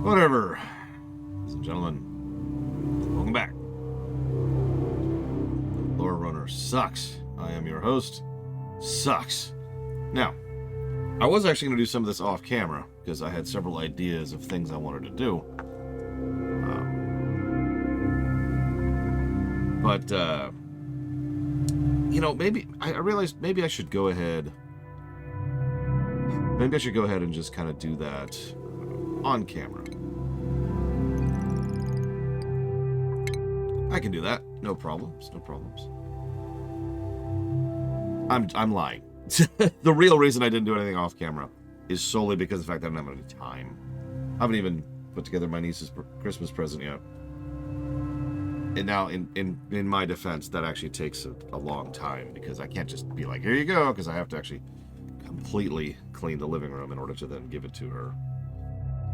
Whatever. Ladies and gentlemen, welcome back. Lore Runner Sucks. I am your host, Sucks. Now, I was actually going to do some of this off camera because I had several ideas of things I wanted to do. Maybe I realized maybe I should go ahead. Maybe I should go ahead and just kind of do that on camera. I can do that. No problems. No problems. I'm lying. The real reason I didn't do anything off camera is solely because of the fact that I don't have any time. I haven't even put together my niece's Christmas present yet. And now, in my defense, that actually takes a long time because I can't just be like, here you go, because I have to actually completely clean the living room in order to then give it to her.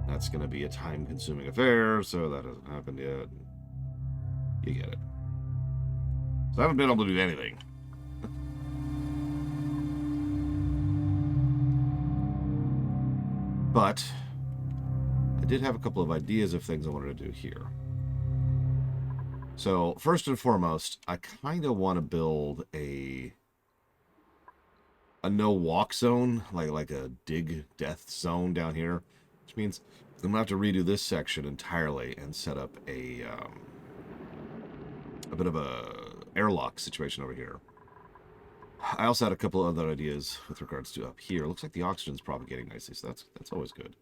That's going to be a time-consuming affair, so that hasn't happened yet. You get it. So I haven't been able to do anything. But I did have a couple of ideas of things I wanted to do here. So first and foremost, I kind of want to build a no walk zone, like a dig death zone down here, which means I'm gonna have to redo this section entirely and set up a bit of a airlock situation over here. I also had a couple of other ideas with regards to up here. Looks like the oxygen's propagating nicely, so that's always good.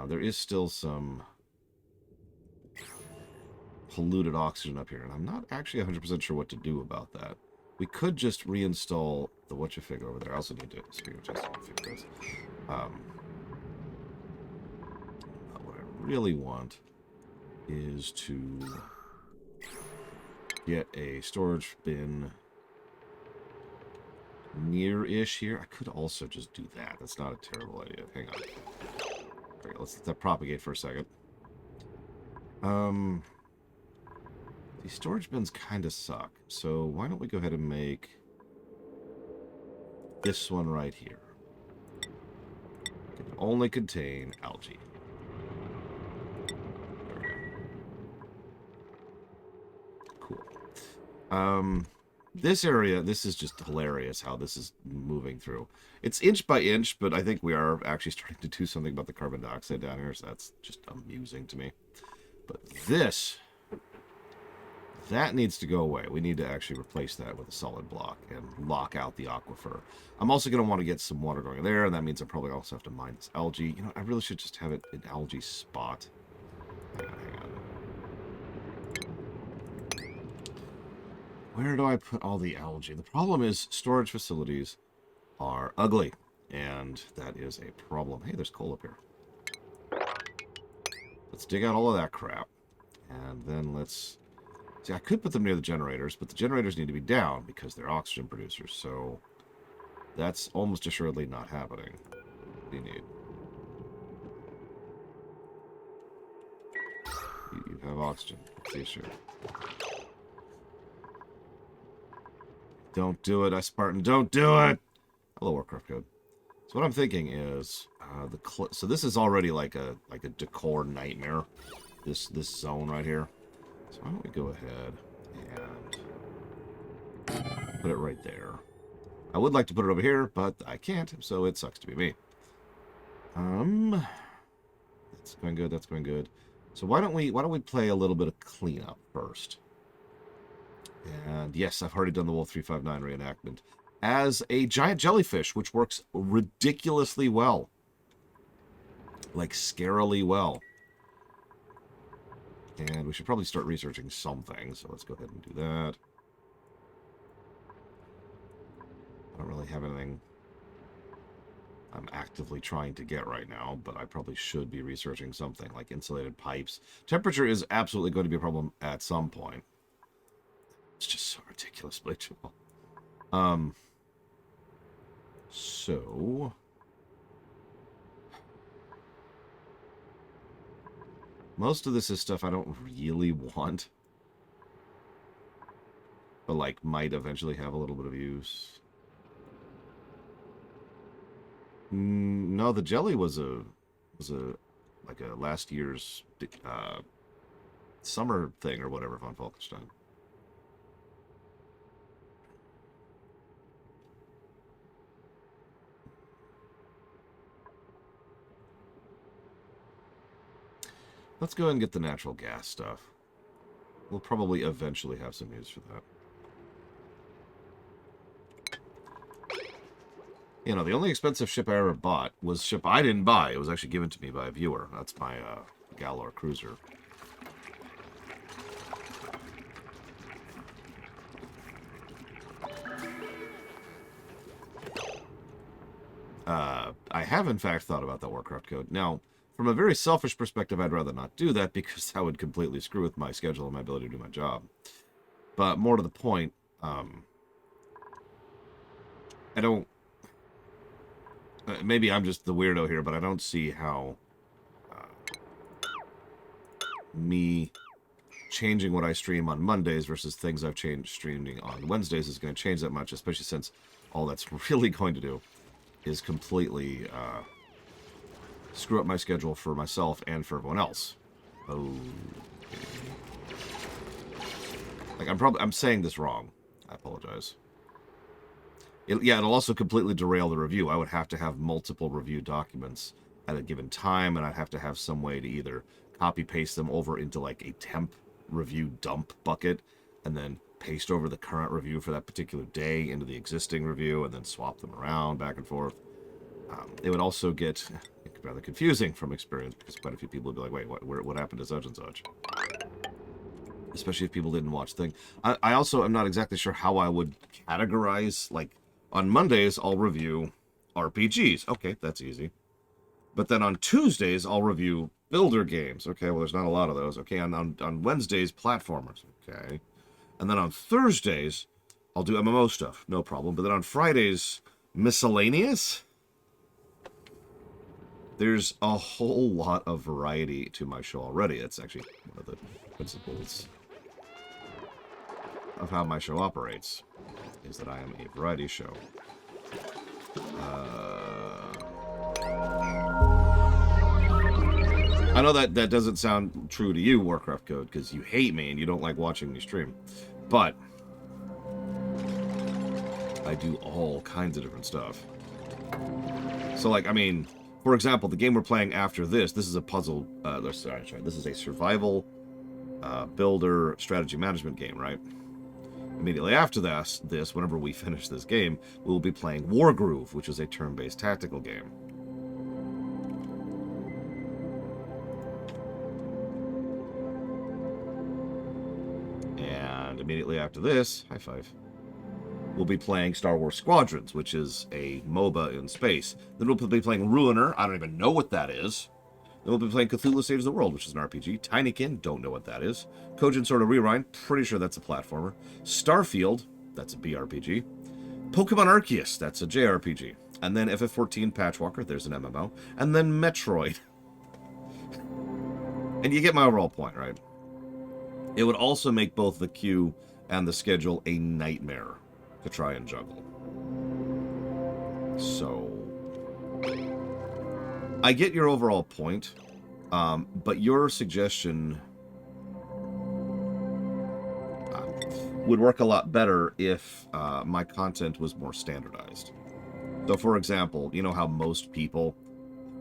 There is still some polluted oxygen up here, and I'm not actually 100% sure what to do about that. We could just reinstall the whatcha-fig over there. I also need to, speaking of just fix this. What I really want is to get a storage bin near-ish here. I could also just do that. That's not a terrible idea. Hang on. Okay, let's let that propagate for a second. These storage bins kind of suck, so why don't we go ahead and make this one right here. It can only contain algae. There we go. Cool. This area, this is just hilarious how this is moving through. It's inch by inch, but I think we are actually starting to do something about the carbon dioxide down here, so that's just amusing to me. But this, that needs to go away. We need to actually replace that with a solid block and lock out the aquifer. I'm also going to want to get some water going there, and that means I probably also have to mine this algae. You know, I really should just have it an algae spot. Hang on. Where do I put all the algae? The problem is storage facilities are ugly, and that is a problem. Hey, there's coal up here. Let's dig out all of that crap, and then let's... See, I could put them near the generators, but the generators need to be down because they're oxygen producers, so that's almost assuredly not happening. What do you need? You have oxygen. What's the issue? Don't do it, Spartan. Don't do it! Hello, Warcraft code. So what I'm thinking is, so this is already like a decor nightmare. This zone right here. So why don't we go ahead and put it right there. I would like to put it over here, but I can't, so it sucks to be me. That's going good, that's going good. So why don't we play a little bit of cleanup first? And yes, I've already done the Wolf 359 reenactment as a giant jellyfish, which works ridiculously well. Like, scarily well. And we should probably start researching something, so let's go ahead and do that. I don't really have anything I'm actively trying to get right now, but I probably should be researching something like insulated pipes. Temperature is absolutely going to be a problem at some point. It's just so ridiculously chill. So... most of this is stuff I don't really want. But, like, might eventually have a little bit of use. No, the jelly was a like a last year's summer thing or whatever von Falkenstein. Let's go ahead and get the natural gas stuff. We'll probably eventually have some use for that. You know, the only expensive ship I ever bought was a ship I didn't buy. It was actually given to me by a viewer. That's my Galor cruiser. I have, in fact, thought about that Warcraft code. Now, from a very selfish perspective, I'd rather not do that because that would completely screw with my schedule and my ability to do my job. But more to the point, I don't... maybe I'm just the weirdo here, but I don't see how me changing what I stream on Mondays versus things I've changed streaming on Wednesdays is going to change that much, especially since all that's really going to do is completely screw up my schedule for myself and for everyone else. Oh, like I'm saying this wrong. I apologize. It'll also completely derail the review. I would have to have multiple review documents at a given time, and I'd have to have some way to either copy paste them over into like a temp review dump bucket, and then paste over the current review for that particular day into the existing review, and then swap them around back and forth. It would also get rather confusing from experience, because quite a few people would be like, wait, what happened to such and such? Especially if people didn't watch things. I also am not exactly sure how I would categorize, like, on Mondays, I'll review RPGs. Okay, that's easy. But then on Tuesdays, I'll review builder games. Okay, well, there's not a lot of those. Okay, on Wednesdays, platformers. Okay. And then on Thursdays, I'll do MMO stuff. No problem. But then on Fridays, miscellaneous? There's a whole lot of variety to my show already. That's actually one of the principles of how my show operates, is that I am a variety show. I know that doesn't sound true to you, Warcraft Code, because you hate me and you don't like watching me stream. But I do all kinds of different stuff. So, like, I mean, for example, the game we're playing after this is a puzzle, sorry, this is a survival builder strategy management game, right? Immediately after this, whenever we finish this game, we will be playing Wargroove, which is a turn-based tactical game. And immediately after this, high five, we'll be playing Star Wars Squadrons, which is a MOBA in space. Then we'll be playing Ruiner. I don't even know what that is. Then we'll be playing Cthulhu Saves the World, which is an RPG. Tinykin, don't know what that is. Kojin Sword of Rewind, pretty sure that's a platformer. Starfield, that's a BRPG. Pokemon Arceus, that's a JRPG. And then FF14 Patchwalker, there's an MMO. And then Metroid. And you get my overall point, right? It would also make both the queue and the schedule a nightmare to try and juggle. So I get your overall point, but your suggestion would work a lot better if my content was more standardized. So, for example, you know how most people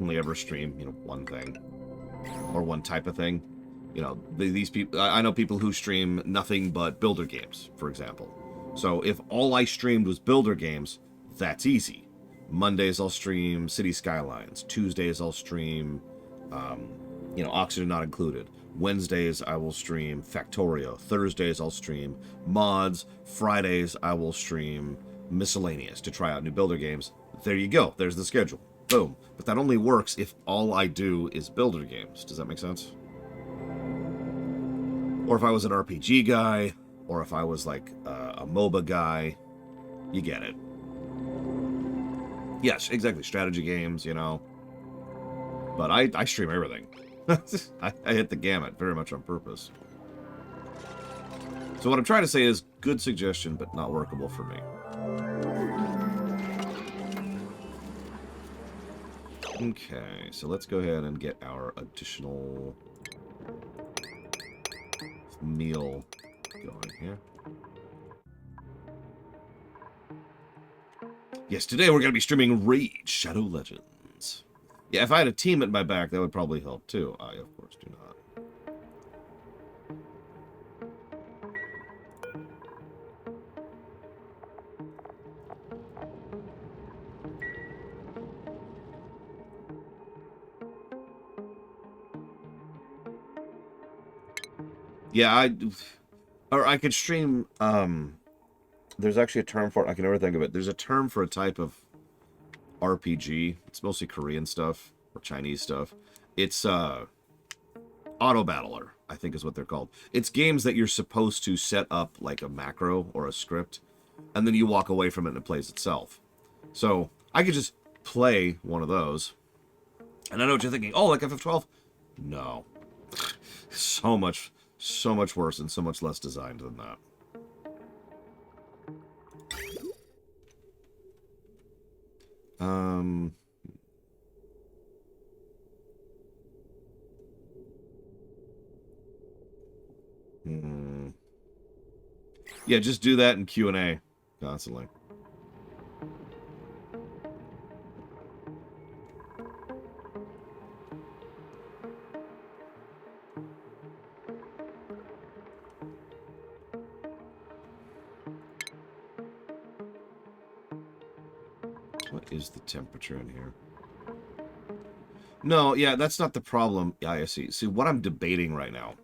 only ever stream, one thing or one type of thing. These people, I know people who stream nothing but builder games, for example. So if all I streamed was builder games, that's easy. Mondays I'll stream City Skylines. Tuesdays I'll stream, Oxygen Not Included. Wednesdays I will stream Factorio. Thursdays I'll stream mods. Fridays I will stream miscellaneous to try out new builder games. There you go. There's the schedule. Boom. But that only works if all I do is builder games. Does that make sense? Or if I was an RPG guy, or if I was like a MOBA guy, you get it. Yes, exactly. Strategy games, But I stream everything. I hit the gamut very much on purpose. So what I'm trying to say is good suggestion, but not workable for me. Okay, so let's go ahead and get our additional meal going here. Yes, today we're going to be streaming Raid Shadow Legends. Yeah, if I had a team at my back, that would probably help too. I, of course, do not. Yeah, I could stream, there's actually a term for it, I can never think of it. There's a term for a type of RPG. It's mostly Korean stuff, or Chinese stuff. It's, auto battler, I think is what they're called. It's games that you're supposed to set up like a macro or a script, and then you walk away from it and it plays itself. So, I could just play one of those, and I know what you're thinking, oh, like FF12? No. So much worse and so much less designed than that. Yeah, just do that in Q&A constantly. What is the temperature in here? No, yeah, that's not the problem. Yeah, I see. See, what I'm debating right now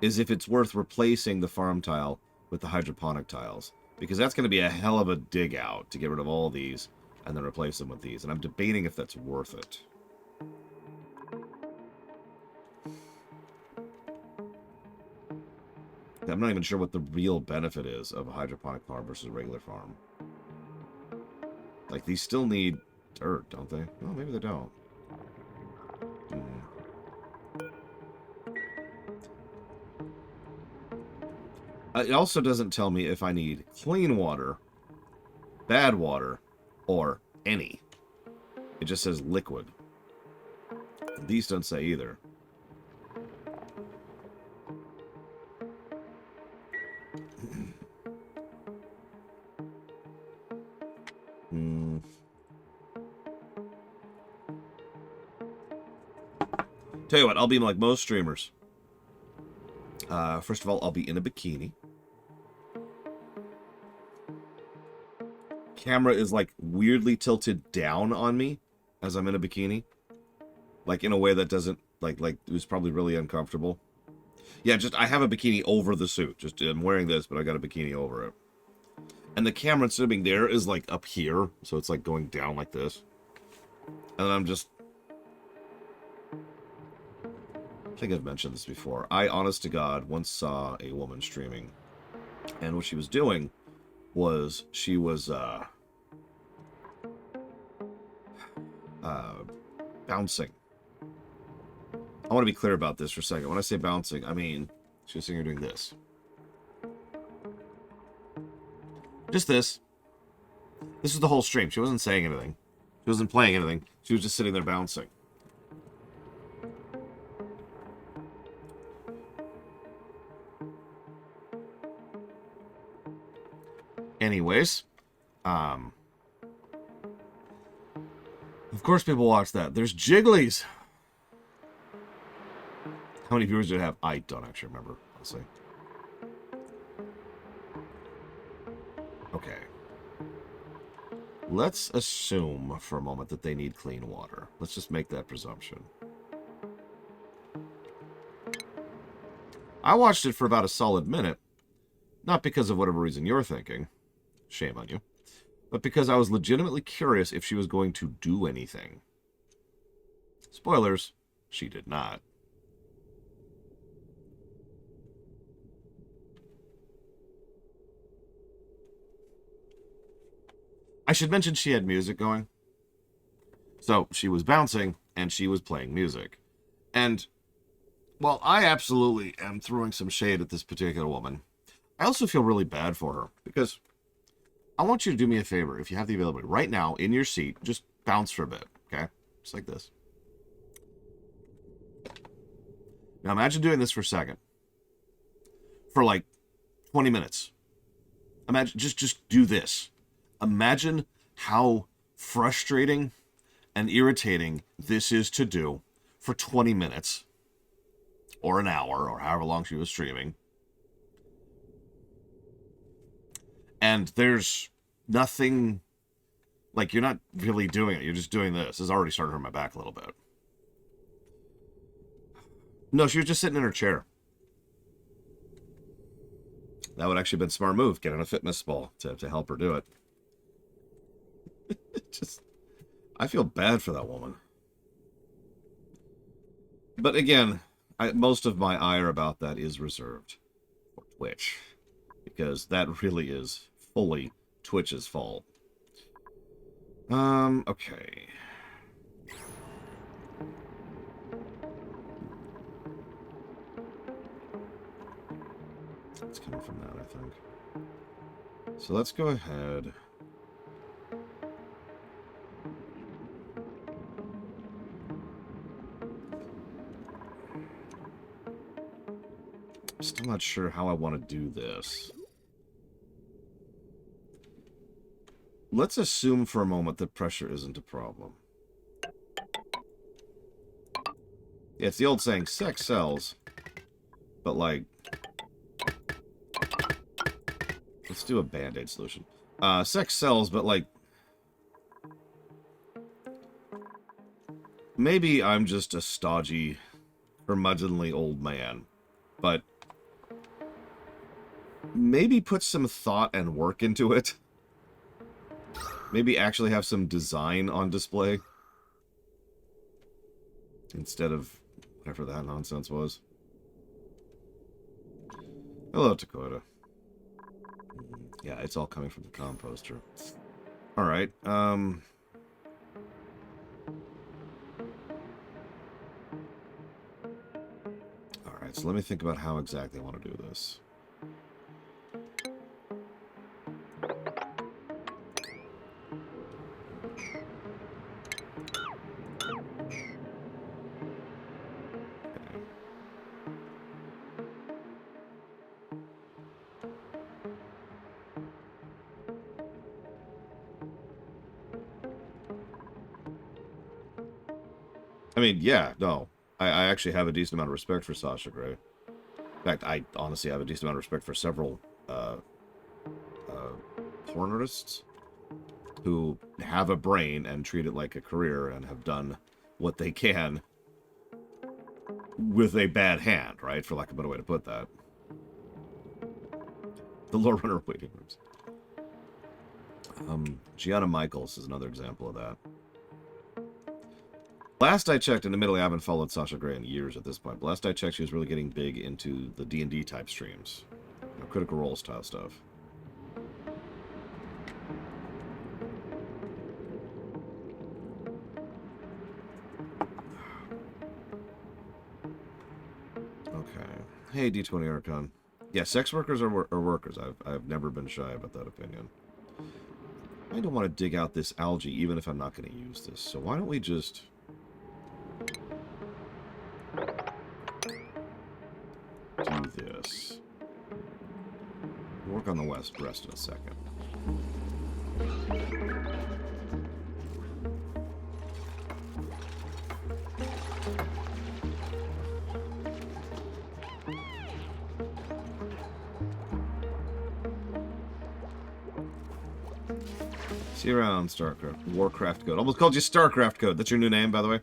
is if it's worth replacing the farm tile with the hydroponic tiles. Because that's going to be a hell of a dig out to get rid of all these and then replace them with these. And I'm debating if that's worth it. I'm not even sure what the real benefit is of a hydroponic farm versus a regular farm. Like, these still need dirt, don't they? Oh, maybe they don't. It also doesn't tell me if I need clean water, bad water, or any. It just says liquid. These don't say either. Tell you what, I'll be like most streamers. First of all, I'll be in a bikini. Camera is like weirdly tilted down on me as I'm in a bikini. Like in a way that doesn't, like it was probably really uncomfortable. Yeah, just, I have a bikini over the suit. Just, I'm wearing this, but I got a bikini over it. And the camera, instead of being there, is like up here. So it's like going down like this. And then I'm just... I think I've mentioned this before. I, honest to God, once saw a woman streaming. And what she was doing was she was, bouncing. I want to be clear about this for a second. When I say bouncing, I mean she was sitting here doing this. Just this. This was the whole stream. She wasn't saying anything. She wasn't playing anything. She was just sitting there bouncing. Anyways, of course people watch that. There's Jigglies. How many viewers did it have? I don't actually remember, honestly. Okay. Let's assume for a moment that they need clean water. Let's just make that presumption. I watched it for about a solid minute. Not because of whatever reason you're thinking. Shame on you. But because I was legitimately curious if she was going to do anything. Spoilers, she did not. I should mention she had music going. So she was bouncing and she was playing music. And while I absolutely am throwing some shade at this particular woman, I also feel really bad for her because I want you to do me a favor. If you have the availability right now in your seat, just bounce for a bit, okay? just like this. Now imagine doing this for a second. For like 20 minutes. Imagine, just do this. Imagine how frustrating and irritating this is to do for 20 minutes. Or an hour, or however long she was streaming. And there's nothing, like, you're not really doing it. You're just doing this. It's already started hurting my back a little bit. No, she was just sitting in her chair. That would actually have been a smart move. Get on a fitness ball to help her do it. Just, I feel bad for that woman. But again, most of my ire about that is reserved for Twitch. Because that really is fully Twitch's fault. Okay. It's coming from that, I think. So let's go ahead. I'm still not sure how I want to do this. Let's assume for a moment that pressure isn't a problem. Yeah, it's the old saying, sex sells. But, like... Let's do a Band-Aid solution. Sex sells, but, like... Maybe I'm just a stodgy, curmudgeonly old man. But... maybe put some thought and work into it. Maybe actually have some design on display. Instead of whatever that nonsense was. Hello, Dakota. Yeah, it's all coming from the composter. Alright, Alright, so let me think about how exactly I want to do this. I mean, yeah, no. I actually have a decent amount of respect for Sasha Grey. In fact, I honestly have a decent amount of respect for several porn artists who have a brain and treat it like a career and have done what they can with a bad hand, right? For lack of a better way to put that. The Lore Runner waiting rooms. Gianna Michaels is another example of that. Last I checked, and admittedly I haven't followed Sasha Grey in years at this point, but last I checked she was really getting big into the D&D type streams. You know, Critical Role style stuff. Okay. Hey, D20 Archon. Yeah, sex workers are workers. I've never been shy about that opinion. I don't want to dig out this algae, even if I'm not going to use this. So why don't we just... do this. Work on the west rest in a second. See you around, StarCraft. Warcraft Code. Almost called you StarCraft Code. That's your new name, by the way.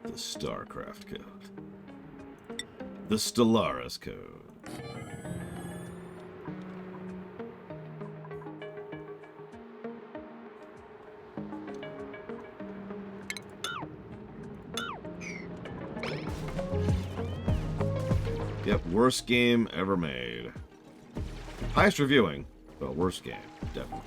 The StarCraft Code. The Stellaris Code. Yep, worst game ever made. Highest reviewing, but worst game, definitely.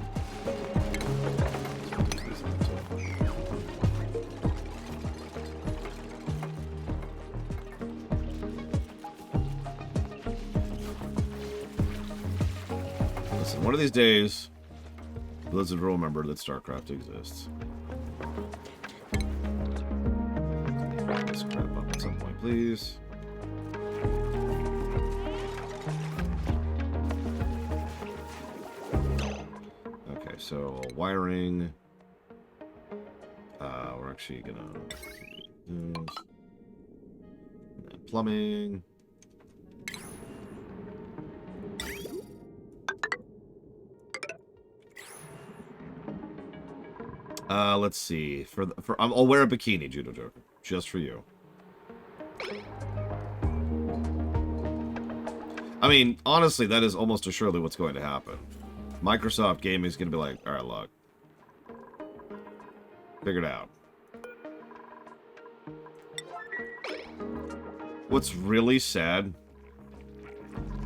Listen, one of these days, Blizzard will remember that StarCraft exists. Wrap this crap up at some point, please. Okay, so wiring. We're actually gonna do this. And then plumbing. Let's see. I'll wear a bikini, Judo Joker, just for you. I mean, honestly, that is almost assuredly what's going to happen. Microsoft Gaming is going to be like, all right, look, figured out. What's really sad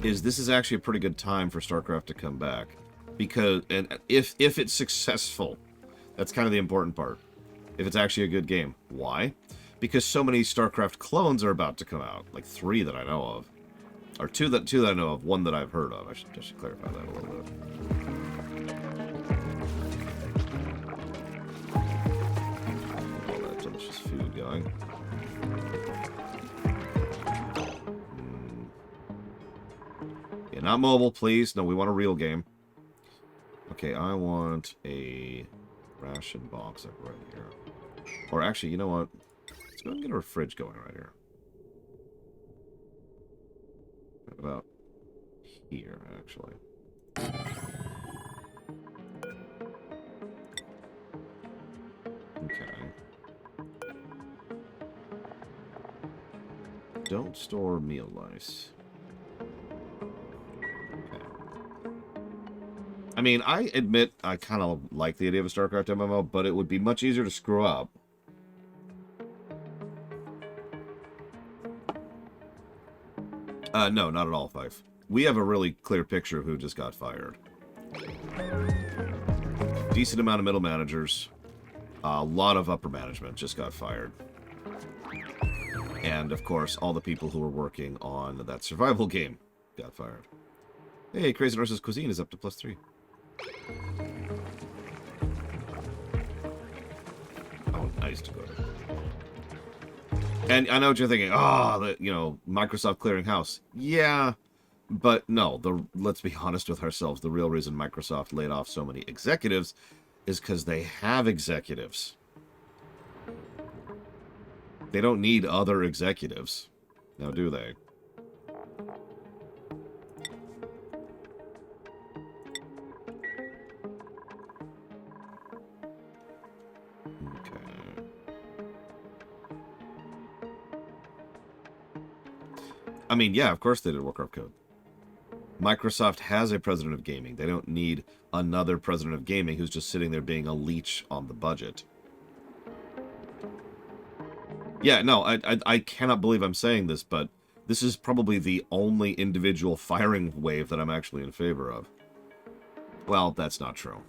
is this is actually a pretty good time for StarCraft to come back, because and if it's successful. That's kind of the important part. If it's actually a good game. Why? Because so many StarCraft clones are about to come out. Like 3 that I know of. Or two that I know of. 1 that I've heard of. I should clarify that a little bit. All that delicious food going. Yeah, not mobile, please. No, we want a real game. Okay, I want a ration box up right here. Or actually, you know what? Let's go ahead and get our fridge going right here. Right about here, actually. Okay. Don't store meal lice. I mean, I admit I kind of like the idea of a StarCraft MMO, but it would be much easier to screw up. No, not at all, Fife. We have a really clear picture of who just got fired. Decent amount of middle managers. A lot of upper management just got fired. And, of course, all the people who were working on that survival game got fired. Hey, Crazy Nurse's Cuisine is up to +3. Oh, nice to go. And I know what you're thinking. Oh, Microsoft clearing house. Yeah, but no. Let's be honest with ourselves. The real reason Microsoft laid off so many executives is because they have executives. They don't need other executives. Now, do they? I mean, yeah, of course they did Warcraft code. Microsoft has a president of gaming. They don't need another president of gaming who's just sitting there being a leech on the budget. Yeah, no, I cannot believe I'm saying this, but this is probably the only individual firing wave that I'm actually in favor of. Well, that's not true.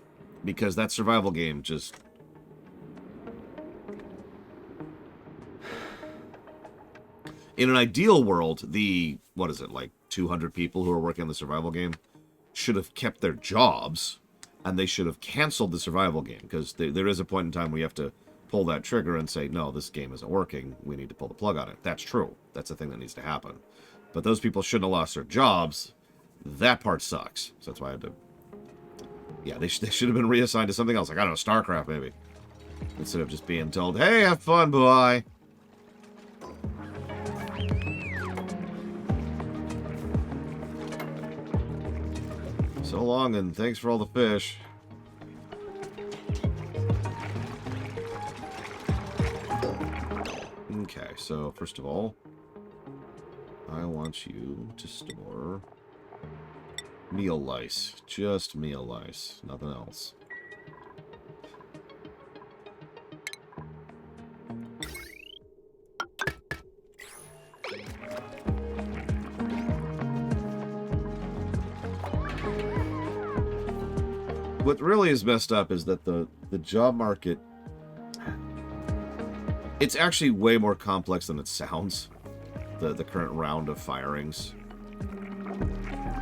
Because that survival game just... In an ideal world, the, 200 people who are working on the survival game should have kept their jobs, and they should have canceled the survival game, because there is a point in time where you have to pull that trigger and say, no, this game isn't working, we need to pull the plug on it. That's true. That's the thing that needs to happen. But those people shouldn't have lost their jobs. That part sucks. So that's why I had to... Yeah, they should have been reassigned to something else, like, I don't know, StarCraft, maybe. Instead of just being told, hey, have fun, boy. So long, and thanks for all the fish. Okay, so first of all, I want you to store meal lice. Just meal lice, nothing else. What really is messed up is that the job market, it's actually way more complex than it sounds, the current round of firings.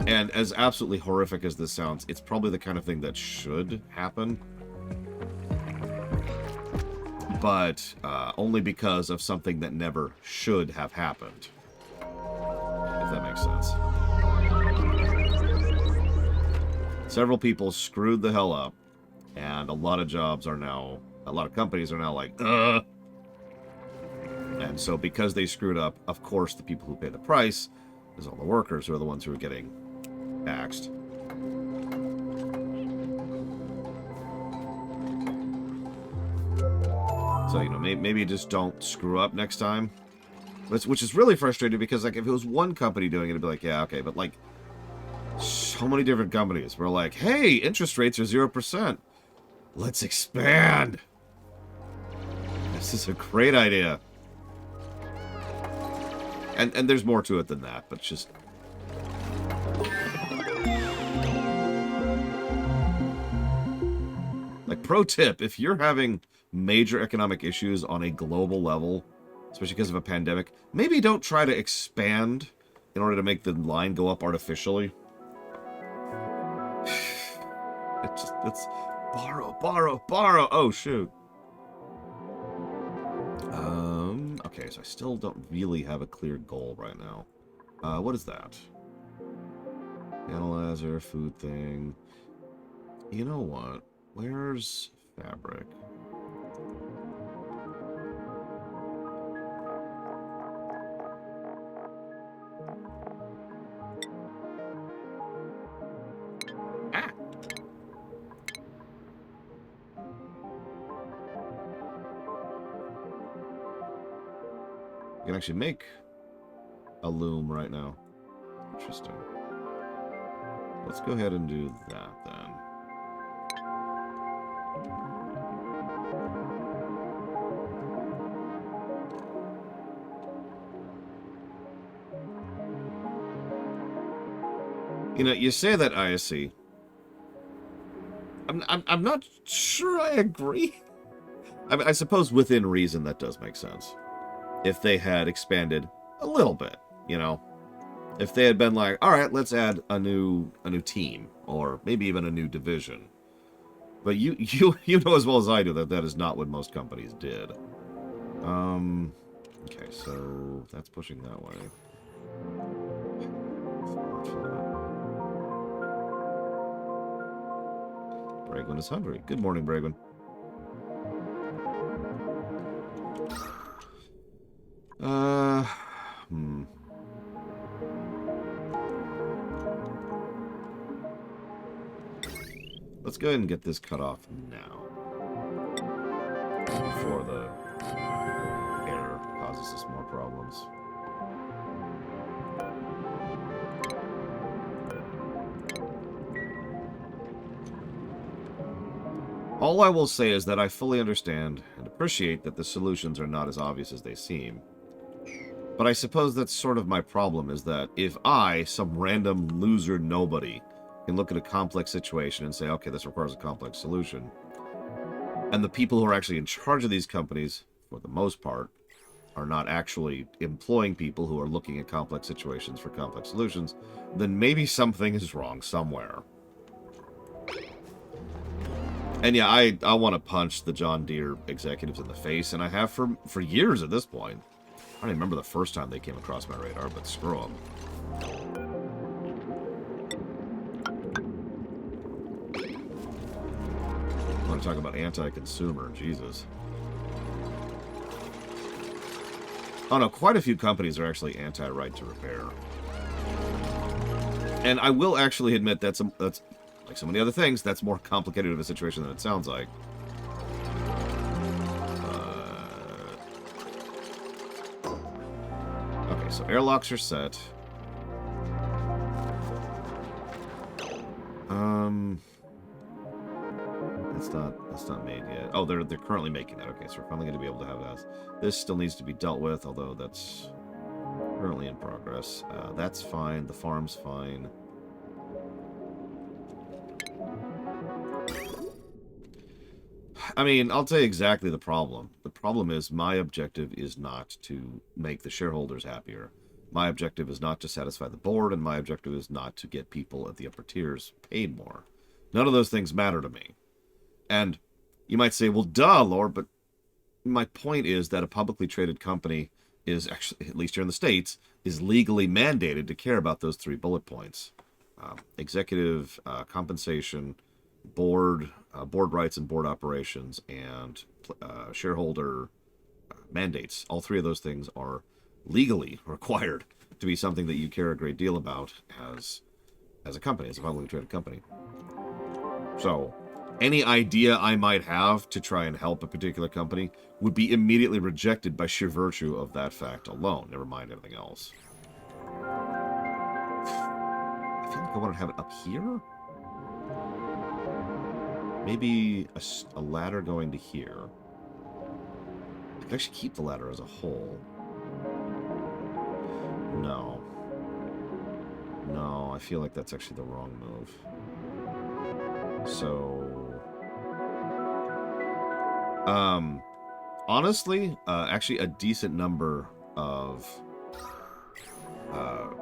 And as absolutely horrific as this sounds, it's probably the kind of thing that should happen. But only because of something that never should have happened. If that makes sense. Several people screwed the hell up, and a lot of jobs are now, a lot of companies are now like, ugh. And so because they screwed up, of course the people who pay the price is all the workers who are the ones who are getting taxed. So, you know, maybe just don't screw up next time. Which is really frustrating because, like, if it was one company doing it, it'd be like, yeah, okay. But, like, so many different companies were like, hey, interest rates are 0%. Let's expand. This is a great idea. And there's more to it than that, but just... Like, pro tip, if you're having major economic issues on a global level, especially because of a pandemic, maybe don't try to expand in order to make the line go up artificially. It's borrow. Oh, shoot. Okay, so I still don't really have a clear goal right now. What is that? Analyzer, food thing. You know what? Where's fabric? You can actually make a loom right now. Interesting. Let's go ahead and do that then. You know, you say that, ISC. I'm not sure I agree. I mean, I suppose within reason that does make sense. If they had expanded a little bit, you know, if they had been like, all right, let's add a new team, or maybe even a new division. But you know as well as I do that that is not what most companies did. Okay, so that's pushing that way. Bragwin is hungry. Good morning, Bragwin. Let's go ahead and get this cut off now. Before the air causes us more problems. All I will say is that I fully understand and appreciate that the solutions are not as obvious as they seem. But I suppose that's sort of my problem, is that if I, some random loser nobody, can look at a complex situation and say, okay, this requires a complex solution, and the people who are actually in charge of these companies, for the most part, are not actually employing people who are looking at complex situations for complex solutions, then maybe something is wrong somewhere. And yeah, I want to punch the John Deere executives in the face, and I have for years at this point. I don't even remember the first time they came across my radar, but screw them. I want to talk about anti-consumer, Jesus. Oh no, quite a few companies are actually anti-right to repair. And I will actually admit that's like so many other things, that's more complicated of a situation than it sounds like. Okay, so airlocks are set. That's not made yet. Oh, they're currently making that. Okay, so we're finally going to be able to have that. This still needs to be dealt with, although that's currently in progress. That's fine. The farm's fine. I mean, I'll tell you exactly the problem. The problem is my objective is not to make the shareholders happier. My objective is not to satisfy the board, and my objective is not to get people at the upper tiers paid more. None of those things matter to me. And you might say, well, duh, Lord, but my point is that a publicly traded company is actually, at least here in the States, is legally mandated to care about those 3 bullet points. Executive compensation, board rights and board operations, and shareholder mandates. All 3 of those things are legally required to be something that you care a great deal about as a company, as a publicly traded company. So any idea I might have to try and help a particular company would be immediately rejected by sheer virtue of that fact alone, never mind anything else. I feel like I want to have it up here? Maybe a ladder going to here. I could actually keep the ladder as a whole. No. No, I feel like that's actually the wrong move. So... honestly, actually a decent number of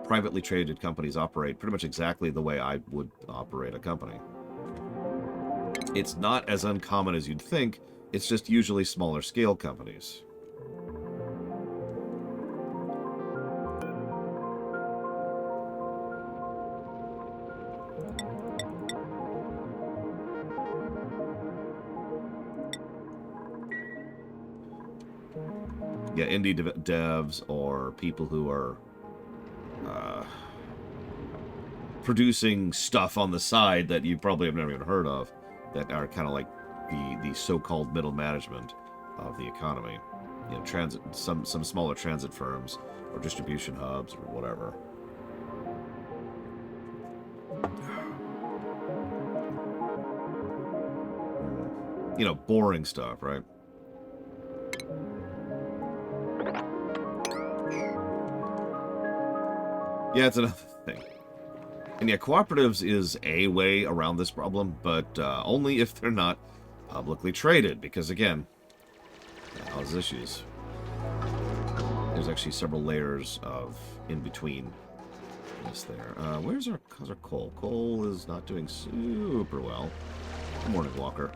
privately traded companies operate pretty much exactly the way I would operate a company. It's not as uncommon as you'd think, it's just usually smaller scale companies. Yeah, indie devs or people who are producing stuff on the side that you probably have never even heard of, that are kind of like the so-called middle management of the economy. You know, transit, some smaller transit firms or distribution hubs or whatever. You know, boring stuff, right? Yeah, it's another thing. And yeah, cooperatives is a way around this problem, but only if they're not publicly traded, because again, that causes issues. There's actually several layers of in between this there. How's our coal? Coal is not doing super well. Good morning, Walker.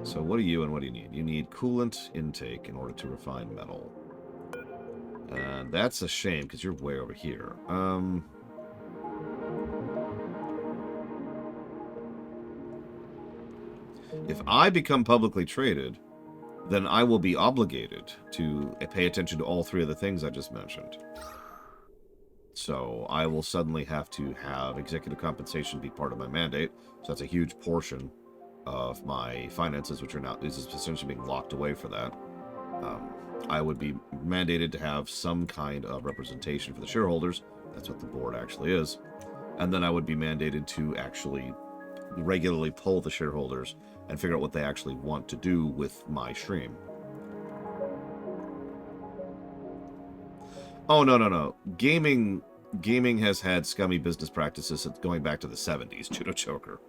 So what do you and what do you need? You need coolant intake in order to refine metal. And that's a shame, because you're way over here. If I become publicly traded, then I will be obligated to pay attention to all 3 of the things I just mentioned. So I will suddenly have to have executive compensation be part of my mandate. So that's a huge portion of my finances, which are now is essentially being locked away for that. I would be mandated to have some kind of representation for the shareholders. That's what the board actually is. And then I would be mandated to actually regularly poll the shareholders and figure out what they actually want to do with my stream. Oh, no. Gaming has had scummy business practices going back to the 70s, Judo Choker.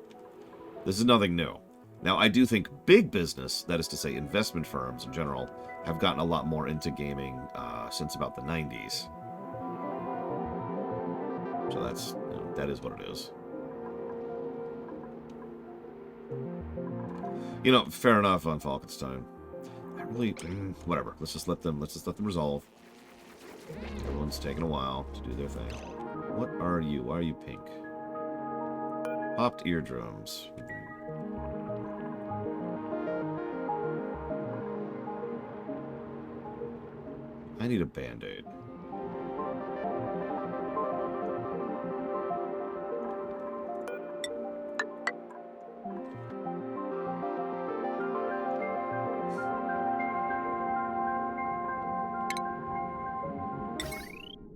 This is nothing new. Now, I do think big business, that is to say investment firms in general, have gotten a lot more into gaming since about the 90s. So that's, that is what it is. You know, fair enough on Falkenstein. I really, whatever. Let's just let them resolve. Everyone's taking a while to do their thing. What are you? Why are you pink? Popped eardrums. I need a Band-Aid.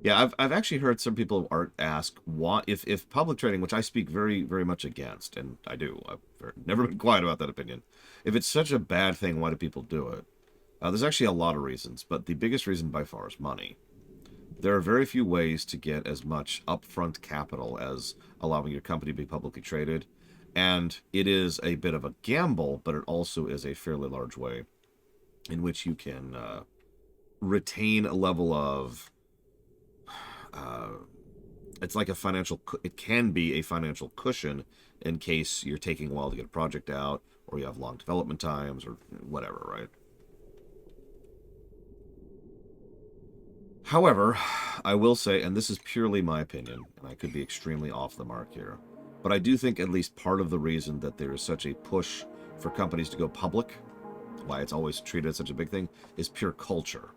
Yeah, I've actually heard some people ask why, if public trading, which I speak very, very much against, and I do, I've never been quiet about that opinion. If it's such a bad thing, why do people do it? There's actually a lot of reasons, but the biggest reason by far is money. There are very few ways to get as much upfront capital as allowing your company to be publicly traded, and it is a bit of a gamble, but it also is a fairly large way in which you can retain a level of it's like a financial, it can be a financial cushion in case you're taking a while to get a project out, or you have long development times, or whatever, right? However, I will say, and this is purely my opinion, and I could be extremely off the mark here, but I do think at least part of the reason that there is such a push for companies to go public, why it's always treated as such a big thing, is pure culture.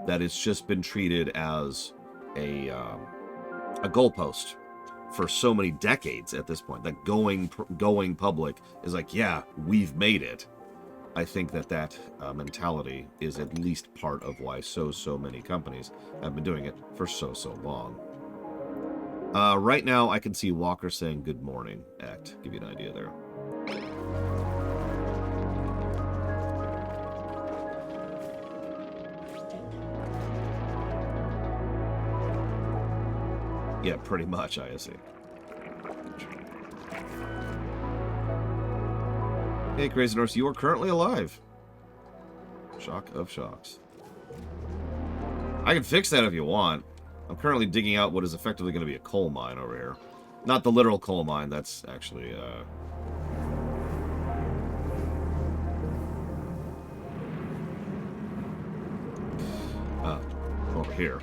That it's just been treated as a goalpost for so many decades at this point. That going public is like, yeah, we've made it. I think that mentality is at least part of why so many companies have been doing it for so long. Right now, I can see Walker saying good morning. Give you an idea there. Yeah, pretty much, I see. Hey, Crazy Norse, you are currently alive. Shock of shocks. I can fix that if you want. I'm currently digging out what is effectively going to be a coal mine over here. Not the literal coal mine, that's actually, over here.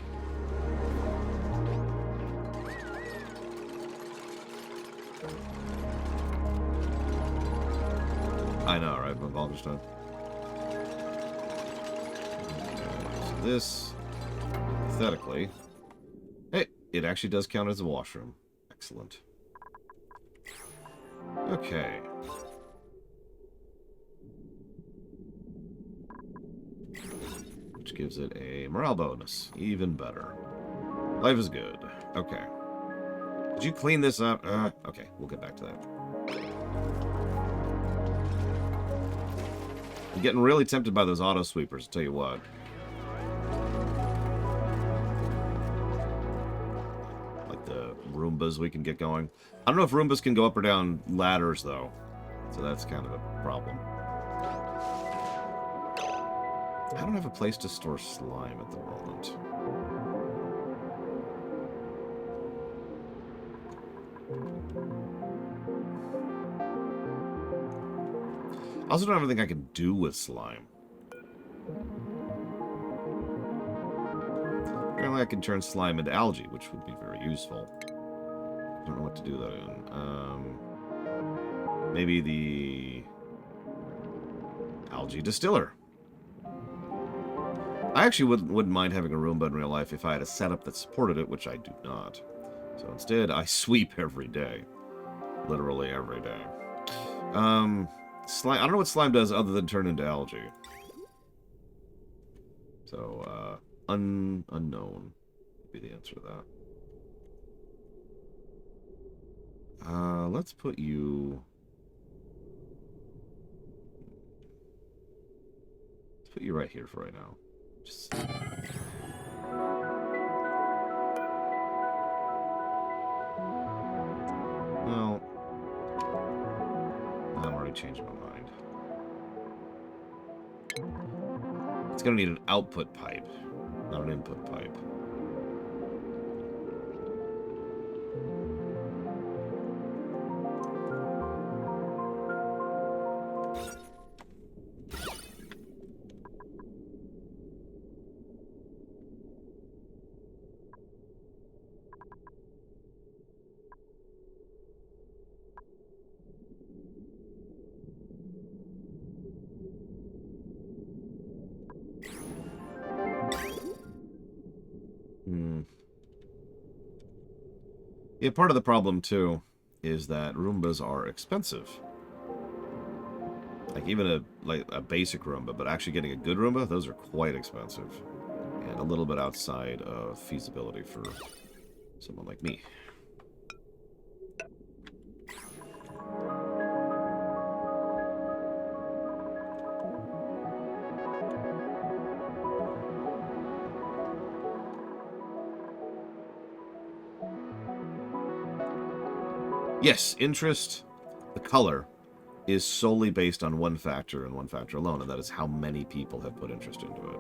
I know, right? But Balderstone. So this, hypothetically, hey, it actually does count as a washroom. Excellent. Okay. Which gives it a morale bonus. Even better. Life is good. Okay. Did you clean this up? Okay, we'll get back to that. I'm getting really tempted by those auto sweepers, I'll tell you what. Like the Roombas we can get going. I don't know if Roombas can go up or down ladders, though. So that's kind of a problem. I don't have a place to store slime at the moment. I also don't have anything I can do with slime. Apparently I can turn slime into algae, which would be very useful. I don't know what to do that in. Maybe the algae distiller. I actually wouldn't mind having a Roomba in real life if I had a setup that supported it, which I do not. So instead, I sweep every day. Literally every day. Slime. I don't know what slime does other than turn into algae. So, unknown would be the answer to that. Let's put you... Let's put you right here for right now. Just... Well... I'm already changing my mind. It's gonna need an output pipe, not an input pipe. Yeah, part of the problem, too, is that Roombas are expensive. Like, even a basic Roomba, but actually getting a good Roomba, those are quite expensive. And a little bit outside of feasibility for someone like me. Yes, interest, the color, is solely based on one factor and one factor alone, and that is how many people have put interest into it.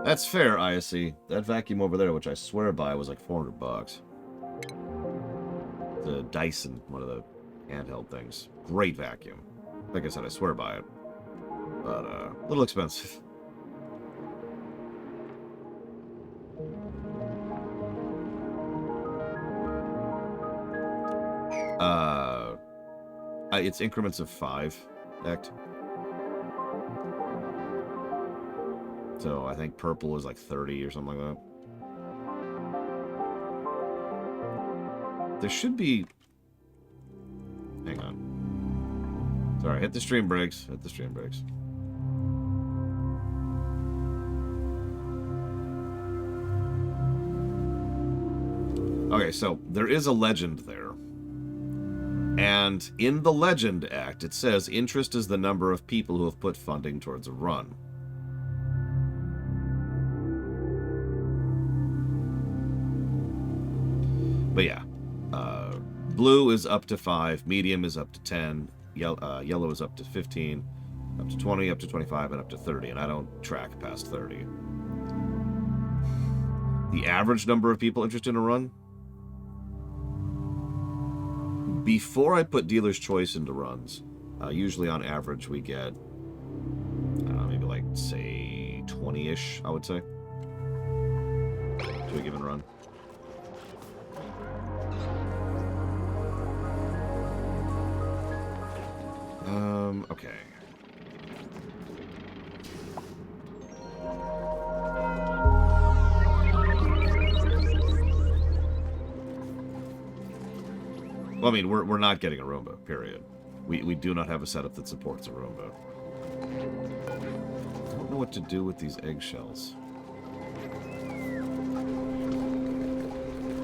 That's fair, ISC. That vacuum over there, which I swear by, was like $400. The Dyson, one of the handheld things. Great vacuum. Like I said, I swear by it. But, a little expensive. It's increments of 5, Act. So I think purple is like 30 or something like that. There should be... Hang on. Sorry, hit the stream brakes. Hit the stream brakes. Okay, so there is a legend there. And in the Legend Act, it says interest is the number of people who have put funding towards a run. But yeah, blue is up to 5, medium is up to 10, yellow is up to 15, up to 20, up to 25, and up to 30, and I don't track past 30. The average number of people interested in a run? Before I put Dealer's Choice into runs, usually on average we get, maybe like, say, 20-ish, I would say, to a given run. Okay. Well, I mean, we're not getting a Roomba, period. We do not have a setup that supports a Roomba. I don't know what to do with these eggshells.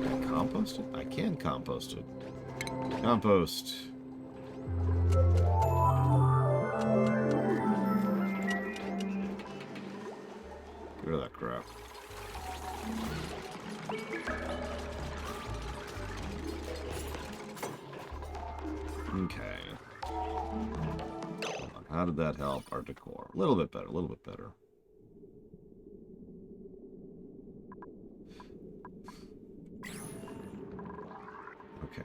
Can I compost it? I can compost it. Compost. Get rid of that crap. Okay. Hold on. How did that help our decor? A little bit better, a little bit better. Okay,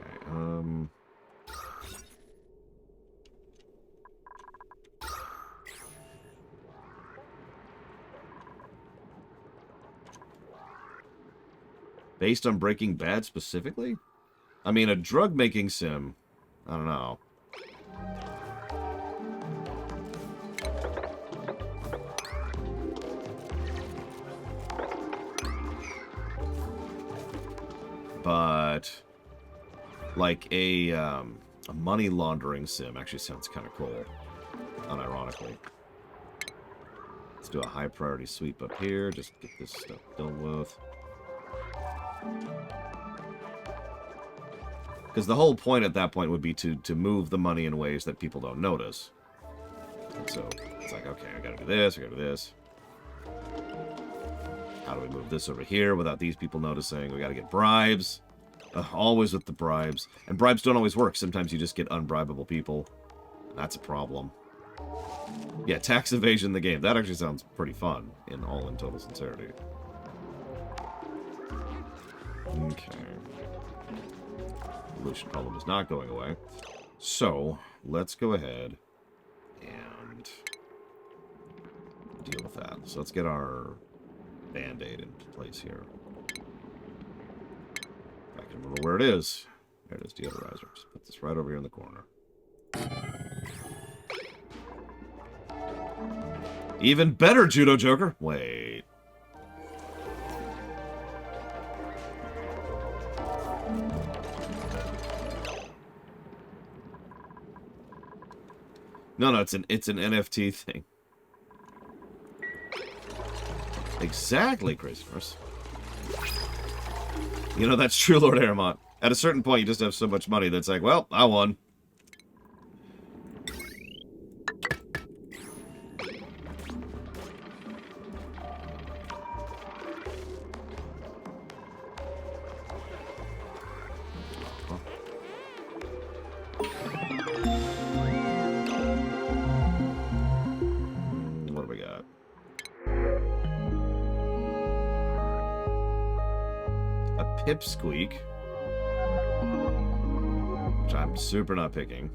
based on Breaking Bad specifically? I mean, a drug-making sim... I don't know. But like a money laundering sim actually sounds kind of cool, unironically. Let's do a high priority sweep up here. Just get this stuff done with. Because the whole point at that point would be to move the money in ways that people don't notice. And so it's like, okay, I gotta do this, I gotta do this. How do we move this over here without these people noticing? We gotta get bribes. Always with the bribes. And bribes don't always work. Sometimes you just get unbribable people. And that's a problem. Yeah, tax evasion in the game. That actually sounds pretty fun, in total sincerity. Okay. Pollution problem is not going away. So, let's go ahead and deal with that. So let's get our Band-Aid into place here. I can remember where it is. There it is, deodorizer. Just put this right over here in the corner. Even better, Judo Joker! Wait. No, it's an NFT thing. Exactly, Crazy Horse. You know, that's true, Lord Aramont. At a certain point, you just have so much money that's like, well, I won. Pipsqueak, which I'm super not picking.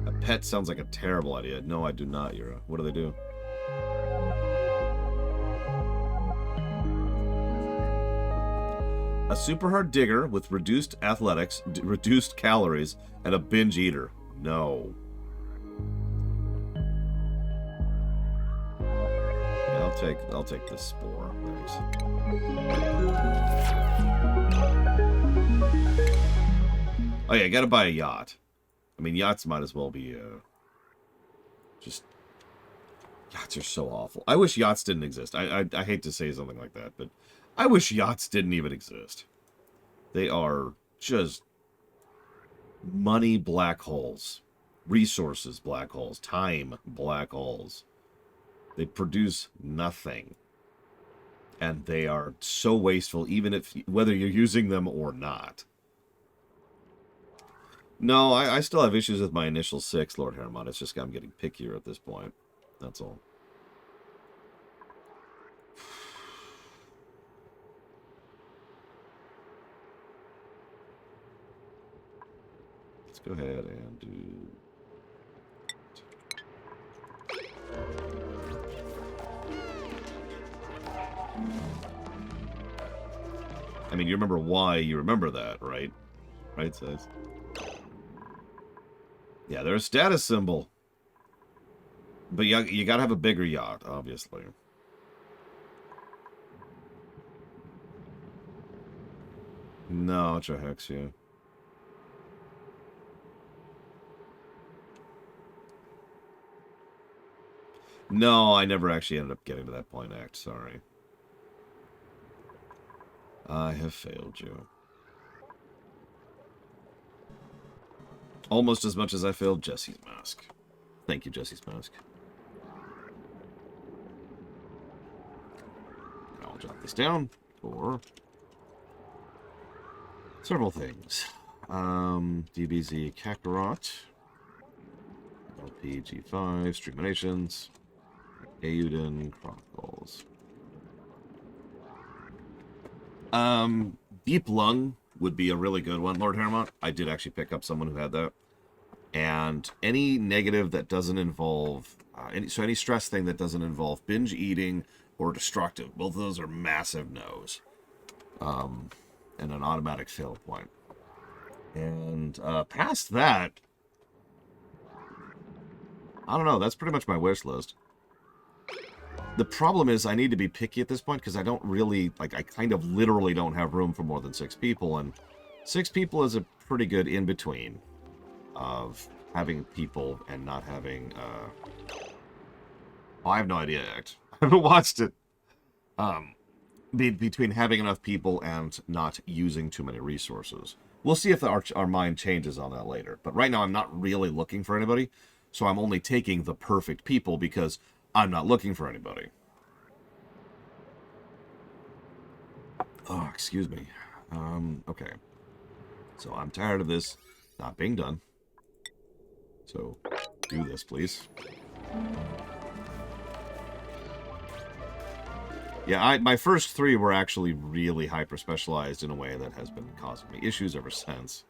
A pet sounds like a terrible idea. No, I do not, Yura. What do they do? A super hard digger with reduced athletics, reduced calories, and a binge eater. No. Yeah, I'll take this spore. Thanks. Oh yeah, gotta buy a yacht. I mean, yachts might as well be just yachts are so awful. I wish yachts didn't exist. I hate to say something like that, but I wish yachts didn't even exist. They are just money black holes, resources black holes, time black holes. They produce nothing. And they are so wasteful, even if whether you're using them or not. No, I still have issues with my initial 6, Lord Hermod. It's just I'm getting pickier at this point. That's all. Let's go ahead and do... I mean, you remember why you remember that, right? Right, says. Yeah, they're a status symbol. But you gotta have a bigger yacht, obviously. No, Trahexia. No, I never actually ended up getting to that point, Act. Sorry. I have failed you. Almost as much as I failed Jesse's Mask. Thank you, Jesse's Mask. I'll jot this down for several things. DBZ Kakarot. LPG5, Streaminations. Euden Chronicles. Deep Lung would be a really good one, Lord Hermot. I did actually pick up someone who had that. And any negative that doesn't involve... any stress thing that doesn't involve binge eating or destructive. Both of those are massive no's. And an automatic fail point. And past that... I don't know. That's pretty much my wish list. The problem is I need to be picky at this point because I don't really, like, I kind of literally don't have room for more than 6 people, and 6 people is a pretty good in-between of having people and not having, oh, I have no idea, Act. I haven't watched it. Between having enough people and not using too many resources. We'll see if our mind changes on that later, but right now I'm not really looking for anybody, so I'm only taking the perfect people because I'm not looking for anybody. Oh, excuse me. Okay. So I'm tired of this not being done. So, do this, please. Yeah, my first 3 were actually really hyper-specialized in a way that has been causing me issues ever since.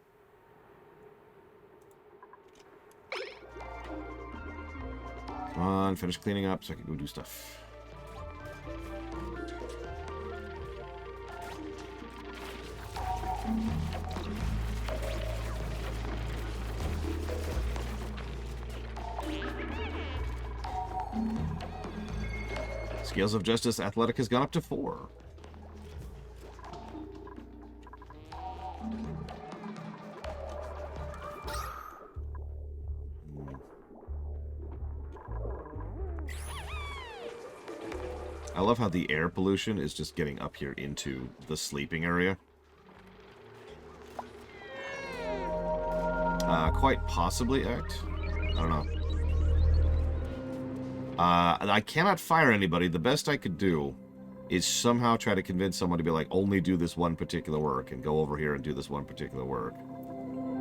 Come on, finish cleaning up so I can go do stuff. Scales of Justice Athletic has gone up to 4. I love how the air pollution is just getting up here into the sleeping area. Quite possibly, Act. I don't know. I cannot fire anybody. The best I could do is somehow try to convince someone to be like, only do this one particular work, and go over here and do this one particular work.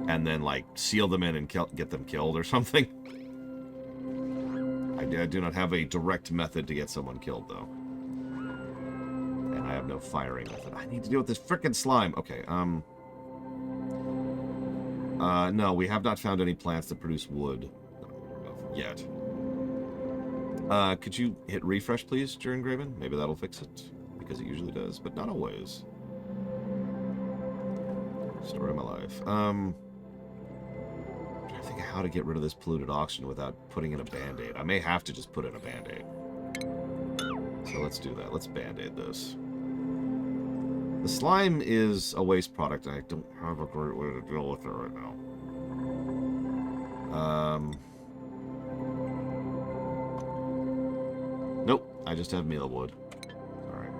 And then, like, seal them in and get them killed or something. I do not have a direct method to get someone killed, though. And I have no firing method. I need to deal with this frickin' slime. Okay, no, we have not found any plants that produce wood. Yet. Could you hit refresh, please, during Graven? Maybe that'll fix it. Because it usually does, but not always. Story of my life. I'm trying to think of how to get rid of this polluted oxygen without putting in a band-aid. I may have to just put in a band-aid. So let's do that. Let's band-aid this. The slime is a waste product, and I don't have a great way to deal with it right now. Nope, I just have meal wood. Alright.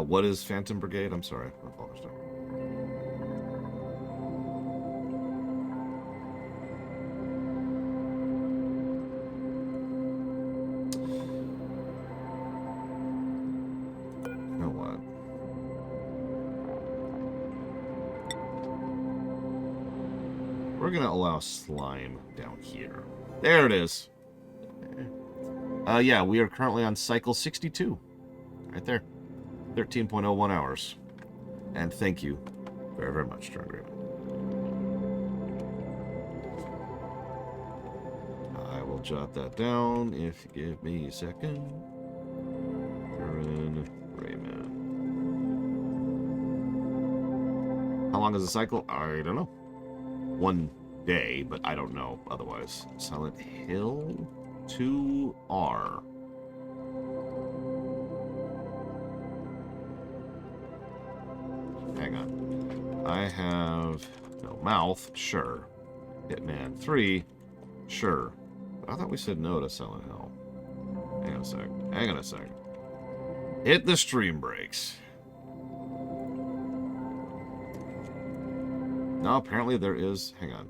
What is Phantom Brigade? I'm sorry. I apologize. You know what? We're gonna allow slime down here. There it is. Yeah, we are currently on cycle 62. Right there. 13.01 hours. And thank you very, very much, Dragon. I will jot that down if you give me a second. Aaron Rayman. How long is the cycle? I don't know. 1 day, but I don't know otherwise. Silent Hill 2R. Hang on. I have no mouth, sure. Hitman 3, sure. But I thought we said no to Silent Hill. Hang on a sec. Hang on a sec. Hit the stream brakes. No, apparently there is. Hang on.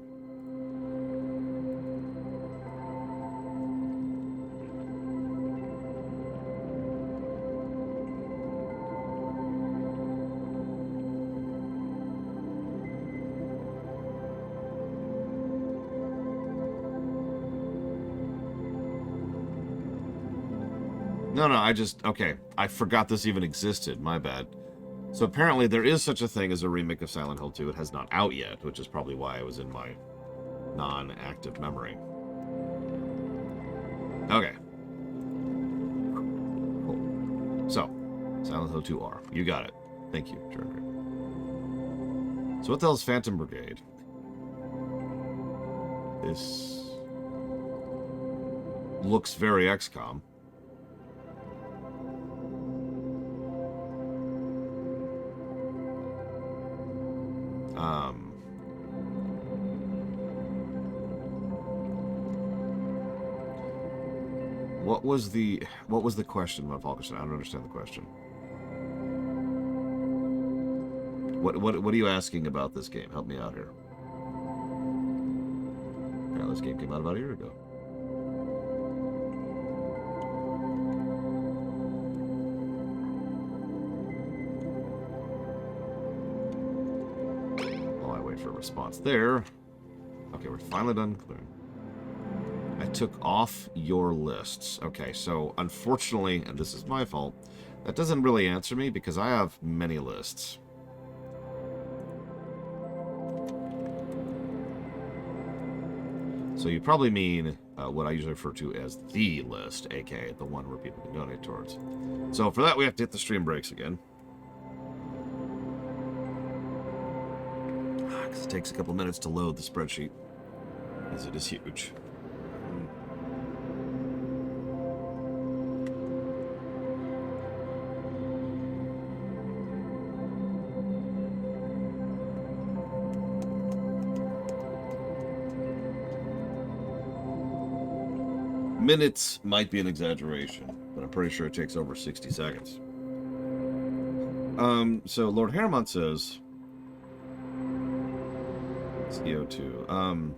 No, I just... Okay, I forgot this even existed. My bad. So apparently there is such a thing as a remake of Silent Hill 2. It has not out yet, which is probably why it was in my non-active memory. Okay. Cool. So, Silent Hill 2R. You got it. Thank you, Trevor. So what the hell is Phantom Brigade? This looks very XCOM. What was the question, Volkerson? I don't understand the question. What are you asking about this game? Help me out here. Apparently this game came out about a year ago. While I wait for a response there. Okay, we're finally done clearing. I took off your lists. Okay, so unfortunately, and this is my fault, that doesn't really answer me because I have many lists. So you probably mean what I usually refer to as the list, aka the one where people can donate towards. So for that, we have to hit the stream breaks again. Because it takes a couple minutes to load the spreadsheet, as it is huge. Minutes might be an exaggeration, but I'm pretty sure it takes over 60 seconds. So Lord Haramont says... CO2.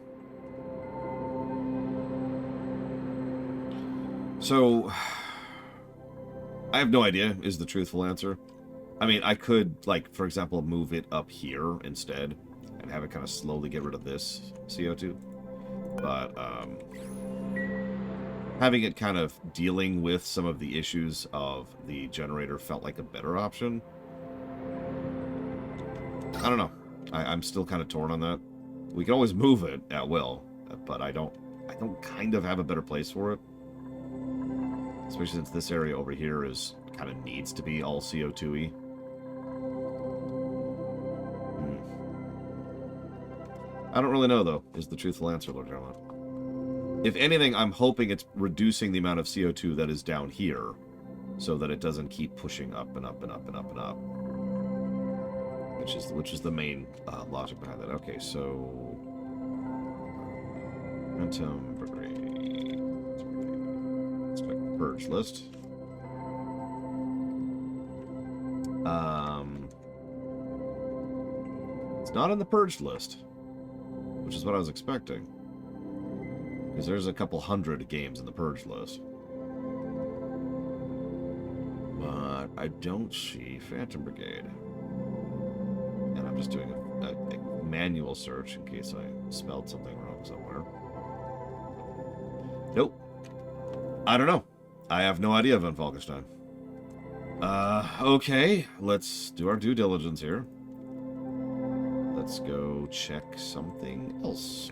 So... I have no idea, is the truthful answer. I mean, I could, like, for example, move it up here instead. and have it kind of slowly get rid of this CO2. But having it kind of dealing with some of the issues of the generator felt like a better option. I don't know. I'm still kind of torn on that. We can always move it at will, but I don't kind of have a better place for it. Especially since this area over here is kind of needs to be all CO2-y. I don't really know, though, is the truthful answer, Lord Jarlath. If anything, I'm hoping it's reducing the amount of CO2 that is down here so that it doesn't keep pushing up and up and up and up and up. Which is the main logic behind that. Okay, so... Phantom Brigade. Let's check the purge list. It's not in the purged list, which is what I was expecting. Because there's a couple hundred games in the purge list. But I don't see Phantom Brigade. And I'm just doing a manual search in case I spelled something wrong somewhere. Nope. I don't know. I have no idea, Von Falkenstein. Okay. Let's do our due diligence here. Let's go check something else.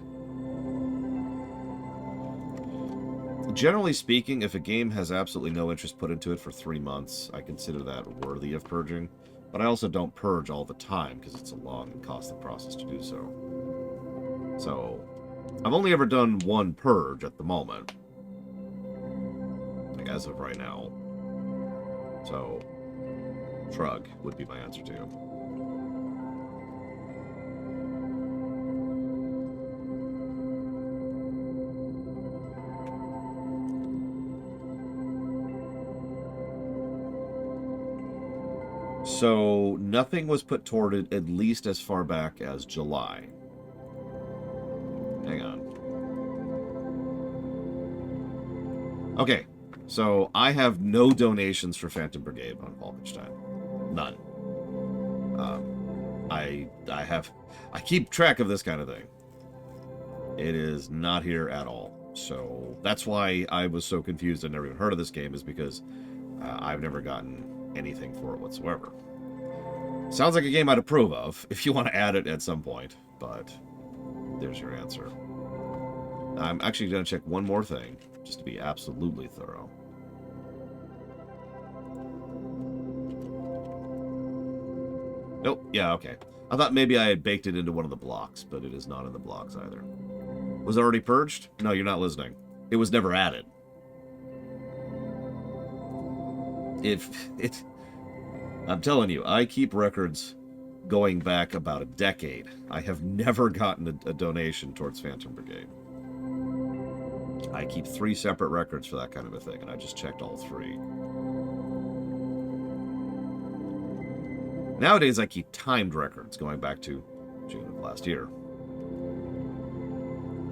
Generally speaking, if a game has absolutely no interest put into it for 3 months, I consider that worthy of purging. But I also don't purge all the time, because it's a long and costly process to do so. So, I've only ever done one purge at the moment. Like, as of right now. So, shrug would be my answer to you. So, nothing was put toward it at least as far back as July. Hang on. Okay, so I have no donations for Phantom Brigade on Falkenstein. None. I keep track of this kind of thing. It is not here at all. So, that's why I was so confused and never even heard of this game, is because I've never gotten anything for it whatsoever. Sounds like a game I'd approve of, if you want to add it at some point, but there's your answer. I'm actually going to check one more thing, just to be absolutely thorough. Nope, yeah, okay. I thought maybe I had baked it into one of the blocks, but it is not in the blocks either. Was it already purged? No, you're not listening. It was never added. I'm telling you, I keep records going back about a decade. I have never gotten a donation towards Phantom Brigade. I keep 3 separate records for that kind of a thing, and I just checked all 3. Nowadays, I keep timed records going back to June of last year.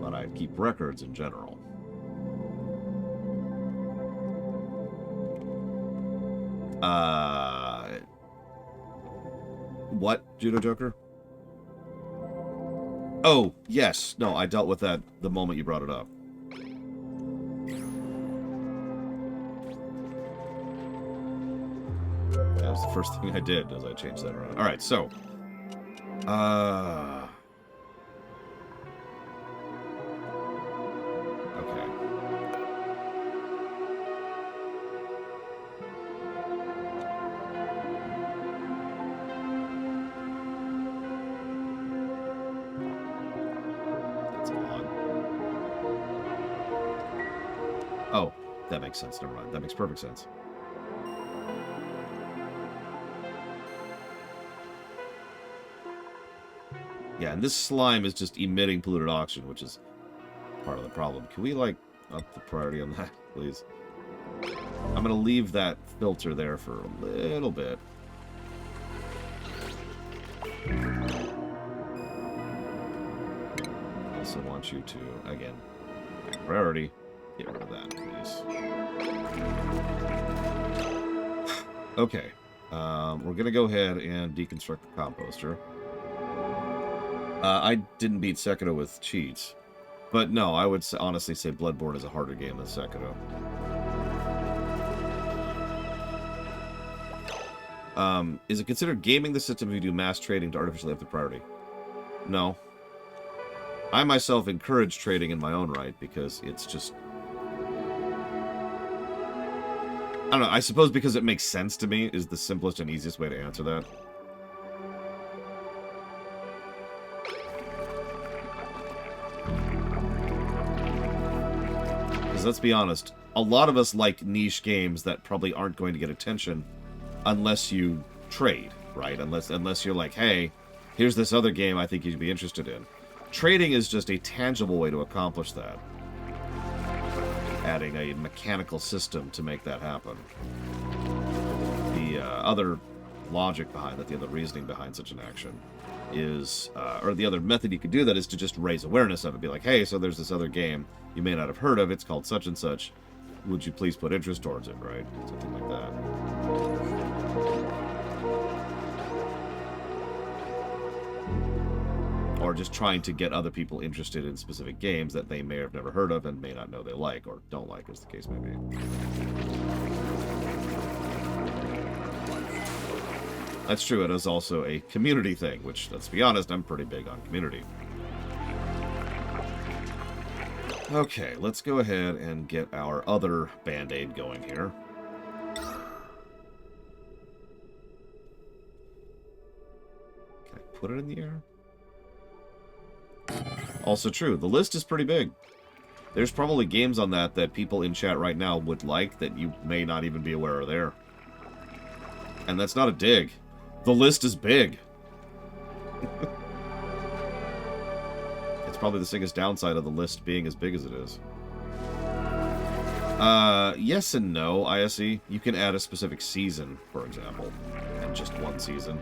But I keep records in general. What, Judo Joker? Oh, yes. No, I dealt with that the moment you brought it up. That was the first thing I did, as I changed that around. Alright, so. Okay. That's odd. Oh, that makes sense. Never mind. That makes perfect sense. Yeah, and this slime is just emitting polluted oxygen, which is part of the problem. Can we, like, up the priority on that, please? I'm going to leave that filter there for a little bit. I also want you to, again, priority, get rid of that, please. Okay. We're going to go ahead and deconstruct the composter. I didn't beat Sekiro with cheats. But no, I would honestly say Bloodborne is a harder game than Sekiro. Is it considered gaming the system if you do mass trading to artificially up the priority? No. I myself encourage trading in my own right because it's just... I don't know, I suppose because it makes sense to me is the simplest and easiest way to answer that. Because let's be honest, a lot of us like niche games that probably aren't going to get attention unless you trade, right? Unless you're like, hey, here's this other game I think you'd be interested in. Trading is just a tangible way to accomplish that. Adding a mechanical system to make that happen. The other logic behind that, the other reasoning behind such an action is, or the other method you could do that is to just raise awareness of it. Be like, hey, so there's this other game you may not have heard of. It's called such and such. Would you please put interest towards it, right? Something like that. Or just trying to get other people interested in specific games that they may have never heard of and may not know they like or don't like, as the case may be. That's true, it is also a community thing, which, let's be honest, I'm pretty big on community. Okay, let's go ahead and get our other Band-Aid going here. Can I put it in the air? Also true, the list is pretty big. There's probably games on that that people in chat right now would like that you may not even be aware are there. And that's not a dig. The list is big. It's probably the biggest downside of the list being as big as it is. Yes and no, ISE. You can add a specific season, for example, and just one season.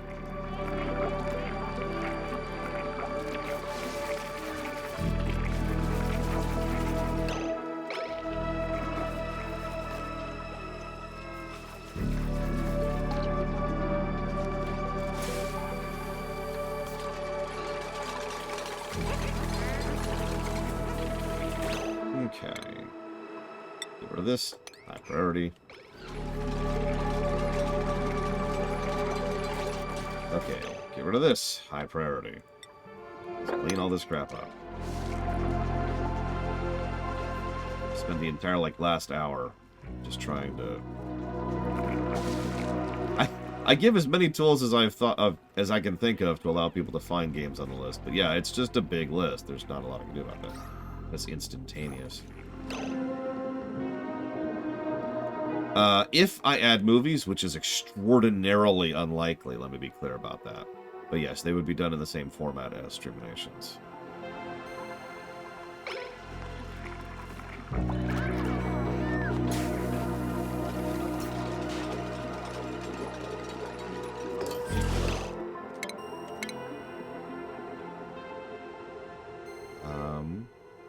Okay. Get rid of this. High priority. Okay. Get rid of this. High priority. Let's clean all this crap up. Spend the entire, last hour just trying to... I give as many tools as I've thought of as I can think of to allow people to find games on the list. But yeah, it's just a big list. There's not a lot I can do about that. That's instantaneous. If I add movies, which is extraordinarily unlikely, let me be clear about that. But yes, they would be done in the same format as Streaminations.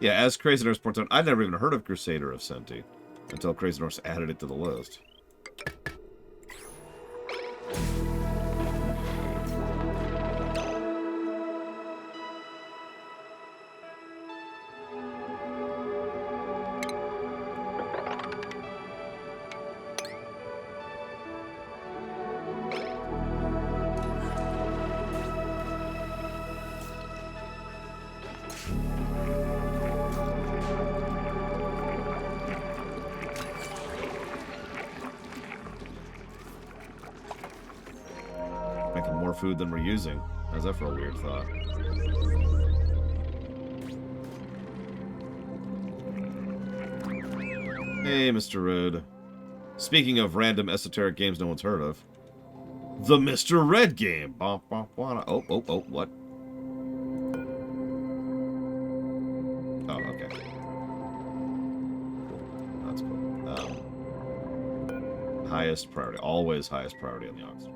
Yeah, as Crazy Norse points out, I'd never even heard of Crusader of Senti until Crazy Norse added it to the list. Making more food than we're using. How's that for a weird thought? Hey, Mr. Red. Speaking of random esoteric games no one's heard of. The Mr. Red game! Oh, what? Oh, okay. That's cool. Highest priority. Always highest priority on the Oxford.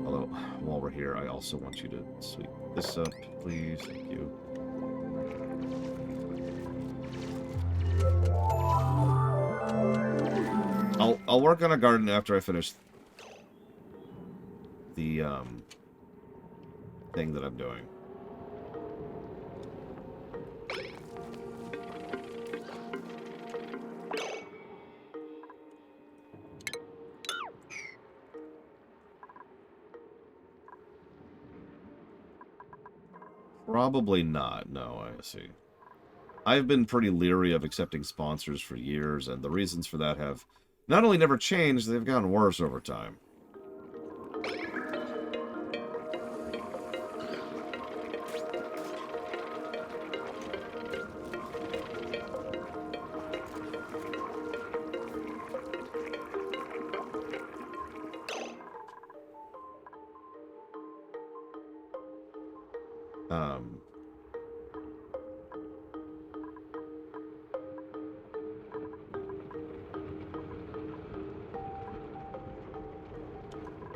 Although, while we're here, I also want you to sweep this up, please. Thank you. I'll work on a garden after I finish the thing that I'm doing. Probably not. No, I see. I've been pretty leery of accepting sponsors for years, and the reasons for that have not only never changed, they've gotten worse over time.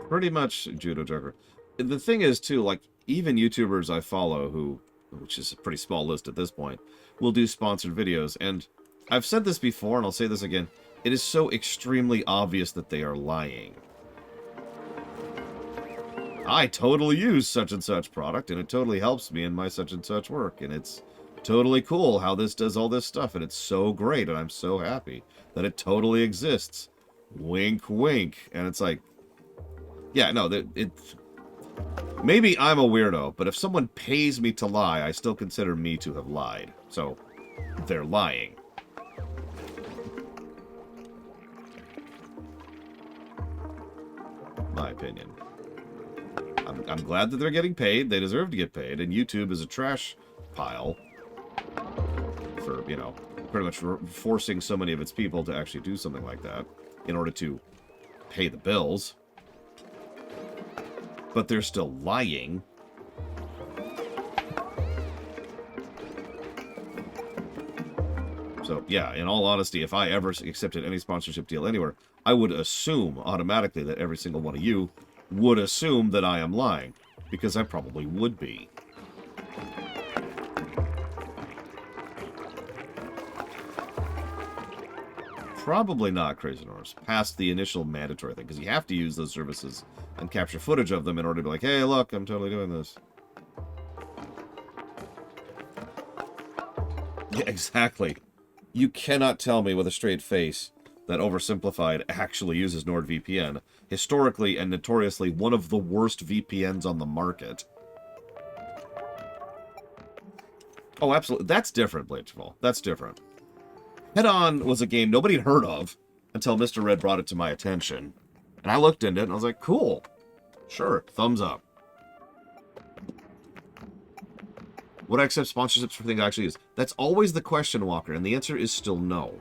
Pretty much Judo Joker. The thing is, too, like, even YouTubers I follow who, which is a pretty small list at this point, will do sponsored videos, and I've said this before, and I'll say this again, it is so extremely obvious that they are lying. I totally use such and such product, and it totally helps me in my such and such work, and it's totally cool how this does all this stuff, and it's so great, and I'm so happy that it totally exists. Wink, wink. And it's like, yeah, no, maybe I'm a weirdo, but if someone pays me to lie, I still consider me to have lied. So, they're lying. My opinion. I'm glad that they're getting paid. They deserve to get paid. And YouTube is a trash pile for, you know, pretty much forcing so many of its people to actually do something like that in order to pay the bills. But they're still lying. So, yeah, in all honesty, if I ever accepted any sponsorship deal anywhere, I would assume automatically that every single one of you would assume that I am lying. Because I probably would be. Probably not, Crazy Norse, past the initial mandatory thing, because you have to use those services and capture footage of them in order to be like, hey, look, I'm totally doing this. Yeah, exactly. You cannot tell me with a straight face that Oversimplified actually uses NordVPN, historically and notoriously one of the worst VPNs on the market. Oh, absolutely. That's different, Bleachful. That's different. Head-On was a game nobody had heard of until Mr. Red brought it to my attention. And I looked into it and I was like, cool. Sure, thumbs up. Would I accept sponsorships for things I actually use? That's always the question, Walker, and the answer is still no.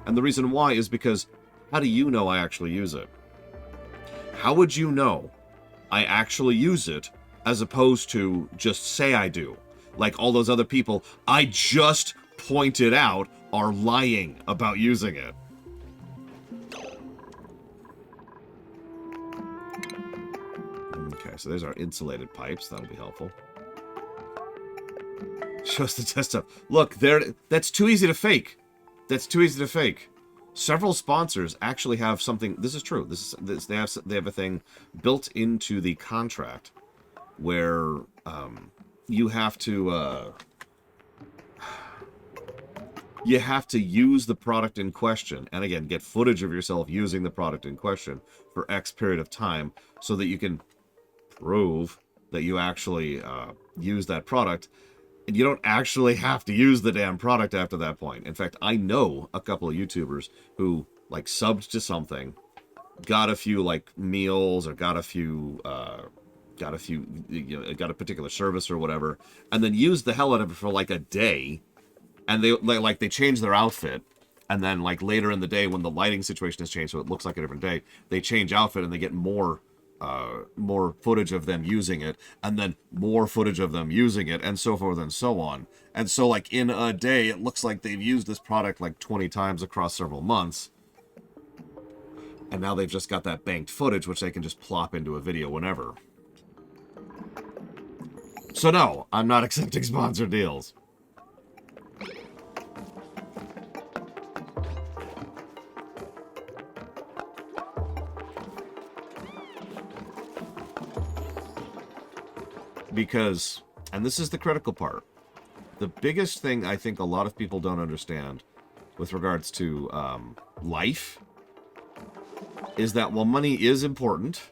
And the reason why is because, how do you know I actually use it? How would you know I actually use it as opposed to just say I do? Like all those other people I just pointed out are lying about using it. Okay, so there's our insulated pipes. That'll be helpful. Shows the test stuff. Look, that's too easy to fake. That's too easy to fake. Several sponsors actually have something. This is true. They have a thing built into the contract where you have to use the product in question, and again, get footage of yourself using the product in question for X period of time, so that you can prove that you actually use that product. And you don't actually have to use the damn product after that point. In fact, I know a couple of YouTubers who, like, subbed to something, got a few, like, meals, or got a particular service or whatever, and then used the hell out of it for, like, a day, and they changed their outfit, and then, like, later in the day when the lighting situation has changed so it looks like a different day, they change outfit and they get more footage of them using it, and then more footage of them using it, and so forth and so on. And so, like, in a day, it looks like they've used this product like 20 times across several months. And now they've just got that banked footage, which they can just plop into a video whenever. So no, I'm not accepting sponsored deals. Because, and this is the critical part, the biggest thing I think a lot of people don't understand with regards to life is that while money is important,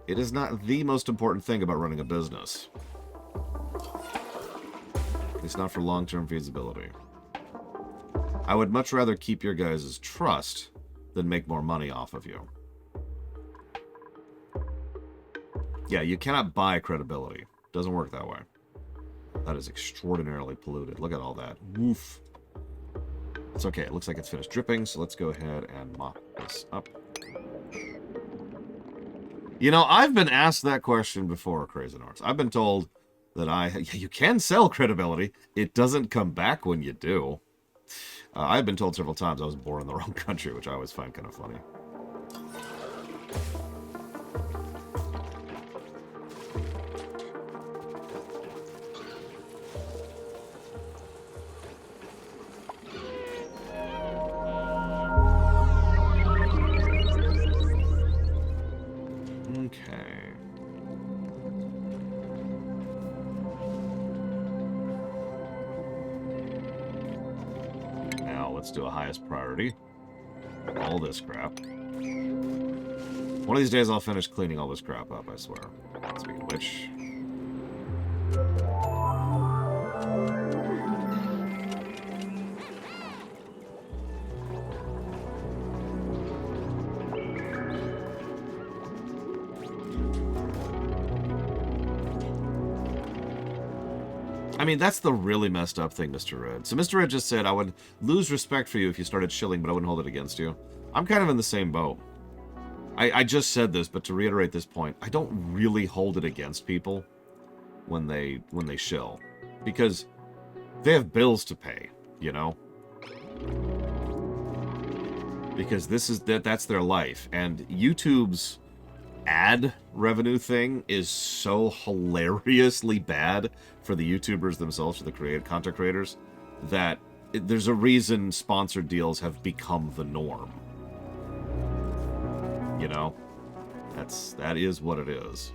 it is not the most important thing about running a business. least not for long-term feasibility. I would much rather keep your guys' trust than make more money off of you. Yeah, you cannot buy credibility. Doesn't work that way. That is extraordinarily polluted. Look at all that. Woof. It's okay. It looks like it's finished dripping, so let's go ahead and mop this up. You know, I've been asked that question before, Crazy North. I've been told that you can sell credibility. It doesn't come back when you do. I've been told several times I was born in the wrong country, which I always find kind of funny. Let's do a highest priority. All this crap. One of these days I'll finish cleaning all this crap up, I swear. Speaking of which... I mean, that's the really messed up thing, Mr. Red. So Mr. Red just said, I would lose respect for you if you started shilling, but I wouldn't hold it against you. I'm kind of in the same boat. I just said this, but to reiterate this point, I don't really hold it against people when they shill. Because they have bills to pay, you know? Because that's their life. And YouTube's ad revenue thing is so hilariously bad for the YouTubers themselves, for the content creators, that there's a reason sponsored deals have become the norm. You know? That is what it is.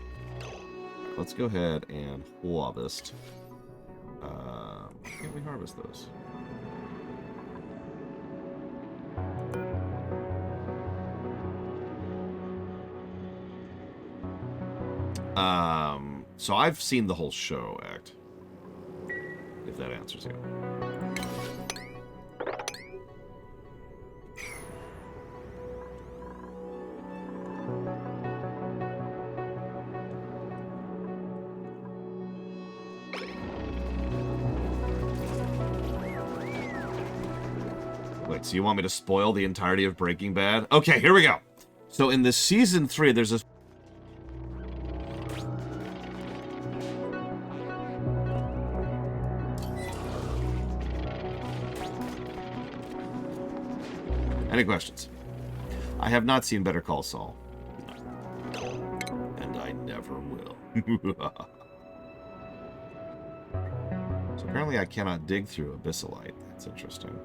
Let's go ahead and harvest. Why can't we harvest those? So I've seen the whole show, Act. If that answers you. Wait, so you want me to spoil the entirety of Breaking Bad? Okay, here we go. So in the season 3, there's a... Any questions? I have not seen Better Call Saul. And I never will. So apparently I cannot dig through Abyssalite. That's interesting.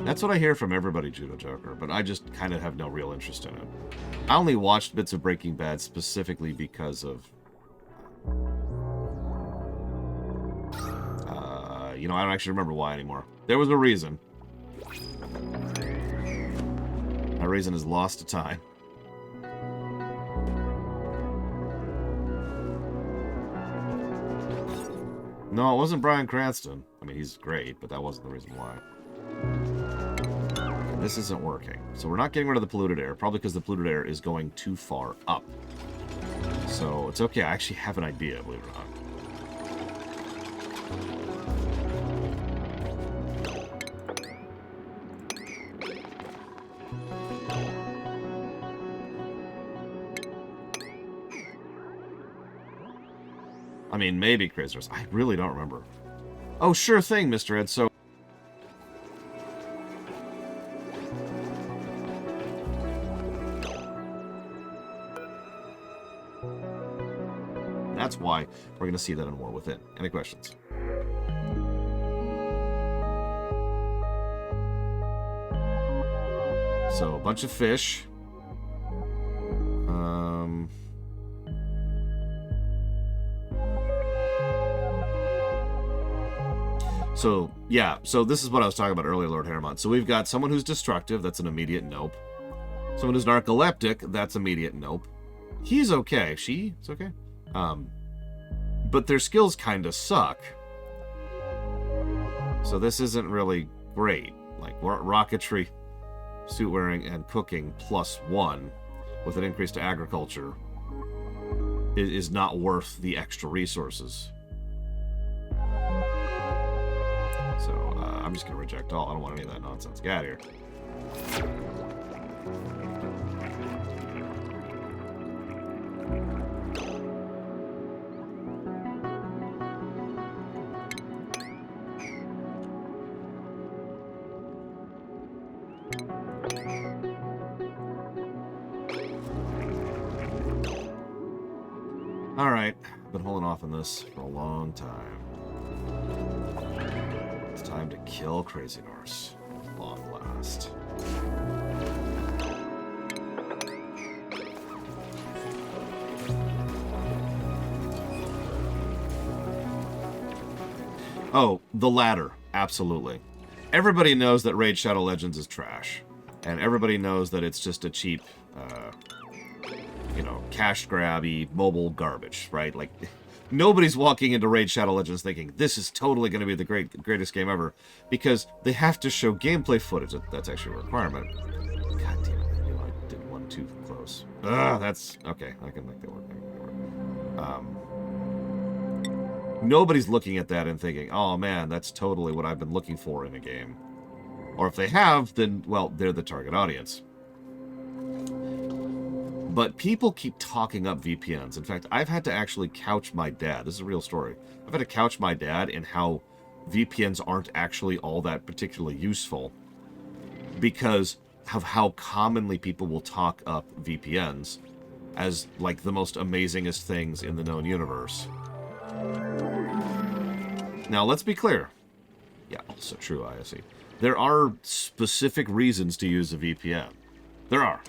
That's what I hear from everybody, Judo Joker, but I just kind of have no real interest in it. I only watched bits of Breaking Bad specifically because of... you know, I don't actually remember why anymore. There was a reason. That reason is lost to time. No, it wasn't Bryan Cranston. I mean, he's great, but that wasn't the reason why. This isn't working. So we're not getting rid of the polluted air, probably because the polluted air is going too far up. So it's okay. I actually have an idea, believe it or not. I mean, maybe Crazers. I really don't remember. Oh, sure thing, Mr. Ed. So... that's why we're going to see that in War Within. Any questions? So, a bunch of fish. So, yeah. So this is what I was talking about earlier, Lord Harrimont. So we've got someone who's destructive. That's an immediate nope. Someone who's narcoleptic. That's immediate nope. He's okay. She's okay. But their skills kind of suck. So this isn't really great. Like, rocketry, suit wearing, and cooking +1 with an increase to agriculture is not worth the extra resources. So I'm just going to reject all. I don't want any of that nonsense. Get out of here. Alright, been holding off on this for a long time. It's time to kill Crazy Norse at long last. Oh, the latter, absolutely. Everybody knows that Raid Shadow Legends is trash. And everybody knows that it's just a cheap, cash grabby mobile garbage, right? Like, nobody's walking into Raid Shadow Legends thinking, this is totally going to be the greatest game ever, because they have to show gameplay footage. That's actually a requirement. God damn it, I did one too close. That's, okay, I can make that work. Nobody's looking at that and thinking, oh man, that's totally what I've been looking for in a game. Or if they have, then, well, they're the target audience. But people keep talking up VPNs. In fact, I've had to actually couch my dad. This is a real story. I've had to couch my dad in how VPNs aren't actually all that particularly useful because of how commonly people will talk up VPNs as, like, the most amazingest things in the known universe. Now, let's be clear. Yeah, also true, ISE. There are specific reasons to use a VPN. There are.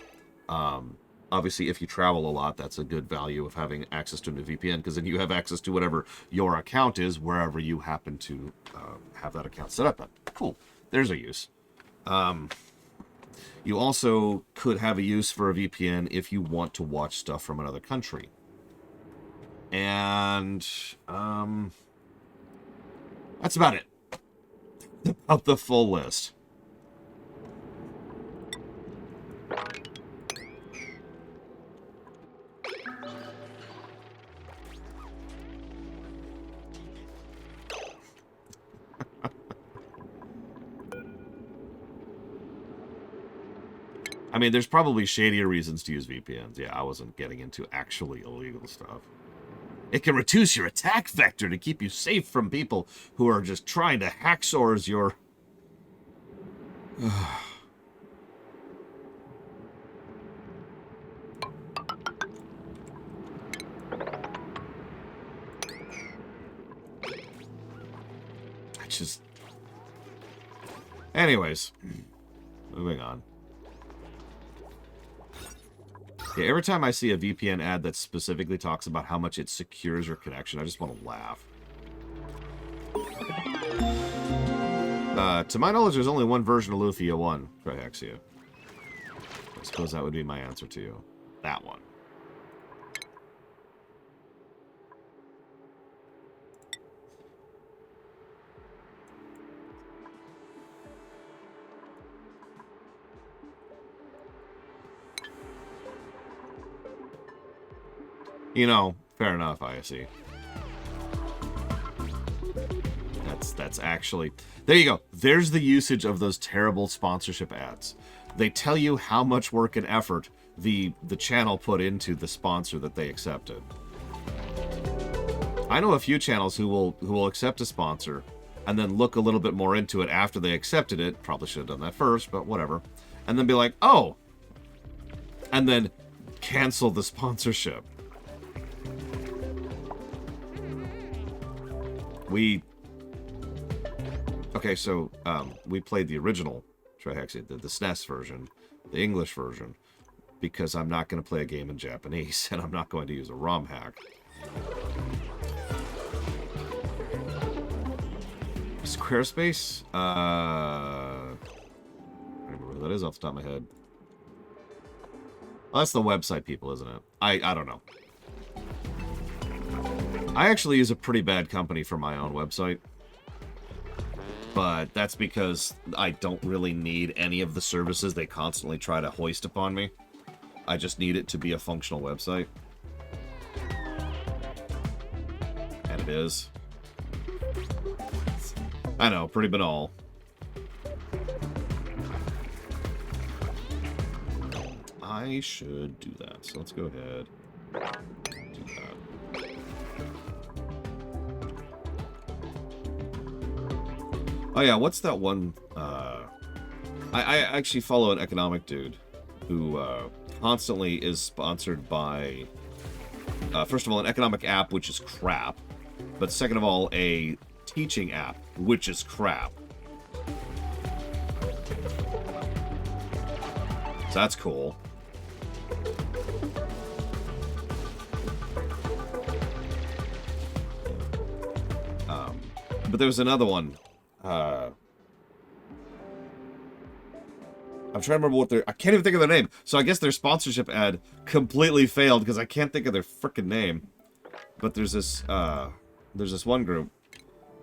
Obviously, if you travel a lot, that's a good value of having access to a VPN, because then you have access to whatever your account is, wherever you happen to have that account set up at. Cool. There's a use. You also could have a use for a VPN if you want to watch stuff from another country. And that's about it. About the full list. I mean, there's probably shadier reasons to use VPNs. Yeah, I wasn't getting into actually illegal stuff. It can reduce your attack vector to keep you safe from people who are just trying to hacksaws your... I just... Anyways, moving on. Yeah, every time I see a VPN ad that specifically talks about how much it secures your connection, I just want to laugh. To my knowledge, there's only one version of Luthia 1, Trihexia. I suppose that would be my answer to you. That one. You know, fair enough, ISE. That's actually... There you go. There's the usage of those terrible sponsorship ads. They tell you how much work and effort the channel put into the sponsor that they accepted. I know a few channels who will accept a sponsor and then look a little bit more into it after they accepted it. Probably should have done that first, but whatever. And then be like, oh! And then cancel the sponsorship. Okay, so we played the original Trihexia, the SNES version, the English version, because I'm not going to play a game in Japanese, and I'm not going to use a ROM hack. Squarespace? I don't remember what that is off the top of my head. Oh, that's the website people, isn't it? I don't know. I actually use a pretty bad company for my own website. But that's because I don't really need any of the services they constantly try to hoist upon me. I just need it to be a functional website. And it is. I know, pretty banal. I should do that. So let's go ahead. Do that. Oh yeah, what's that one? I actually follow an economic dude who constantly is sponsored by, first of all, an economic app, which is crap. But second of all, a teaching app, which is crap. So that's cool. But there was another one. I'm trying to remember what their... I can't even think of their name. So I guess their sponsorship ad completely failed because I can't think of their frickin' name. But there's this one group,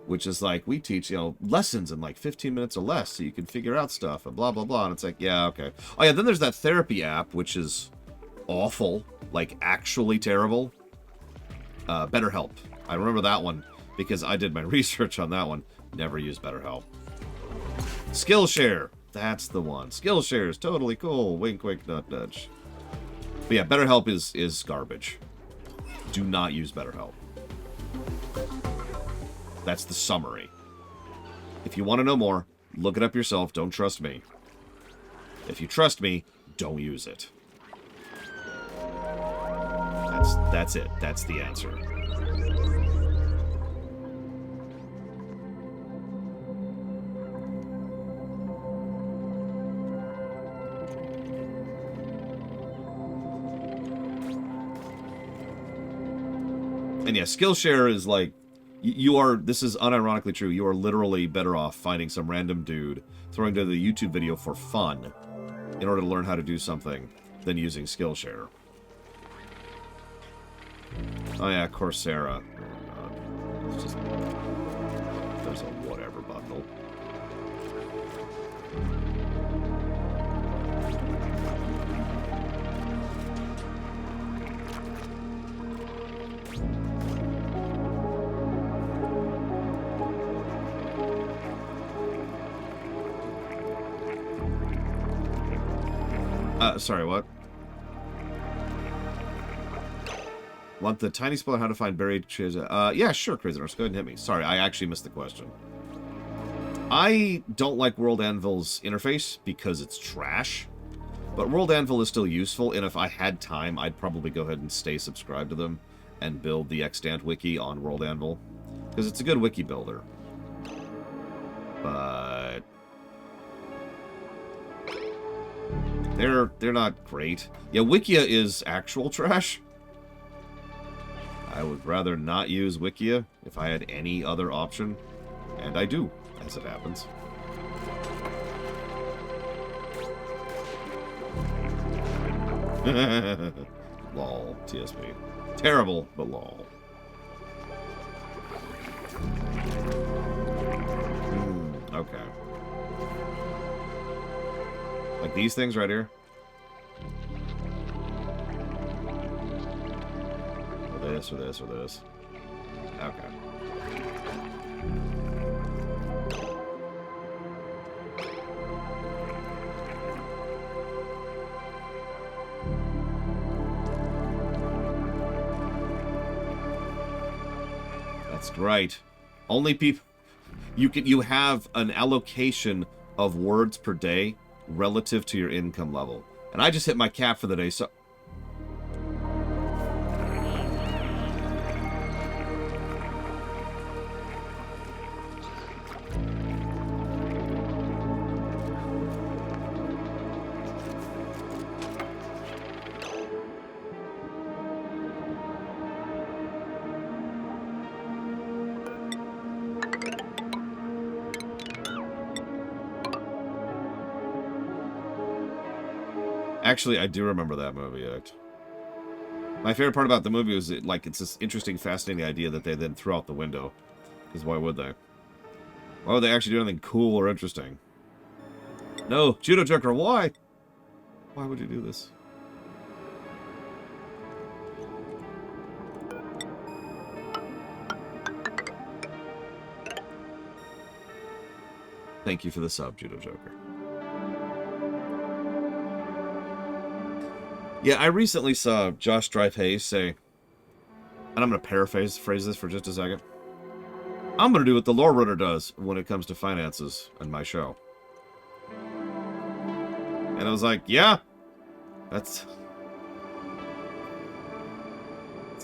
which is like, we teach, lessons in like 15 minutes or less so you can figure out stuff and blah, blah, blah. And it's like, yeah, okay. Oh yeah, then there's that therapy app, which is awful. Like, actually terrible. BetterHelp. I remember that one because I did my research on that one. Never used BetterHelp. Skillshare. That's the one. Skillshare is totally cool. Wink, wink, nut, nudge. But yeah, BetterHelp is garbage. Do not use BetterHelp. That's the summary. If you want to know more, look it up yourself. Don't trust me. If you trust me, don't use it. That's it. That's the answer. And yeah, Skillshare is like, this is unironically true, you are literally better off finding some random dude, throwing together the YouTube video for fun, in order to learn how to do something, than using Skillshare. Oh yeah, Coursera. It's just, there's a whatever bundle. Sorry, what? Want the tiny spell on how to find buried treasure? Yeah, sure, Crazy Nurse. Go ahead and hit me. Sorry, I actually missed the question. I don't like World Anvil's interface because it's trash. But World Anvil is still useful, and if I had time, I'd probably go ahead and stay subscribed to them and build the Extant wiki on World Anvil. Because it's a good wiki builder. But they're not great. Yeah, Wikia is actual trash. I would rather not use Wikia if I had any other option. And I do, as it happens. Lol, TSP. Terrible, but lol. Okay. Like these things right here? Or this, or this, or this. Okay. That's right. Only people... You have an allocation of words per day relative to your income level. And I just hit my cap for the day, so... Actually, I do remember that movie. My favorite part about the movie was it's this interesting, fascinating idea that they then threw out the window. Because why would they? Why would they actually do anything cool or interesting? No, Judo Joker, why? Why would you do this? Thank you for the sub, Judo Joker. Yeah, I recently saw Josh Drive-Hayes say, and I'm going to paraphrase this for just a second. I'm going to do what the Lore Runner does when it comes to finances on my show. And I was like, yeah, it's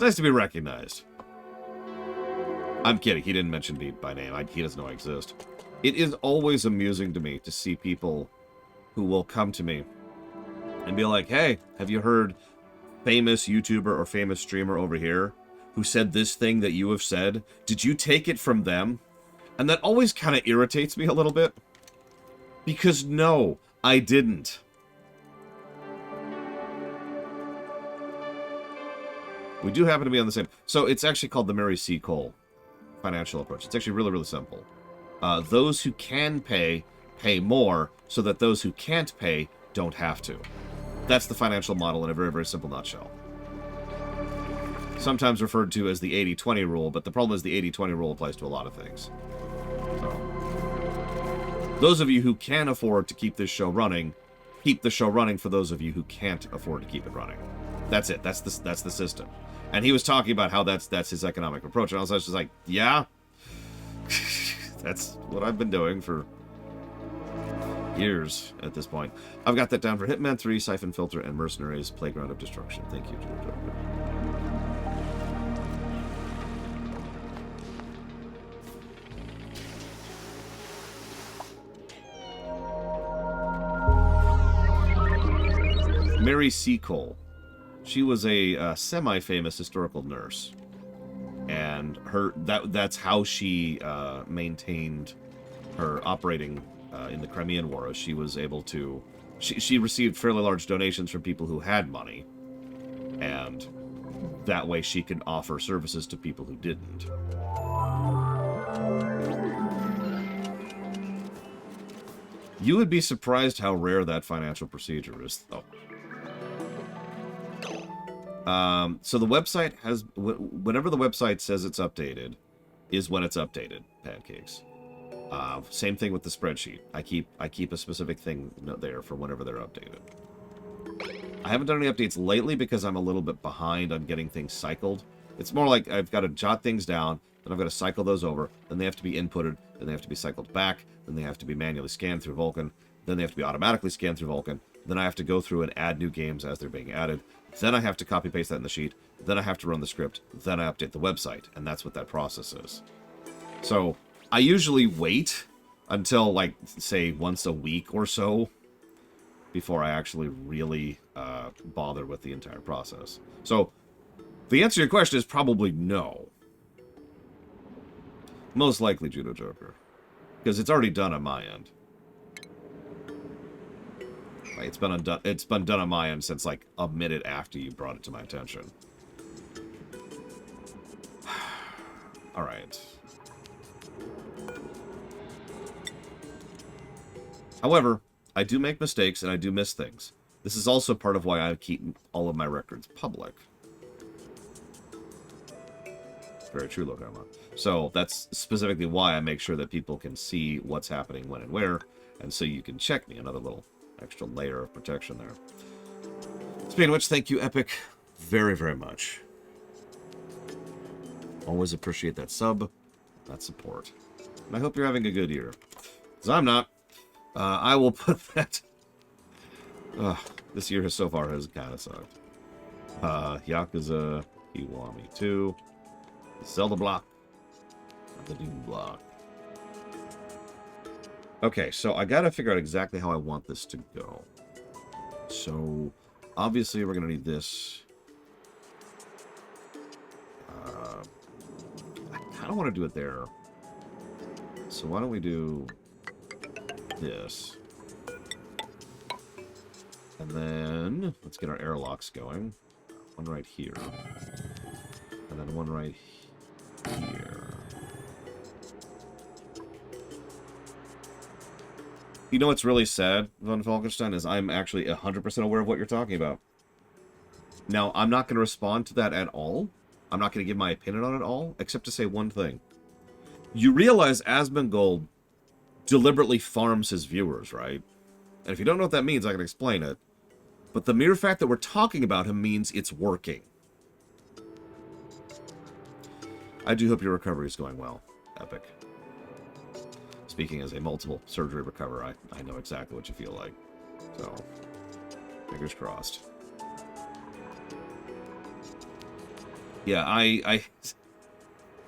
nice to be recognized. I'm kidding. He didn't mention me by name. He doesn't know I exist. It is always amusing to me to see people who will come to me and be like, hey, have you heard famous YouTuber or famous streamer over here who said this thing that you have said? Did you take it from them? And that always kind of irritates me a little bit. Because no, I didn't. We do happen to be on the same. So it's actually called the Mary C. Cole financial approach. It's actually really, really simple. Those who can pay, pay more so that those who can't pay don't have to. That's the financial model in a very, very simple nutshell. Sometimes referred to as the 80-20 rule, but the problem is the 80-20 rule applies to a lot of things. So, those of you who can afford to keep this show running, keep the show running for those of you who can't afford to keep it running. That's it. That's the system. And he was talking about how that's his economic approach, and I was just like, yeah, that's what I've been doing for years at this point. I've got that down for Hitman 3, Siphon Filter, and Mercenaries Playground of Destruction. Thank you, Jojo. Mary C. Cole. She was a semi-famous historical nurse, and that's how she maintained her operating in the Crimean War. She was able to, she received fairly large donations from people who had money, and that way she could offer services to people who didn't. You would be surprised how rare that financial procedure is, though. So the website has, whenever the website says it's updated, is when it's updated, Pancakes. Same thing with the spreadsheet. I keep a specific thing there for whenever they're updated. I haven't done any updates lately because I'm a little bit behind on getting things cycled. It's more like I've got to jot things down, then I've got to cycle those over, then they have to be inputted, then they have to be cycled back, then they have to be manually scanned through Vulkan, then they have to be automatically scanned through Vulkan, then I have to go through and add new games as they're being added, then I have to copy paste that in the sheet, then I have to run the script, then I update the website, and that's what that process is. So I usually wait until, like, say, once a week or so before I actually really bother with the entire process. So the answer to your question is probably no. Most likely Judo Joker. Because it's already done on my end. Like, it's been done on my end since, like, a minute after you brought it to my attention. Alright. However, I do make mistakes and I do miss things. This is also part of why I keep all of my records public. Very true, Lokama. So that's specifically why I make sure that people can see what's happening when and where, and so you can check me. Another little extra layer of protection there. Speaking of which, thank you, Epic, very, very much. Always appreciate that sub, that support. And I hope you're having a good year. Because I'm not. I will put that... this year so far has kind of sucked. Yakuza, Kiwami 2, Zelda block, the Doom block. Okay, so I gotta figure out exactly how I want this to go. So, obviously we're gonna need this. I kind of want to do it there. So why don't we do this? And then, let's get our airlocks going. One right here. And then one right here. You know what's really sad, Von Falkenstein, is I'm actually 100% aware of what you're talking about. Now, I'm not going to respond to that at all. I'm not going to give my opinion on it all, except to say one thing. You realize Asmongold deliberately farms his viewers, right? And if you don't know what that means, I can explain it. But the mere fact that we're talking about him means it's working. I do hope your recovery is going well, Epic. Speaking as a multiple surgery recoverer, I know exactly what you feel like. So, fingers crossed. Yeah, I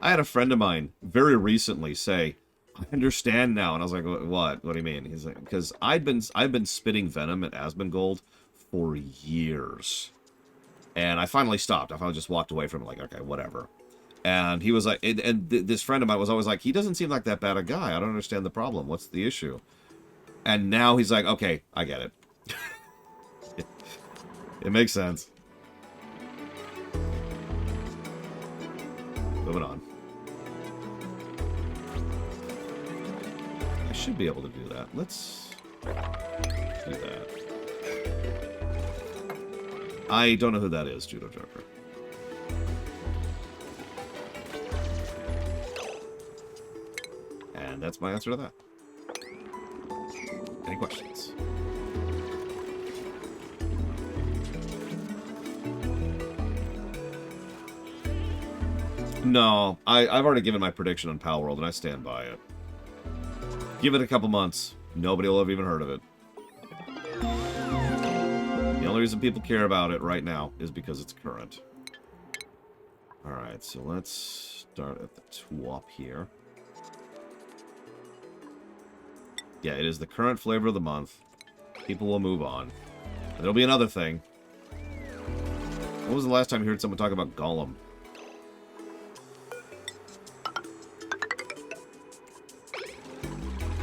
had a friend of mine very recently say, "I understand now," and I was like, "What? What do you mean?" He's like, "Because I've been spitting venom at Asmongold for years, and I finally stopped. I finally just walked away from it, like, okay, whatever." And he was like, this friend of mine was always like, "He doesn't seem like that bad a guy. I don't understand the problem. What's the issue?" And now he's like, "Okay, I get it. It makes sense." Moving on. I should be able to do that. Let's do that. I don't know who that is, Judo Joker. And that's my answer to that. Any questions? No, I've already given my prediction on Palworld, and I stand by it. Give it a couple months. Nobody will have even heard of it. The only reason people care about it right now is because it's current. Alright, so let's start at the top here. Yeah, it is the current flavor of the month. People will move on. And there'll be another thing. When was the last time you heard someone talk about Gollum?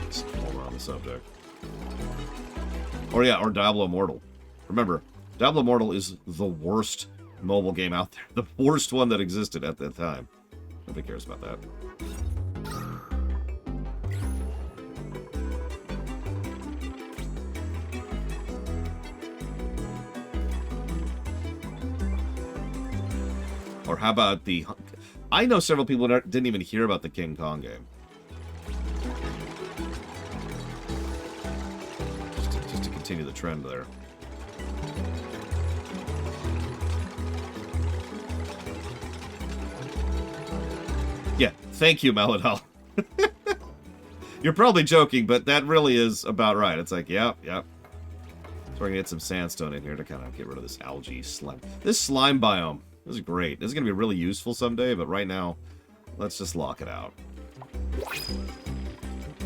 Just all around the subject. Or yeah, or Diablo Immortal. Remember, Diablo Immortal is the worst mobile game out there. The worst one that existed at that time. Nobody cares about that. Or how about the... I know several people that didn't even hear about the King Kong game. Just to continue the trend there. Yeah, thank you, Melodel. You're probably joking, but that really is about right. It's like, yep. So we're gonna get some sandstone in here to kind of get rid of this algae slime. This slime biome. This is great. This is going to be really useful someday, but right now, let's just lock it out.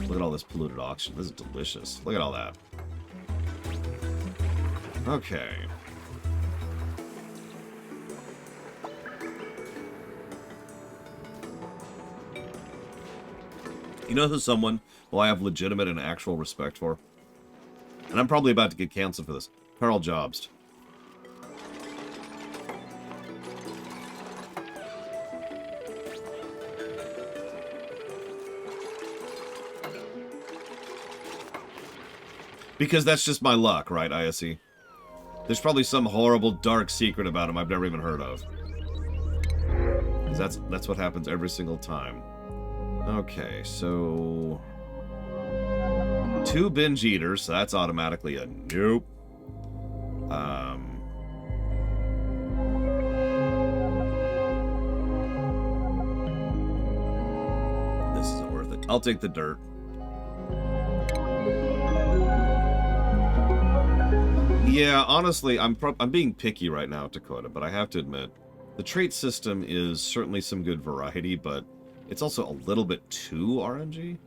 Look at all this polluted oxygen. This is delicious. Look at all that. Okay. You know who's someone who I have legitimate and actual respect for? And I'm probably about to get canceled for this. Karl Jobst. Because that's just my luck, right, ISE? There's probably some horrible, dark secret about him I've never even heard of. Because that's what happens every single time. Okay, so... 2 binge eaters, so that's automatically a nope. This isn't worth it. I'll take the dirt. Yeah, honestly, I'm being picky right now, Dakota, but I have to admit, the trait system is certainly some good variety, but it's also a little bit too RNG.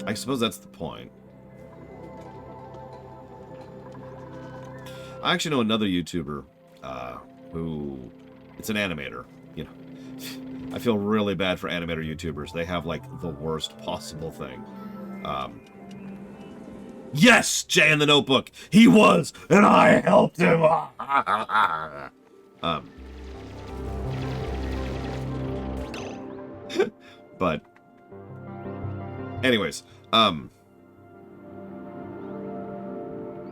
I suppose that's the point. I actually know another YouTuber who... It's an animator, you know. I feel really bad for animator YouTubers. They have, like, the worst possible thing. Yes, Jay in the Notebook. He was, and I helped him. But anyways,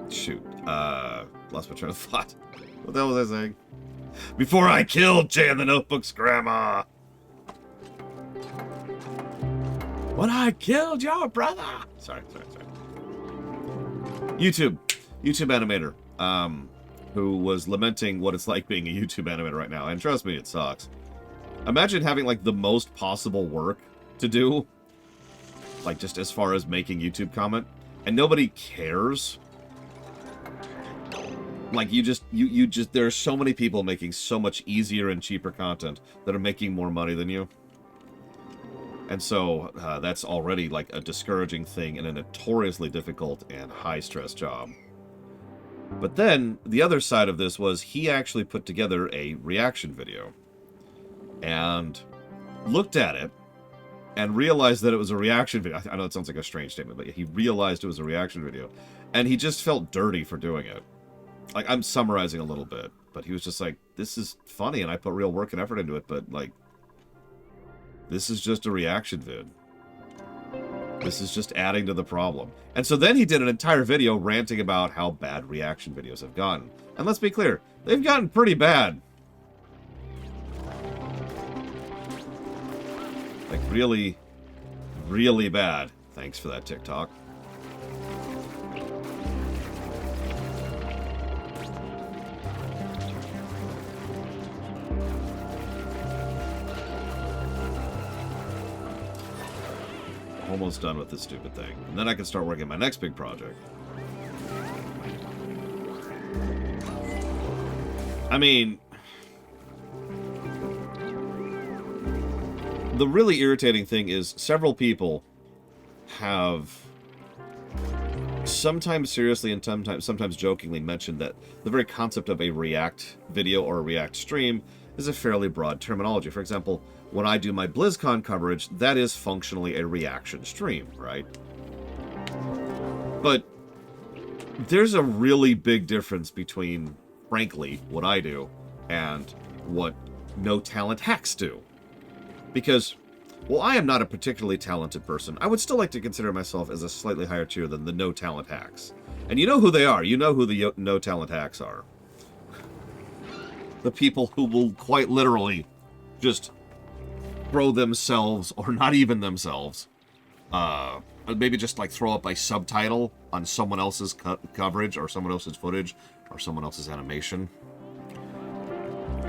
shoot, lost my train of thought. What the hell was I saying? Before I killed Jay in the Notebook's grandma. When I killed your brother. Sorry. YouTube animator, who was lamenting what it's like being a YouTube animator right now, and trust me, it sucks. Imagine having, like, the most possible work to do, like, just as far as making YouTube content, and nobody cares. Like, you just, there are so many people making so much easier and cheaper content that are making more money than you. And so, that's already, like, a discouraging thing in a notoriously difficult and high-stress job. But then, the other side of this was he actually put together a reaction video. And looked at it, and realized that it was a reaction video. I know it sounds like a strange statement, but he realized it was a reaction video. And he just felt dirty for doing it. Like, I'm summarizing a little bit, but he was just like, this is funny, and I put real work and effort into it, but, like, this is just a reaction vid. This is just adding to the problem. And so then he did an entire video ranting about how bad reaction videos have gotten. And let's be clear, they've gotten pretty bad. Like, really, really bad. Thanks for that, TikTok. Almost done with this stupid thing. And then I can start working on my next big project. I mean, the really irritating thing is several people have sometimes seriously and sometimes jokingly mentioned that the very concept of a React video or a React stream is a fairly broad terminology. For example, when I do my BlizzCon coverage, that is functionally a reaction stream, right? But there's a really big difference between, frankly, what I do and what No Talent Hacks do. Because, well, I am not a particularly talented person. I would still like to consider myself as a slightly higher tier than the No Talent Hacks. And you know who they are. You know who the No Talent Hacks are. The people who will quite literally just throw themselves, or not even themselves, maybe just like throw up a subtitle on someone else's coverage, or someone else's footage, or someone else's animation.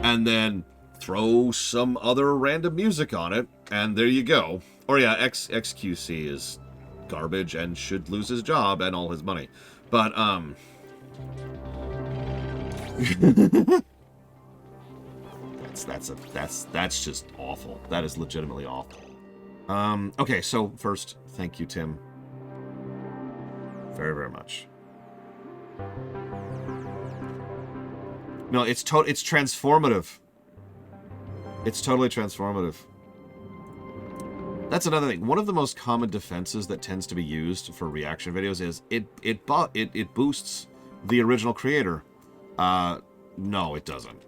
And then throw some other random music on it, and there you go. Or yeah, XQC is garbage and should lose his job and all his money. But, that's just awful. That is legitimately awful. Okay, so first, thank you, Tim. Very, very much. No, it's transformative. It's totally transformative. That's another thing. One of the most common defenses that tends to be used for reaction videos is it boosts the original creator. No, it doesn't.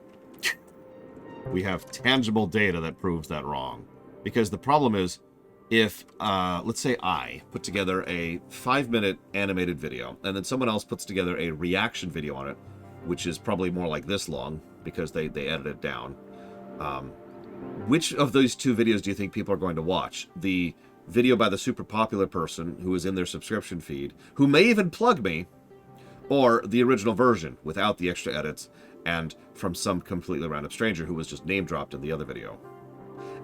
We have tangible data that proves that wrong. Because the problem is, if, let's say I put together a 5-minute animated video, and then someone else puts together a reaction video on it, which is probably more like this long, because they edit it down, which of those two videos do you think people are going to watch? The video by the super popular person who is in their subscription feed, who may even plug me, or the original version without the extra edits, and from some completely random stranger who was just name dropped in the other video?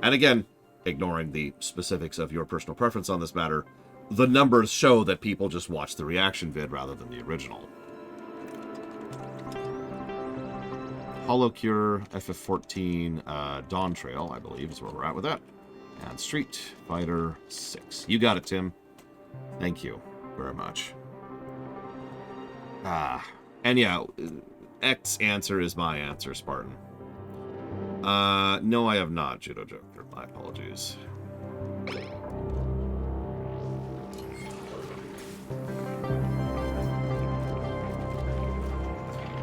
And again, ignoring the specifics of your personal preference on this matter, the numbers show that people just watch the reaction vid rather than the original. HoloCure, FF14, Dawn Trail, I believe, is where we're at with that. And Street Fighter 6. You got it, Tim. Thank you very much. And yeah, X answer is my answer, Spartan. No, I have not, Judo Joker. My apologies.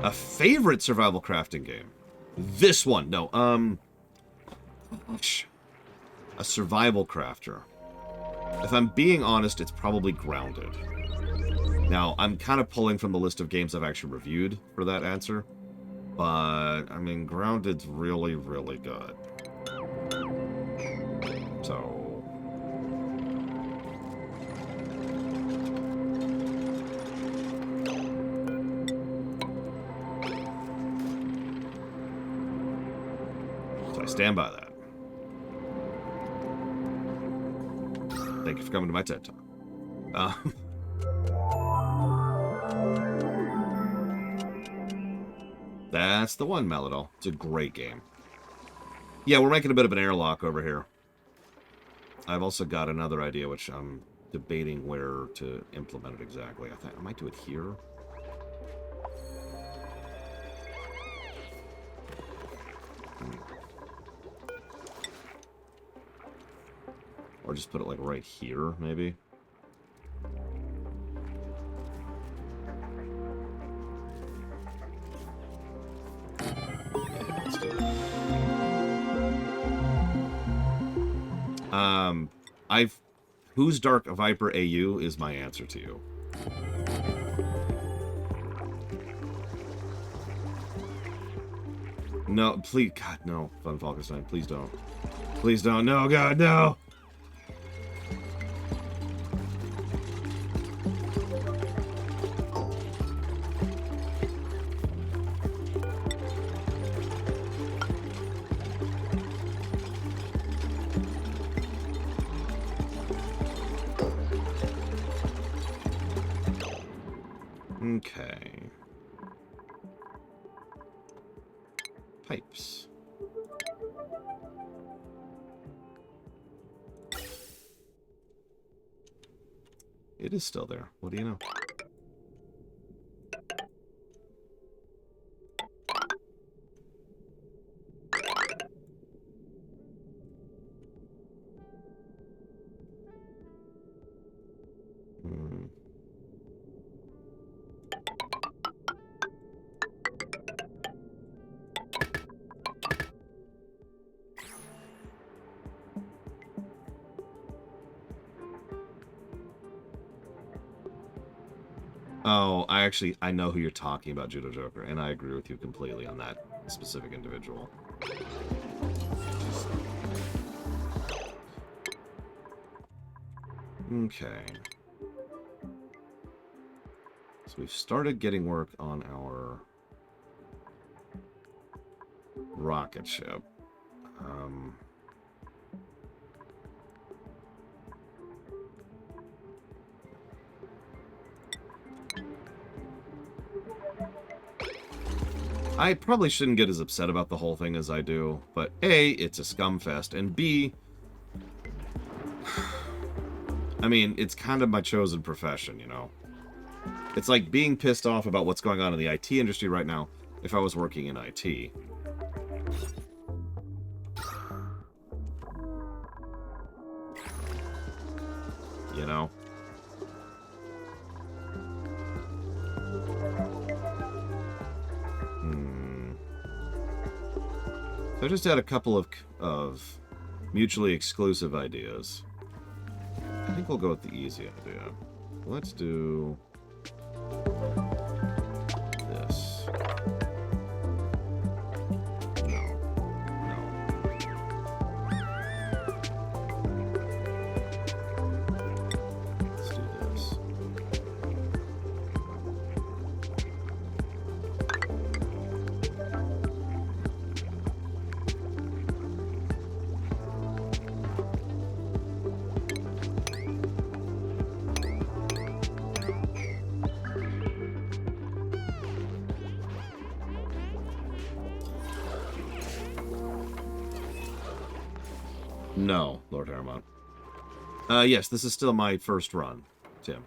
A favorite survival crafting game? This one. No, gosh. A survival crafter. If I'm being honest, it's probably Grounded. Now, I'm kind of pulling from the list of games I've actually reviewed for that answer. But, I mean, Grounded's really, really good. So... so I stand by that. Thank you for coming to my TED Talk. That's the one, Melodol. It's a great game. Yeah, we're making a bit of an airlock over here. I've also got another idea, which I'm debating where to implement it exactly. I think I might do it here. Or just put it, like, right here, maybe. Who's Dark Viper AU is my answer to you. No, please, God, no, Fun Falkenstein, please don't. Please don't, no, God, no! Okay. Pipes. It is still there. What do you know? Oh, I know who you're talking about, Judo Joker, and I agree with you completely on that specific individual. Okay. So we've started getting work on our rocket ship. I probably shouldn't get as upset about the whole thing as I do, but A, it's a scumfest, and B, I mean, it's kind of my chosen profession, you know? It's like being pissed off about what's going on in the IT industry right now if I was working in IT. You know? So I just had a couple of mutually exclusive ideas. I think we'll go with the easy idea. Let's do this. No. Let's do this. No, Lord Haremont. Yes, this is still my first run, Tim.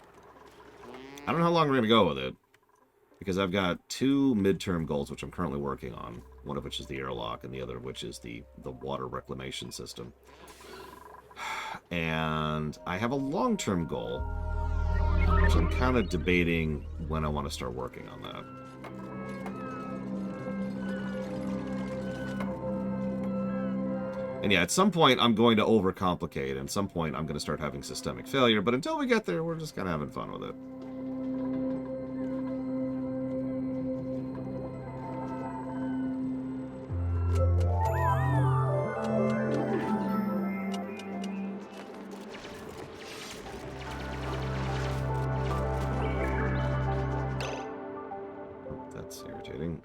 I don't know how long we're going to go with it, because I've got 2 midterm goals, which I'm currently working on, one of which is the airlock, and the other of which is the water reclamation system. And I have a long-term goal, which I'm kind of debating when I want to start working on that. And yeah, at some point I'm going to overcomplicate, and at some point I'm going to start having systemic failure, but until we get there, we're just kind of having fun with it. That's irritating.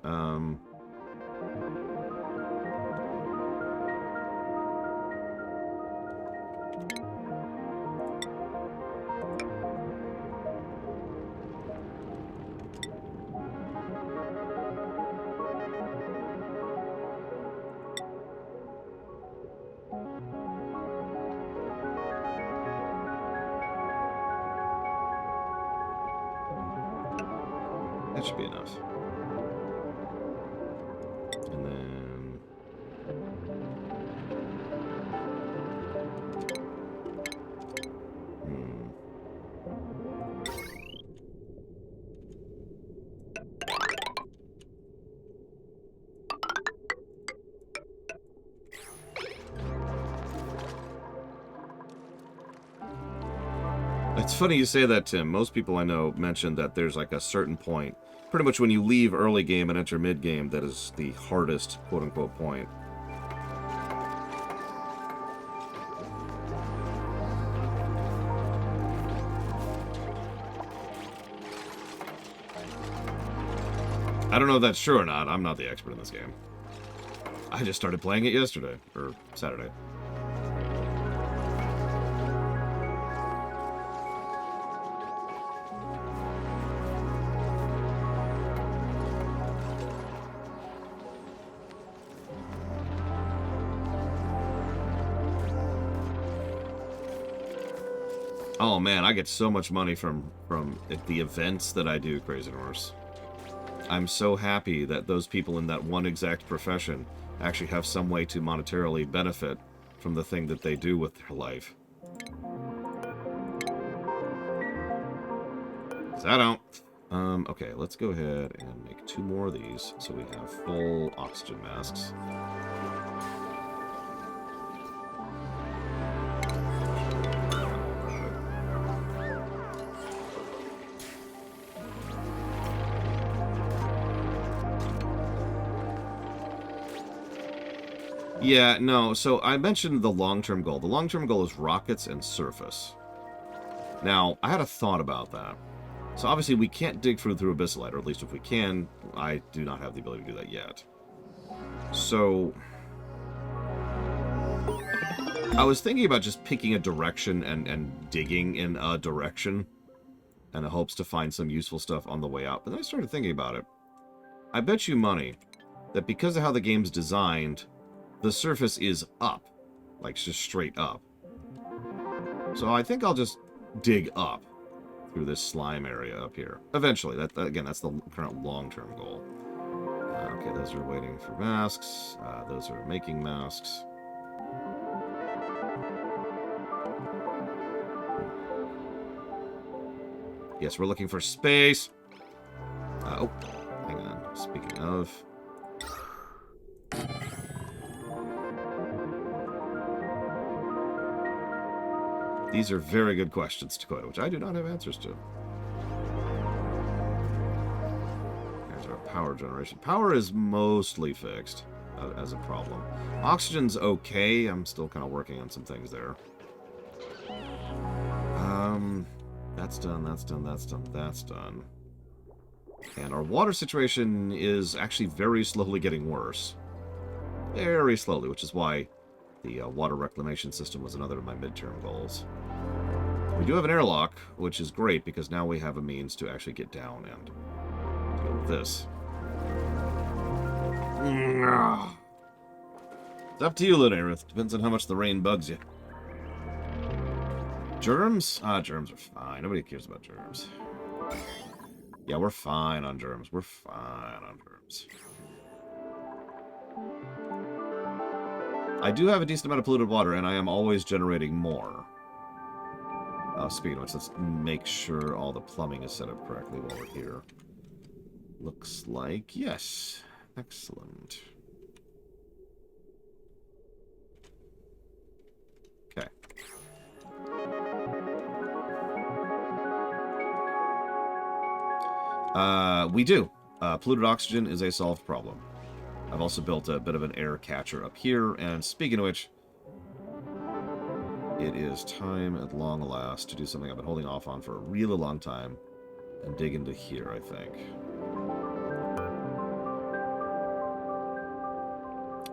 That should be enough. And then... It's funny you say that, Tim. Most people I know mention that there's like a certain point, pretty much when you leave early game and enter mid game, that is the hardest quote-unquote point. I don't know if that's true or not. I'm not the expert in this game. I just started playing it yesterday, or Saturday. Oh man, I get so much money from the events that I do, Crazy Horse. I'm so happy that those people in that one exact profession actually have some way to monetarily benefit from the thing that they do with their life. 'Cause I don't. Okay, let's go ahead and make 2 more of these so we have full oxygen masks. Yeah, no, so I mentioned the long-term goal. The long-term goal is rockets and surface. Now, I had a thought about that. So obviously we can't dig through Abyssal, or at least if we can, I do not have the ability to do that yet. So I was thinking about just picking a direction and digging in a direction in the hopes to find some useful stuff on the way out. But then I started thinking about it. I bet you money that because of how the game's designed, the surface is up. Like, just straight up. So I think I'll just dig up through this slime area up here. Eventually. Again, that's the current long-term goal. Okay, those are waiting for masks. Those are making masks. Yes, we're looking for space. Oh, hang on. Speaking of... These are very good questions, Dakota, which I do not have answers to. Here's our power generation. Power is mostly fixed as a problem. Oxygen's okay. I'm still kind of working on some things there. That's done, that's done, that's done, that's done. And our water situation is actually very slowly getting worse. Very slowly, which is why the water reclamation system was another of my midterm goals. We do have an airlock, which is great because now we have a means to actually get down and deal with this. It's up to you, Lunarith. Depends on how much the rain bugs you. Germs? Germs are fine. Nobody cares about germs. Yeah, we're fine on germs. We're fine on germs. I do have a decent amount of polluted water, and I am always generating more. Speaking of which, let's make sure all the plumbing is set up correctly while we're here. Looks like yes. Excellent. We do. Polluted oxygen is a solved problem. I've also built a bit of an air catcher up here, and speaking of which, it is time at long last to do something I've been holding off on for a really long time, and dig into here, I think.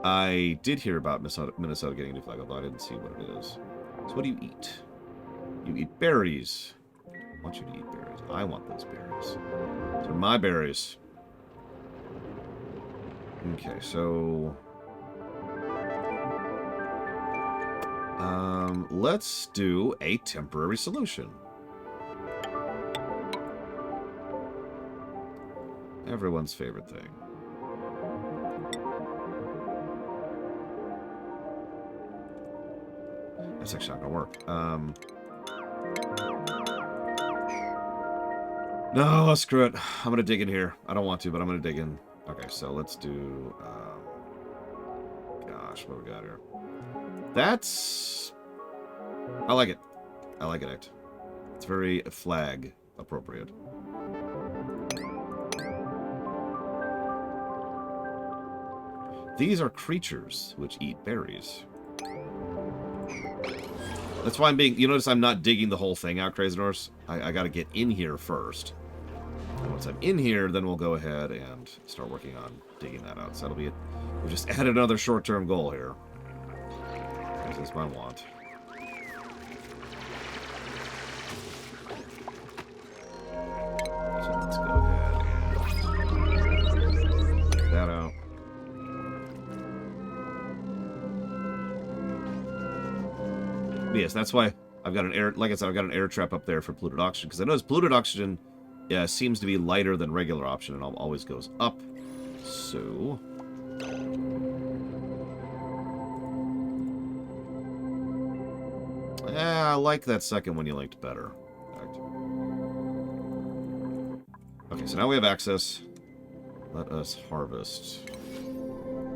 I did hear about Minnesota getting a new flag, although I didn't see what it is. So what do you eat? You eat berries. I want you to eat berries. I want those berries. Those are my berries. Okay, so... let's do a temporary solution. Everyone's favorite thing. That's actually not gonna work. No, screw it. I'm gonna dig in here. I don't want to, but I'm gonna dig in. Okay, so let's do... gosh, what do we got here? That's... I like it. I like it. It's very flag appropriate. These are creatures which eat berries. That's why I'm being... You notice I'm not digging the whole thing out, Crazy Norse. I gotta get in here first. And once I'm in here, then we'll go ahead and start working on digging that out. So that'll be it. We'll just add another short-term goal here. This is my want. So let's go ahead and check that out. But yes, that's why I've got an air... Like I said, I've got an air trap up there for polluted oxygen, because I notice polluted oxygen seems to be lighter than regular oxygen, and always goes up. So... I like that second one you liked better. Okay, so now we have access. Let us harvest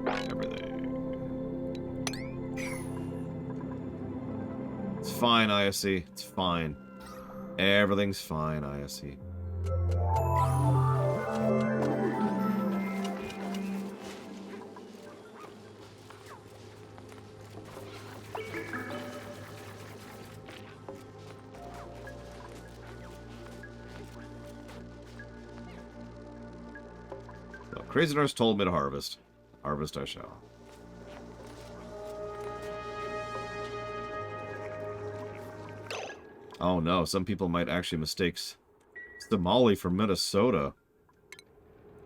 everything. It's fine, ISC. It's fine. Everything's fine, ISC. Crazy Nurse told me to harvest. Harvest I shall. Oh no, some people might actually mistake Somali for Minnesota.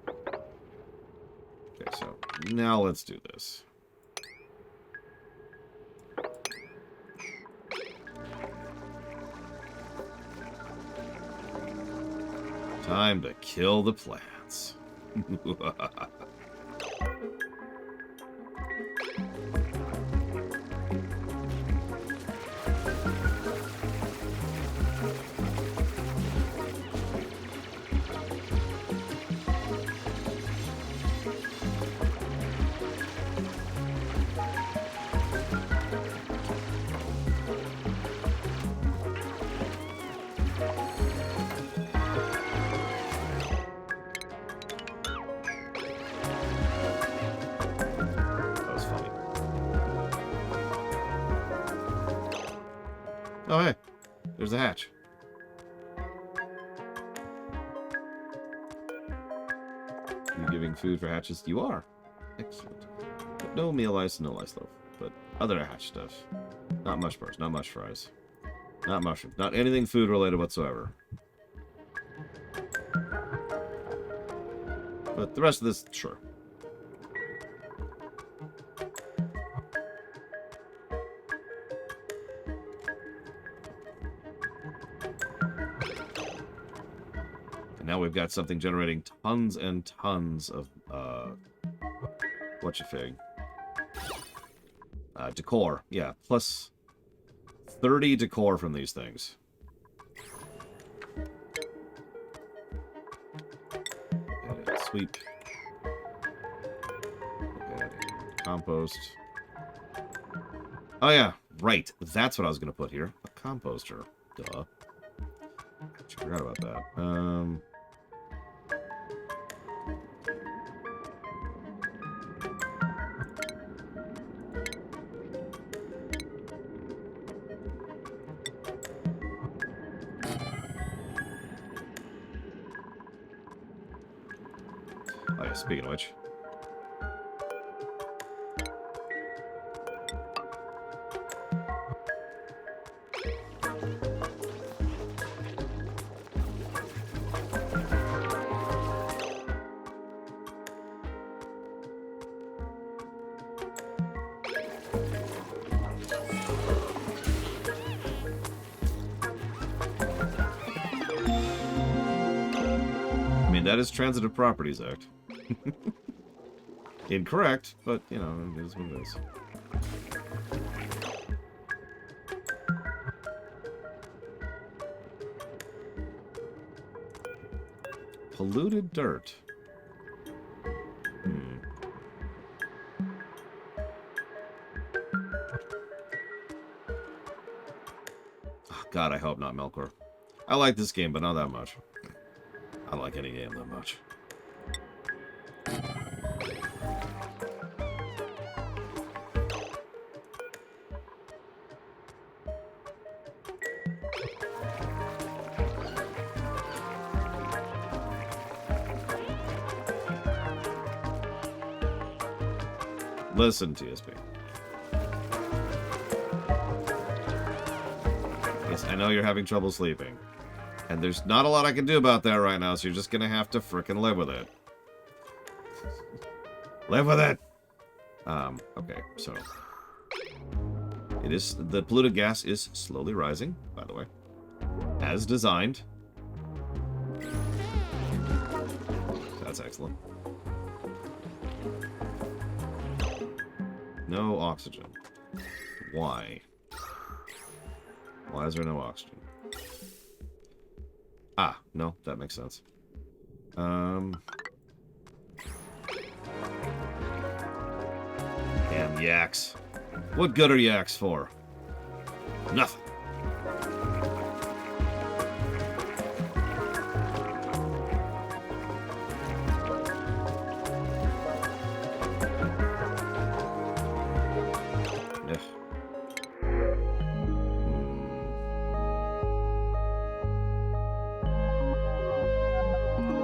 Okay, so now let's do this. Time to kill the plants. Oh, hey. There's a hatch. You giving food for hatches? You are. Excellent. But no meal ice, no ice loaf. But other hatch stuff. Not mush bars, not mush fries. Not mushrooms. Not anything food related whatsoever. But the rest of this, sure. Now we've got something generating tons and tons of, whatcha-fig? Decor. Yeah, plus 30 decor from these things. Sweep. Compost. Oh yeah, right. That's what I was going to put here. A composter. Duh. I forgot about that. speaking of which. That is Transitive Properties Act. Incorrect, but, you know, it is what it is. Polluted dirt. Oh, God, I hope not Melkor. I like this game, but not that much. I don't like any game that much. Listen, TSP. Yes, I know you're having trouble sleeping. And there's not a lot I can do about that right now, so you're just gonna have to frickin' live with it. Live with it! Okay, so... the polluted gas is slowly rising, by the way. As designed. That's excellent. No oxygen. Why? Why is there no oxygen? Ah, no, that makes sense. Damn yaks. What good are yaks for? Nothing.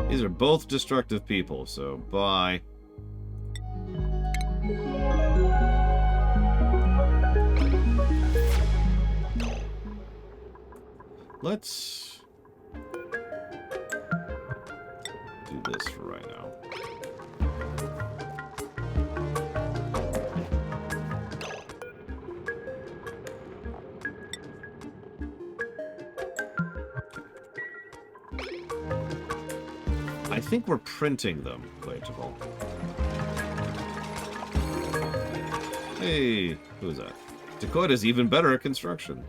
These are both destructive people, so bye. Let's do this for right now. I think we're printing them, Playable. Hey, who is that? Dakota's even better at construction.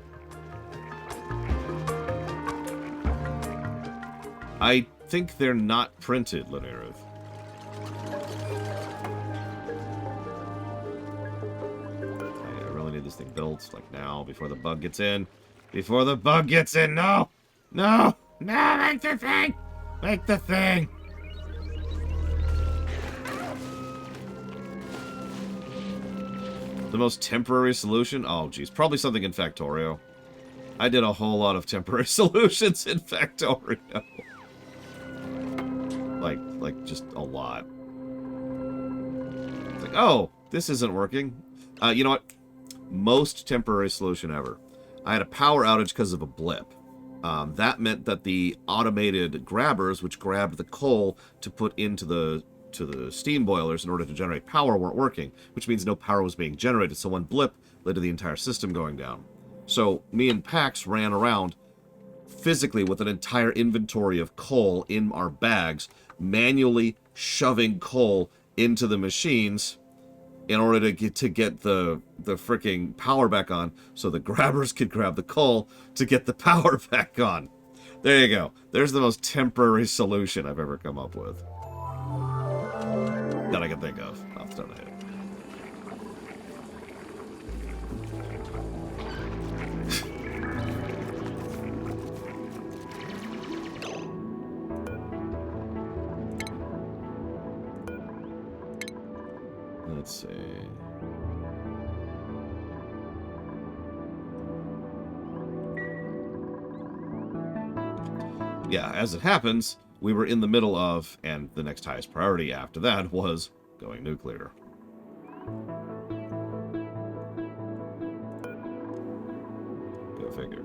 I think they're not printed, Lanareth. I really need this thing built, like now, before the bug gets in. Before the bug gets in, no! No! No, make the thing! Make the thing! The most temporary solution? Oh, geez. Probably something in Factorio. I did a whole lot of temporary solutions in Factorio. Like, just a lot. It's like, oh, this isn't working. You know what? Most temporary solution ever. I had a power outage because of a blip. That meant that the automated grabbers, which grabbed the coal to put into the steam boilers in order to generate power, weren't working, which means no power was being generated. So one blip led to the entire system going down. So me and Pax ran around physically with an entire inventory of coal in our bags, manually shoving coal into the machines in order to get the freaking power back on, so the grabbers could grab the coal to get the power back on. There you go. There's the most temporary solution I've ever come up with. That I can think of off the top of my head. Let's see. Yeah, as it happens, we were in the middle of, and the next highest priority after that was going nuclear. Go figure.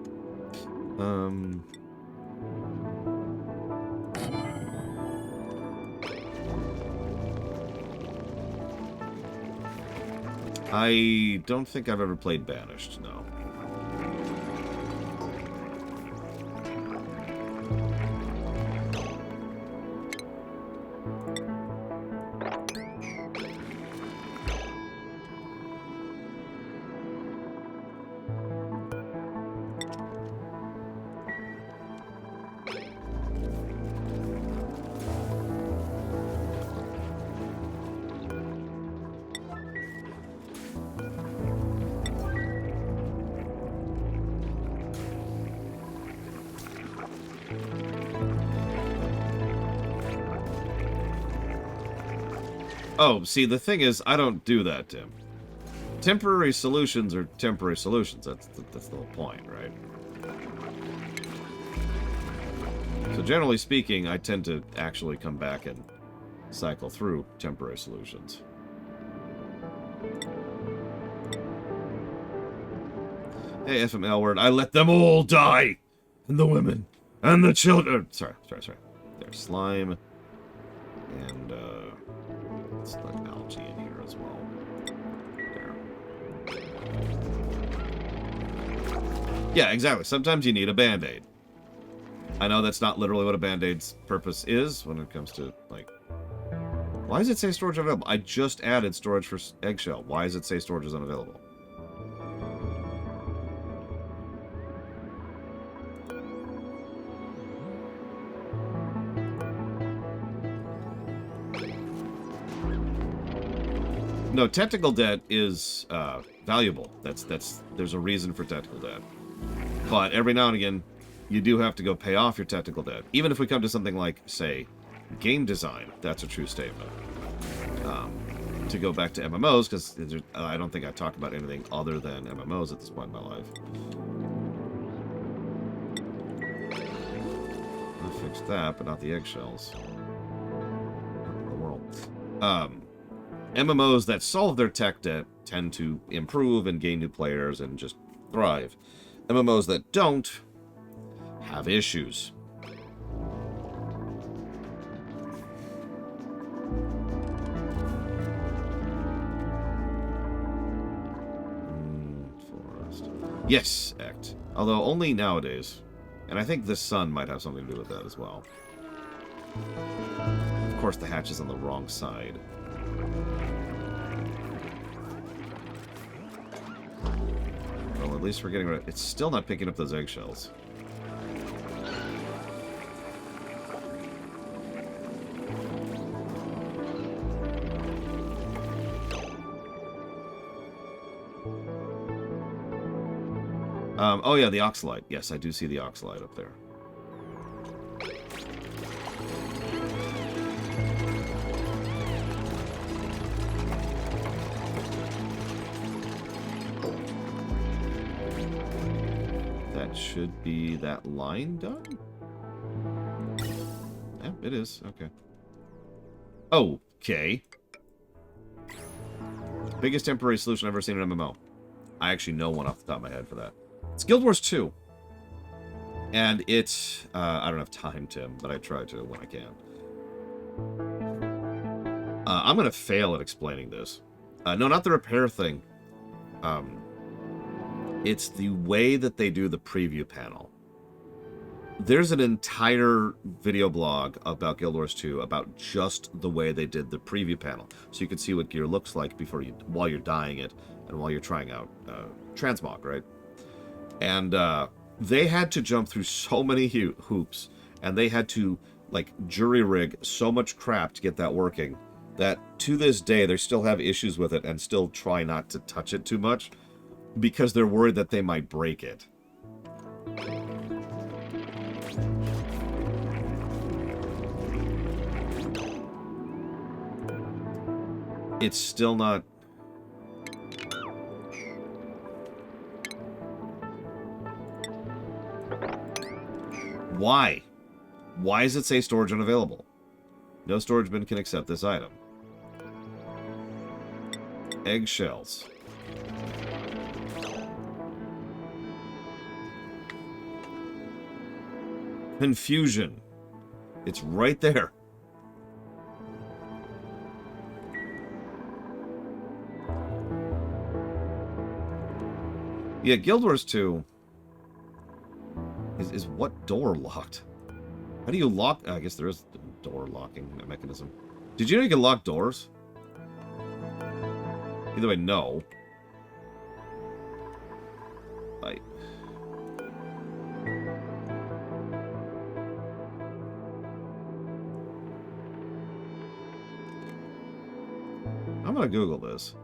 I don't think I've ever played Banished, no. Oh, see, the thing is, I don't do that, Tim. Temporary solutions are temporary solutions. That's the whole point, right? So generally speaking, I tend to actually come back and cycle through temporary solutions. Hey, FML word, I let them all die! And the women, and the children! Sorry. There's slime, and, let's let algae in here as well. There. Yeah, exactly. Sometimes you need a Band-Aid. I know that's not literally what a Band-Aid's purpose is when it comes to, like... Why does it say storage unavailable? I just added storage for eggshell. Why does it say storage is unavailable? No, technical debt is valuable. There's a reason for technical debt. But every now and again, you do have to go pay off your technical debt. Even if we come to something like, say, game design, that's a true statement. To go back to MMOs, because I don't think I talked about anything other than MMOs at this point in my life. I fixed that, but not the eggshells. Not the world. MMOs that solve their tech debt tend to improve and gain new players and just thrive. MMOs that don't have issues. Forest. Yes, Act. Although only nowadays. And I think the sun might have something to do with that as well. Of course, the hatch is on the wrong side. Well, at least we're getting rid of... It's still not picking up those eggshells. Oh yeah, the Oxalite. Yes, I do see the Oxalite up there. Should be that line done? Yeah, it is. Okay. Okay. Biggest temporary solution I've ever seen in MMO. I actually know one off the top of my head for that. It's Guild Wars 2. And it's... I don't have time, Tim, but I try to when I can. I'm going to fail at explaining this. No, not the repair thing. It's the way that they do the preview panel. There's an entire video blog about Guild Wars 2 about just the way they did the preview panel. So you can see what gear looks like while you're dyeing it and while you're trying out transmog, right? And they had to jump through so many hoops, and they had to like jury rig so much crap to get that working that to this day they still have issues with it and still try not to touch it too much, because they're worried that they might break it. It's still not... Why? Why does it say storage unavailable? No storage bin can accept this item. Eggshells. Confusion. It's right there. Yeah, Guild Wars 2 is what door locked? How do you lock? I guess there is a door locking mechanism. Did you know you can lock doors? Either way, no. Like... I'm gonna Google this.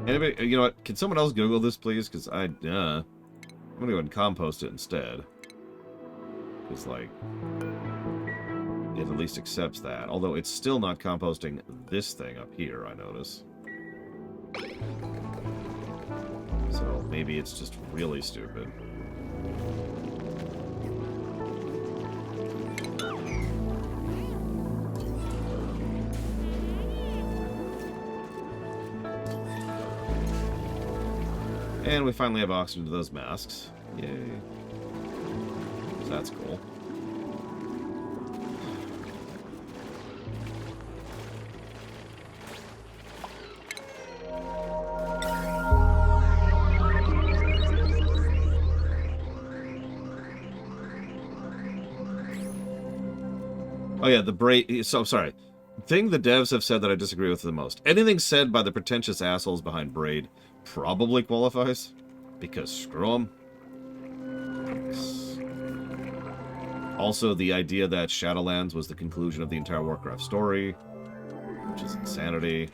Anybody, you know what? Can someone else Google this, please? Because I'm gonna go ahead and compost it instead. Because, like, it at least accepts that. Although it's still not composting this thing up here, I notice. So maybe it's just really stupid. And we finally have oxygen to those masks. Yay. So that's cool. Oh yeah, the Braid... So, sorry. Thing the devs have said that I disagree with the most. Anything said by the pretentious assholes behind Braid probably qualifies, because screw them. Also, the idea that Shadowlands was the conclusion of the entire Warcraft story, which is insanity.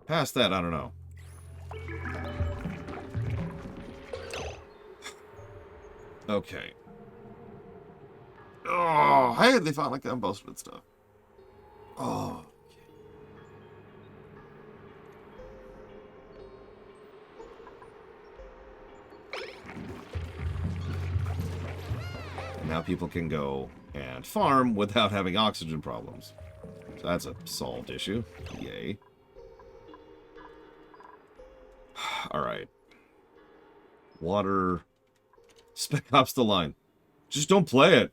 Past that, I don't know. Okay. Oh, hey, they finally composted stuff. Oh. Now people can go and farm without having oxygen problems. So that's a solved issue. Yay. Alright. Water. Spec Ops The Line. Just don't play it.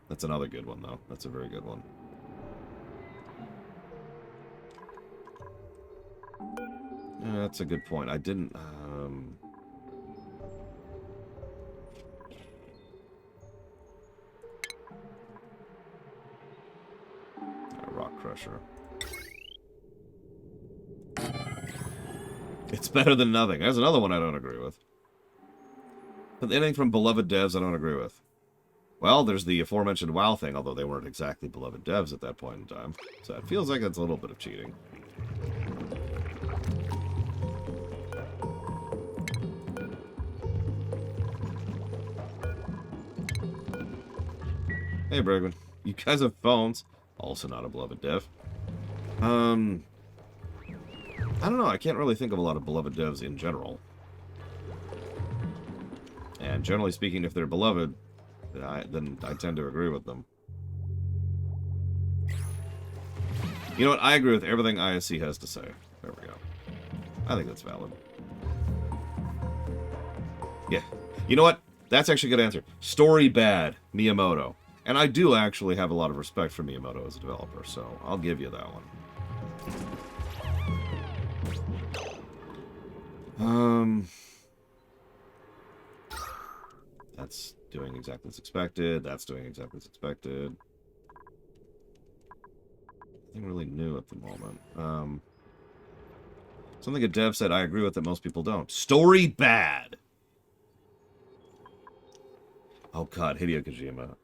That's another good one, though. That's a very good one. That's a good point. I didn't, Rock Crusher. It's better than nothing. There's another one I don't agree with. But anything from beloved devs I don't agree with. Well, there's the aforementioned WoW thing, although they weren't exactly beloved devs at that point in time. So it feels like it's a little bit of cheating. Hey, Bregman. You guys have phones. Also not a beloved dev. I don't know. I can't really think of a lot of beloved devs in general. And generally speaking, if they're beloved, then I tend to agree with them. You know what? I agree with everything ISC has to say. There we go. I think that's valid. Yeah. You know what? That's actually a good answer. Story bad, Miyamoto. And I do actually have a lot of respect for Miyamoto as a developer, so I'll give you that one. That's doing exactly as expected. That's doing exactly as expected. Nothing really new at the moment. Something a dev said I agree with that most people don't. Story bad. Oh god, Hideo Kojima.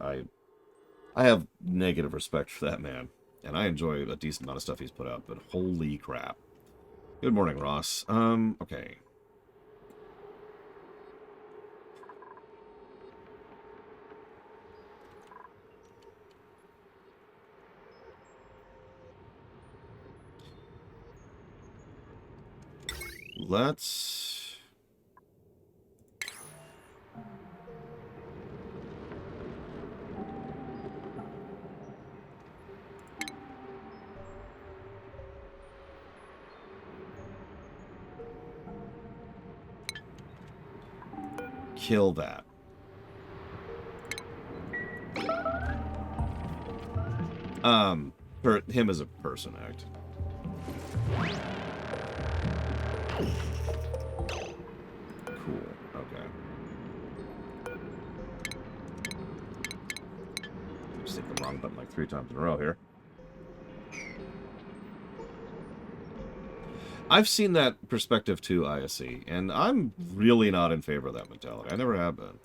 I have negative respect for that man. And I enjoy a decent amount of stuff he's put out, but holy crap. Good morning, Ross. Okay. Let's... kill that. For him as a person act. Cool. Okay. Just hit the wrong button like 3 times in a row here. I've seen that perspective too, ISE, and I'm really not in favor of that mentality. I never have been.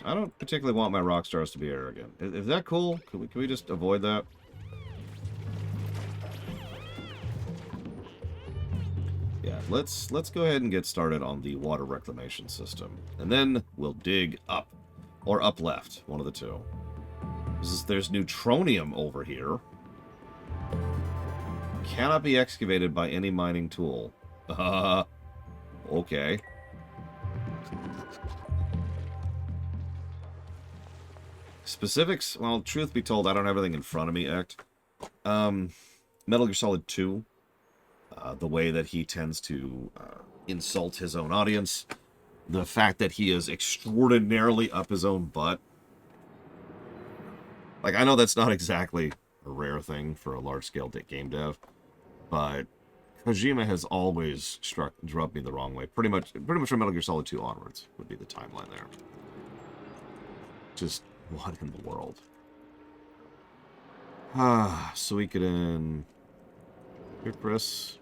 I don't particularly want my rock stars to be arrogant. Is that cool? Can we just avoid that? Yeah, let's go ahead and get started on the water reclamation system. And then we'll dig up. Or up left. One of the two. There's neutronium over here. Cannot be excavated by any mining tool. Okay. Specifics? Well, truth be told, I don't have everything in front of me, Ect. Metal Gear Solid 2. The way that he tends to insult his own audience. The fact that he is extraordinarily up his own butt. Like, I know that's not exactly a rare thing for a large-scale game dev, but Kojima has always rubbed me the wrong way. Pretty much from Metal Gear Solid 2 onwards would be the timeline there. Just what in the world? Suikoden. Hypris.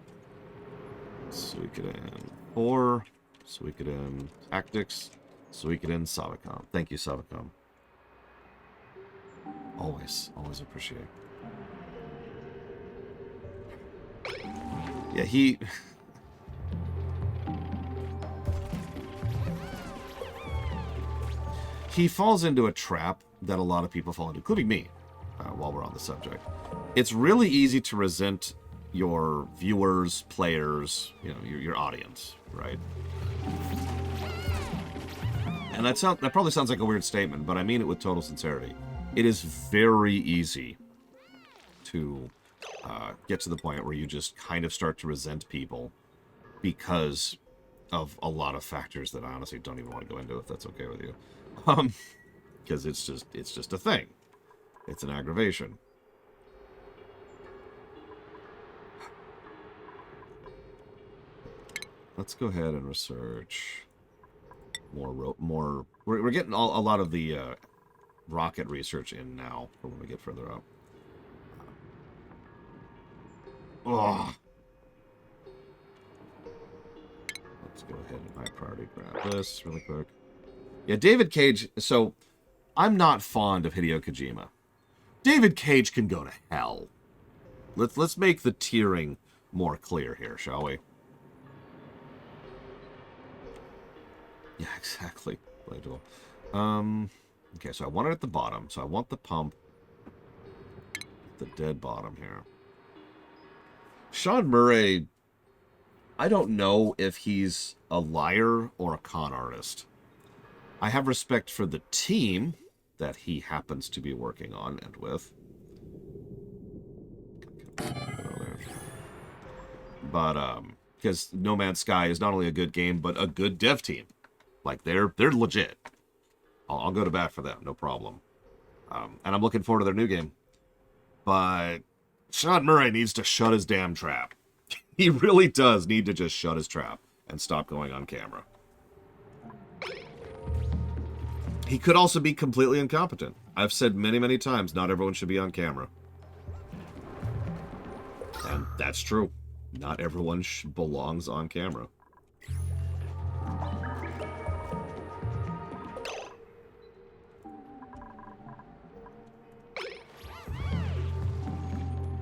Suikoden 4. Suikoden Tactics. Suikoden Savicom. Thank you, Savicom. Always appreciate. Yeah, he... he falls into a trap that a lot of people fall into, including me, while we're on the subject. It's really easy to resent your viewers, players, you know, your audience, right? And that probably sounds like a weird statement, but I mean it with total sincerity. It is very easy to get to the point where you just kind of start to resent people because of a lot of factors that I honestly don't even want to go into, if that's okay with you. Because it's just a thing. It's an aggravation. Let's go ahead and research more. We're getting a lot of the rocket research in now for when we get further up. Oh. Let's go ahead and high priority grab this really quick. Yeah, David Cage. So, I'm not fond of Hideo Kojima. David Cage can go to hell. Let's make the tiering more clear here, shall we? Yeah, exactly. Okay, so I want it at the bottom. So I want the pump at the dead bottom here. Sean Murray, I don't know if he's a liar or a con artist. I have respect for the team that he happens to be working on and with. But, because No Man's Sky is not only a good game, but a good dev team. Like, they're legit. I'll go to bat for them, no problem. And I'm looking forward to their new game. But Sean Murray needs to shut his damn trap. He really does need to just shut his trap and stop going on camera. He could also be completely incompetent. I've said many, many times, not everyone should be on camera. And that's true. Not everyone belongs on camera.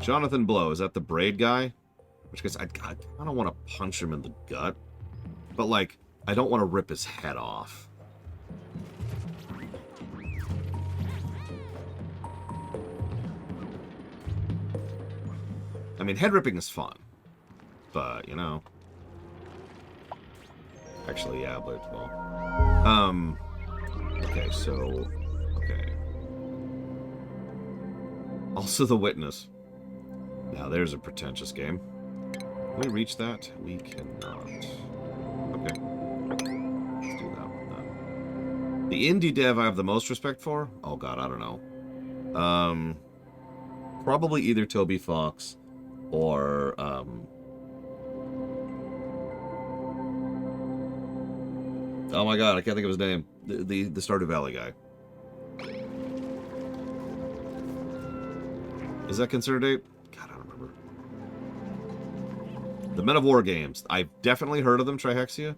Jonathan Blow, is that the braid guy? Which guess I don't want to punch him in the gut. But, like, I don't want to rip his head off. I mean, head ripping is fun. But, you know. Actually, yeah, but, well. Okay, so. Okay. Also, The Witness. Now, there's a pretentious game. Can we reach that? We cannot. Okay. Let's do that one then. The indie dev I have the most respect for? Oh, God, I don't know. Probably either Toby Fox or, oh my God, I can't think of his name. The Stardew Valley guy. Is that considered a... God, I don't remember. The Men of War games. I've definitely heard of them, Trihexia.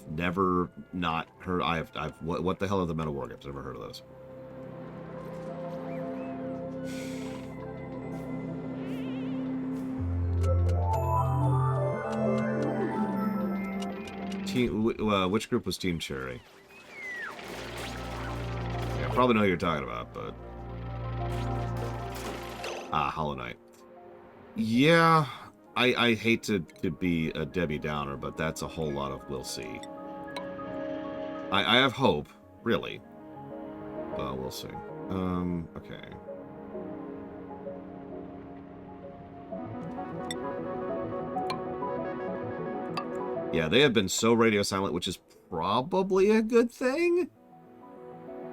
Never not heard... what the hell are the Men of War games? I've never heard of those. Which group was Team Cherry? Yeah, I probably know who you're talking about, but... Hollow Knight. Yeah, I hate to be a Debbie Downer, but that's a whole lot of we'll see. I have hope, really. Well, we'll see. Okay. Yeah, they have been so radio silent, which is probably a good thing,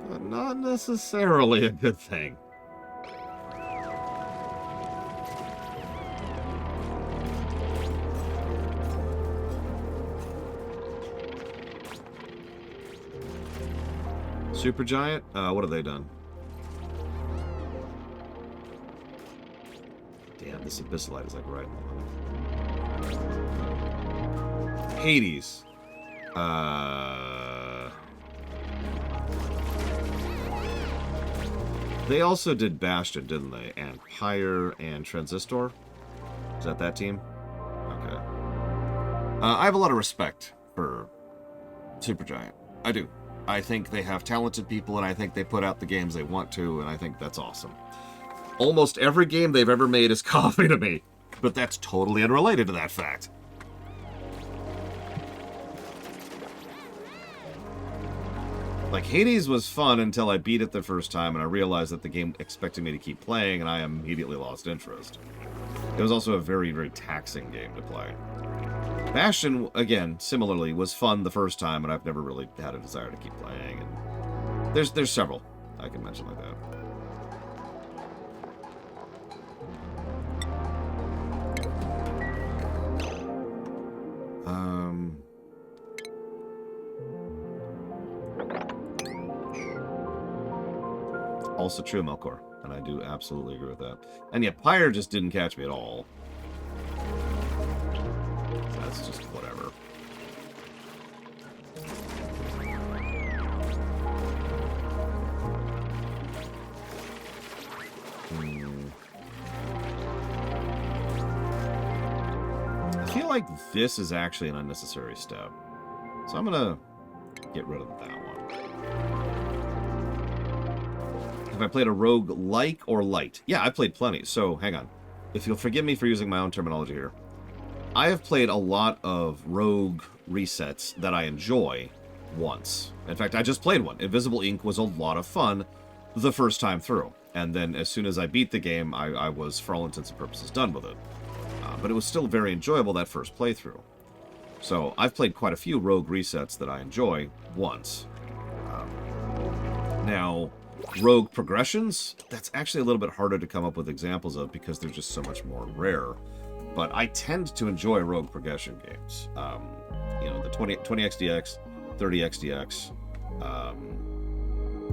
but not necessarily a good thing. Supergiant? What have they done? Damn, this Abyssalite is like right in the line. Hades. They also did Bastion, didn't they? And Pyre and Transistor? Is that team? Okay. I have a lot of respect for Supergiant. I do. I think they have talented people, and I think they put out the games they want to, and I think that's awesome. Almost every game they've ever made is coffee to me, but that's totally unrelated to that fact. Like, Hades was fun until I beat it the first time, and I realized that the game expected me to keep playing, and I immediately lost interest. It was also a very, very taxing game to play. Bastion, again, similarly, was fun the first time, and I've never really had a desire to keep playing. And there's several I can mention like that. Also true, Melkor, and I do absolutely agree with that. And yeah, Pyre just didn't catch me at all. That's just whatever. I feel like this is actually an unnecessary step. So I'm gonna get rid of that one. Have I played a rogue like or light? Yeah, I've played plenty. So hang on. If you'll forgive me for using my own terminology here. I have played a lot of rogue resets that I enjoy once. In fact, I just played one. Invisible Ink was a lot of fun the first time through. And then as soon as I beat the game, I was, for all intents and purposes, done with it. But it was still very enjoyable that first playthrough. So I've played quite a few rogue resets that I enjoy once. Now, rogue progressions, that's actually a little bit harder to come up with examples of because they're just so much more rare. But I tend to enjoy rogue progression games. You know, the 20XDX, 30XDX,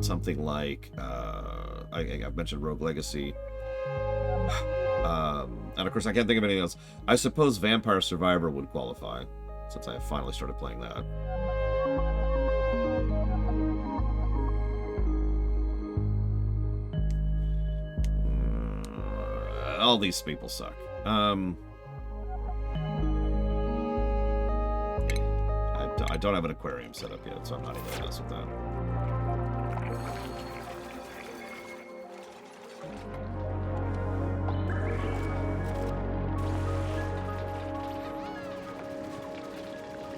something like I've mentioned Rogue Legacy. And of course, I can't think of anything else. I suppose Vampire Survivor would qualify, since I have finally started playing that. All these people suck. I don't have an aquarium set up yet, so I'm not even going to mess with that.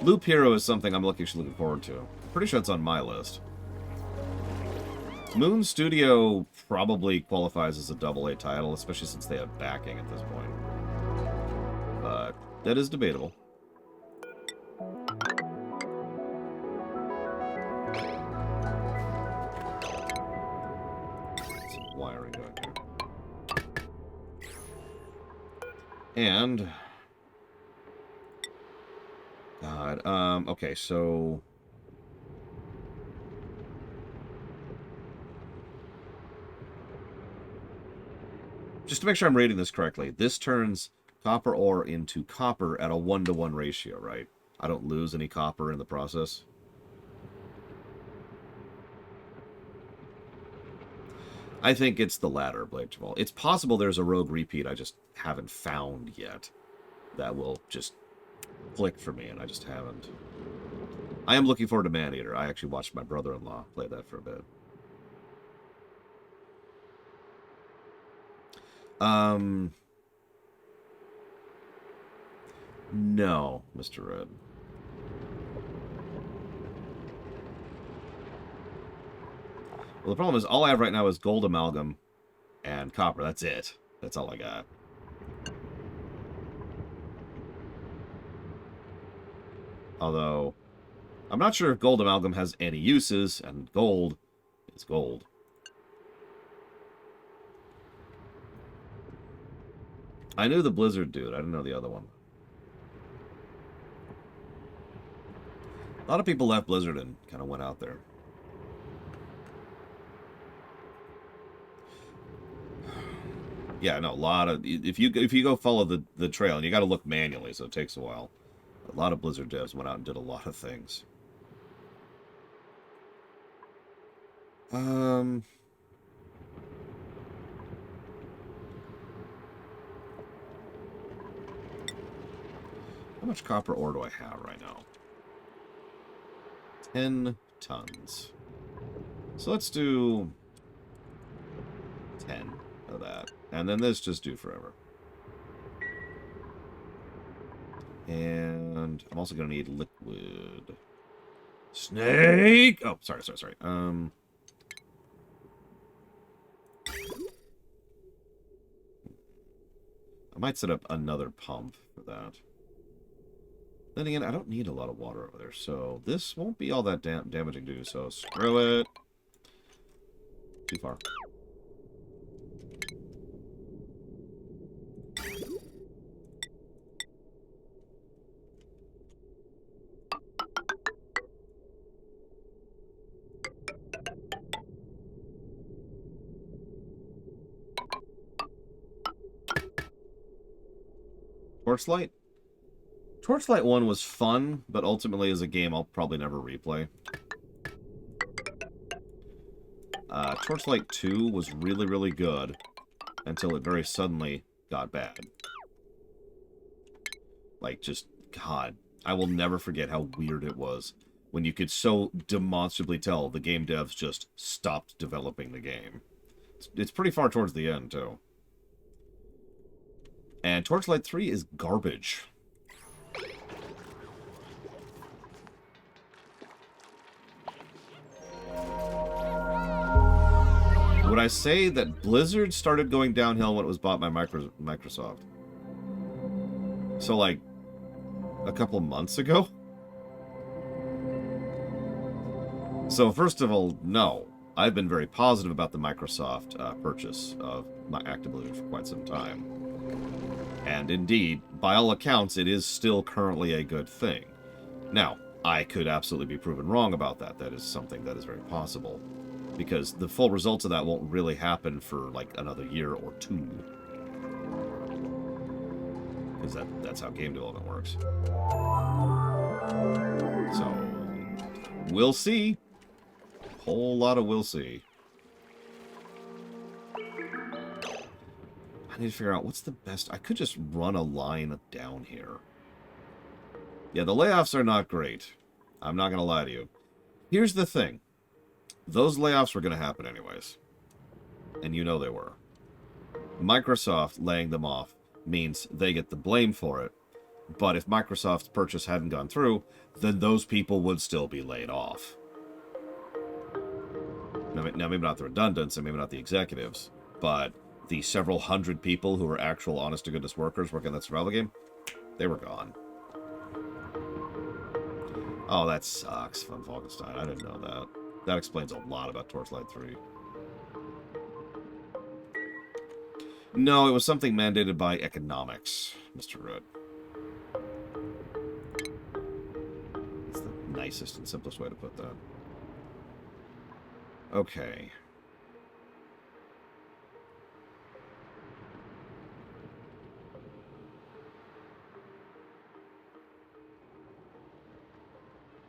Loop Hero is something I'm looking forward to. Pretty sure it's on my list. Moon Studio probably qualifies as a AA title, especially since they have backing at this point. But that is debatable. Some wiring going here. And... God, okay, so... Just to make sure I'm rating this correctly, this turns copper ore into copper at a 1-to-1 ratio, right? I don't lose any copper in the process. I think it's the latter, Blade Jamal. It's possible there's a rogue repeat I just haven't found yet that will just click for me, and I just haven't. I am looking forward to Maneater. I actually watched my brother-in-law play that for a bit. No, Mr. Red. Well, the problem is all I have right now is gold amalgam and copper. That's it. That's all I got. Although, I'm not sure if gold amalgam has any uses, and gold is gold. I knew the Blizzard dude. I didn't know the other one. A lot of people left Blizzard and kind of went out there. Yeah, no, a lot of... If you go follow the trail, and you got to look manually, so it takes a while. A lot of Blizzard devs went out and did a lot of things. How much copper ore do I have right now? 10 tons. So let's do 10 of that. And then this just do forever. And I'm also going to need liquid. Snake! Oh, sorry. I might set up another pump for that. Then again, I don't need a lot of water over there, so this won't be all that damaging to do, so screw it. Too far. Torchlight? Torchlight 1 was fun, but ultimately as a game I'll probably never replay. Torchlight 2 was really, really good until it very suddenly got bad. Like, just, God, I will never forget how weird it was when you could so demonstrably tell the game devs just stopped developing the game. It's pretty far towards the end, too. And Torchlight 3 is garbage. Would I say that Blizzard started going downhill when it was bought by Microsoft? So, like, a couple months ago? So, first of all, no. I've been very positive about the Microsoft purchase of Activision for quite some time. And indeed, by all accounts, it is still currently a good thing. Now, I could absolutely be proven wrong about that. That is something that is very possible. because the full results of that won't really happen for like another year or two. Because that's how game development works. So, we'll see. Whole lot of we'll see. I need to figure out what's the best. I could just run a line down here. Yeah, the layoffs are not great. I'm not going to lie to you. Here's the thing. Those layoffs were going to happen anyways. And you know they were. Microsoft laying them off means they get the blame for it. But if Microsoft's purchase hadn't gone through, then those people would still be laid off. Now maybe not the redundants and maybe not the executives, but the several hundred people who were actual honest-to-goodness workers working on that survival game, they were gone. Oh, that sucks, Von Falkenstein. I didn't know that. That explains a lot about Torchlight 3. No, it was something mandated by economics, Mr. Rudd. That's the nicest and simplest way to put that. Okay.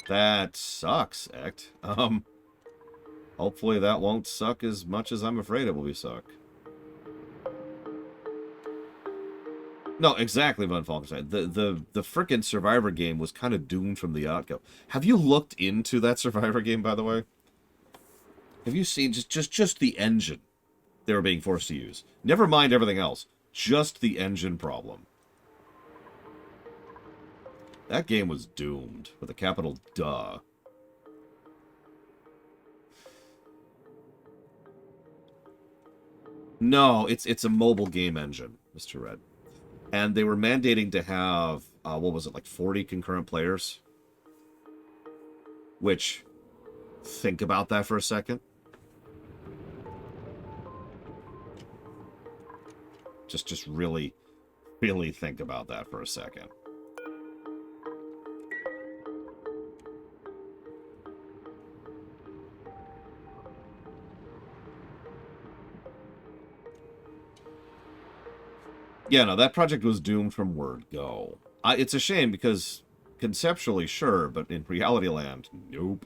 That sucks, Ect. Hopefully that won't suck as much as I'm afraid it will be suck. No, exactly, Von Falkenstein. The frickin' Survivor game was kind of doomed from the outgo. Have you looked into that Survivor game, by the way? Have you seen just the engine they were being forced to use? Never mind everything else. Just the engine problem. That game was doomed, with a capital duh. No, it's a mobile game engine, Mr. Red. And they were mandating to have, what was it, like 40 concurrent players? Which, think about that for a second. Just really, really think about that for a second. Yeah, no, that project was doomed from word go. It's a shame because conceptually, sure, but in reality land, nope.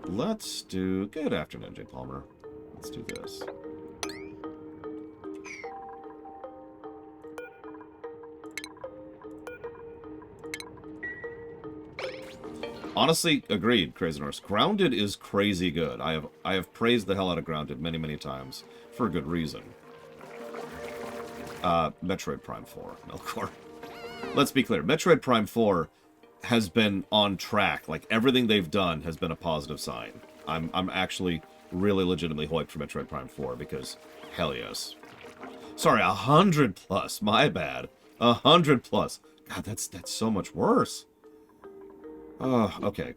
Let's do... Good afternoon, Jay Palmer. Let's do this. Honestly, agreed, Crazy Norse. Grounded is crazy good. I have praised the hell out of Grounded many, many times. For a good reason. Metroid Prime 4, Melkor. Let's be clear. Metroid Prime 4 has been on track. Like, everything they've done has been a positive sign. I'm actually really legitimately hyped for Metroid Prime 4 because, hell yes. Sorry, 100 plus. My bad. 100 plus. God, that's so much worse. Oh, okay.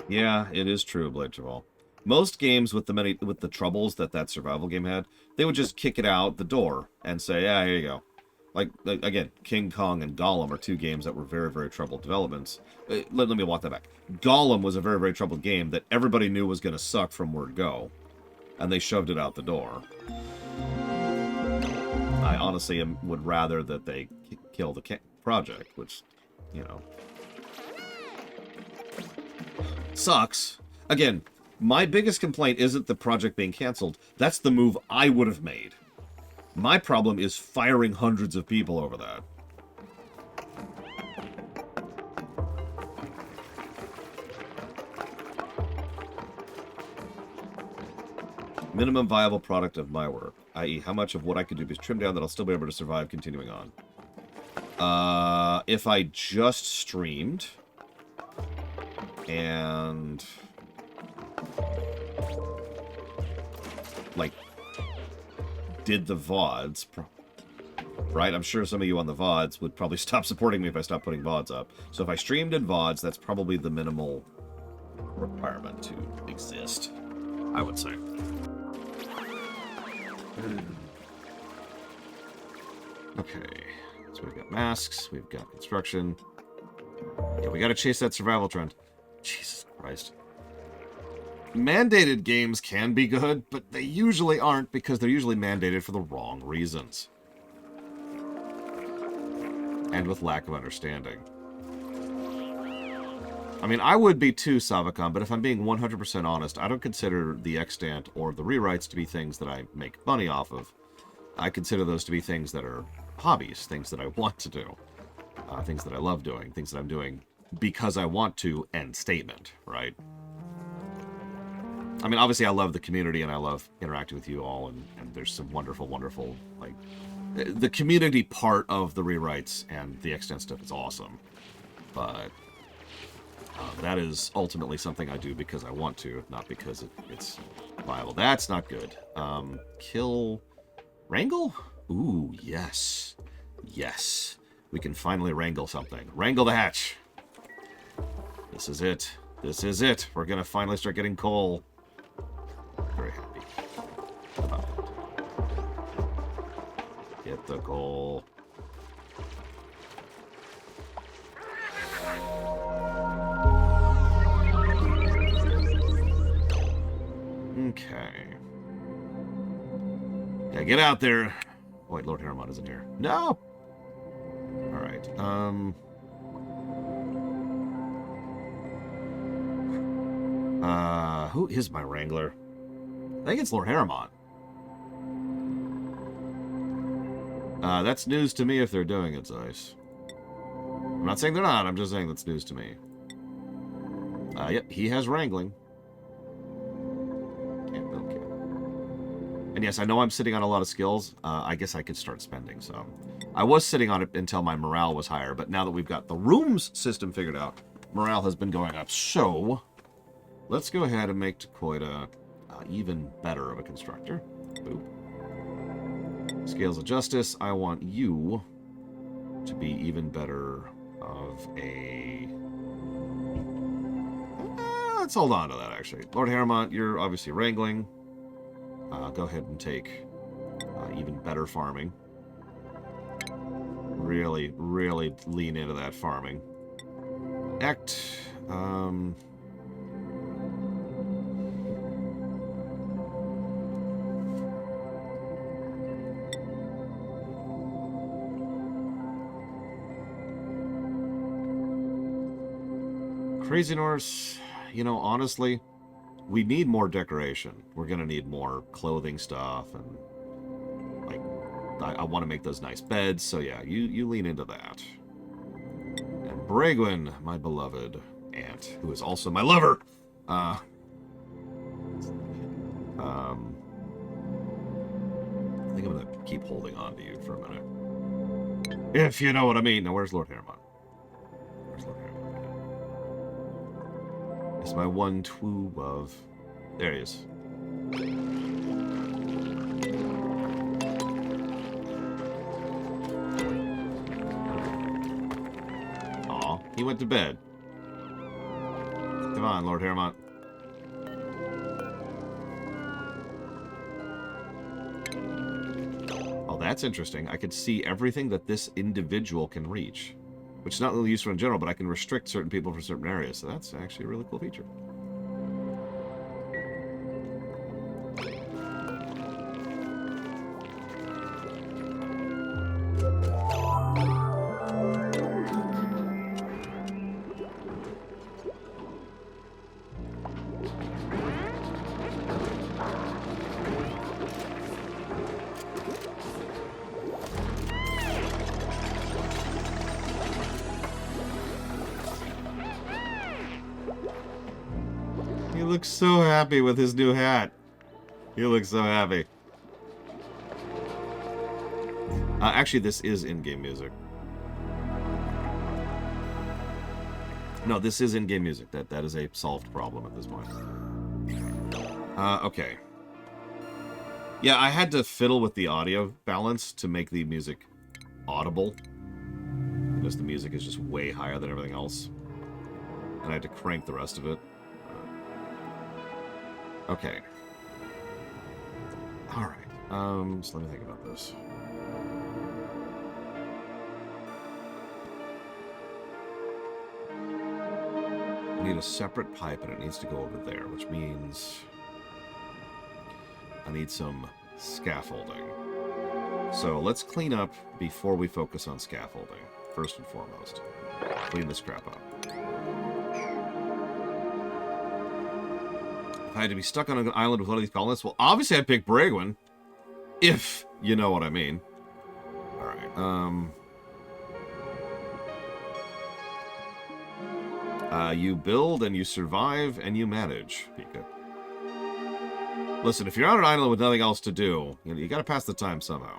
Yeah, it is true, Blade Travel. Most games with the troubles that survival game had, they would just kick it out the door and say, yeah, here you go. Like, again, King Kong and Gollum are two games that were very, very troubled developments. Let me walk that back. Gollum was a very, very troubled game that everybody knew was going to suck from word go. And they shoved it out the door. I honestly would rather that they kill the project, which, you know... Sucks. Again, my biggest complaint isn't the project being canceled. That's the move I would have made. My problem is firing hundreds of people over that. Minimum viable product of my work, i.e. how much of what I could do is trimmed down that I'll still be able to survive continuing on. If I just streamed and like did the VODs, right? I'm sure some of you on the VODs would probably stop supporting me if I stopped putting VODs up. So if I streamed in VODs, that's probably the minimal requirement to exist, I would say. Okay, so we've got masks, we've got construction. Yeah, we gotta chase that survival trend. Jesus Christ. Mandated games can be good, but they usually aren't because they're usually mandated for the wrong reasons. And with lack of understanding. I mean, I would be too, Savacon, but if I'm being 100% honest, I don't consider the extant or the rewrites to be things that I make money off of. I consider those to be things that are hobbies, things that I want to do, things that I love doing, things that I'm doing because I want to, end statement, right? I mean, obviously I love the community and I love interacting with you all, and there's some wonderful, wonderful, like, the community part of the rewrites and the extent stuff is awesome, but that is ultimately something I do because I want to, not because it's viable. That's not good. Kill... Wrangle? Ooh, yes. Yes. We can finally wrangle something. Wrangle the hatch. This is it. This is it. We're gonna finally start getting coal. Very happy about that. Get the coal. Okay. Yeah, get out there. Oh, wait, Lord Harriman isn't here. No! Alright, who is my Wrangler? I think it's Lord Harriman. That's news to me if they're doing it, Zeiss. I'm not saying they're not, I'm just saying that's news to me. Yep, he has Wrangling. And yes, I know I'm sitting on a lot of skills. I guess I could start spending some. I was sitting on it until my morale was higher, but now that we've got the rooms system figured out, morale has been going up. So, let's go ahead and make Takoida even better of a constructor. Boop. Scales of Justice, I want you to be even better of a... let's hold on to that, actually. Lord Harriman, you're obviously wrangling. Go ahead and take even better farming. Really, really lean into that farming. Act. Crazy Norse, you know, honestly, we need more decoration. We're going to need more clothing stuff, and, like, I want to make those nice beds, so yeah, you lean into that. And Braegwyn, my beloved aunt, who is also my lover, I think I'm going to keep holding on to you for a minute. If you know what I mean. Now, where's Lord Harriman? Where's Lord Harriman? It's my one true love. There he is. Aw, he went to bed. Come on, Lord Harriman. Oh, that's interesting. I could see everything that this individual can reach. Which is not really useful in general, but I can restrict certain people from certain areas. So that's actually a really cool feature. He looks so happy with his new hat. He looks so happy. Actually, this is in-game music. No, this is in-game music. That is a solved problem at this point. Okay. Yeah, I had to fiddle with the audio balance to make the music audible because the music is just way higher than everything else. And I had to crank the rest of it. Okay. Alright. So let me think about this. I need a separate pipe and it needs to go over there, which means I need some scaffolding. So let's clean up before we focus on scaffolding, first and foremost. Clean this crap up. If I had to be stuck on an island with one of these colonists, well, obviously I'd pick Braegwyn. If you know what I mean. Alright, you build and you survive and you manage, Pika. Listen, if you're on an island with nothing else to do, you gotta pass the time somehow.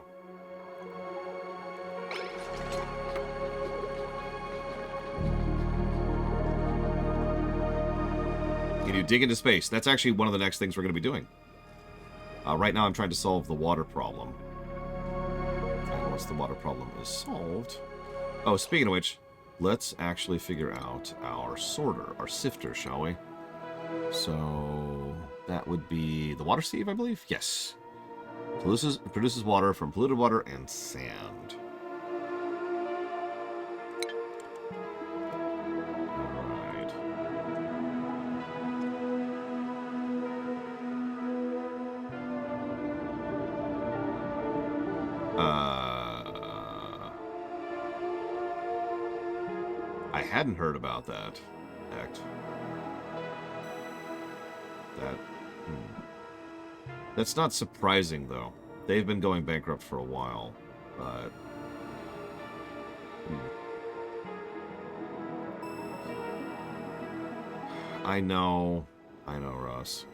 Can you dig into space? That's actually one of the next things we're going to be doing. Right now I'm trying to solve the water problem. And once the water problem is solved... Oh, speaking of which, let's actually figure out our sorter, our sifter, shall we? So that would be the water sieve, I believe? Yes. Produces water from polluted water and sand. I hadn't heard about that act. That's not surprising, though. They've been going bankrupt for a while, but... I know, Ross.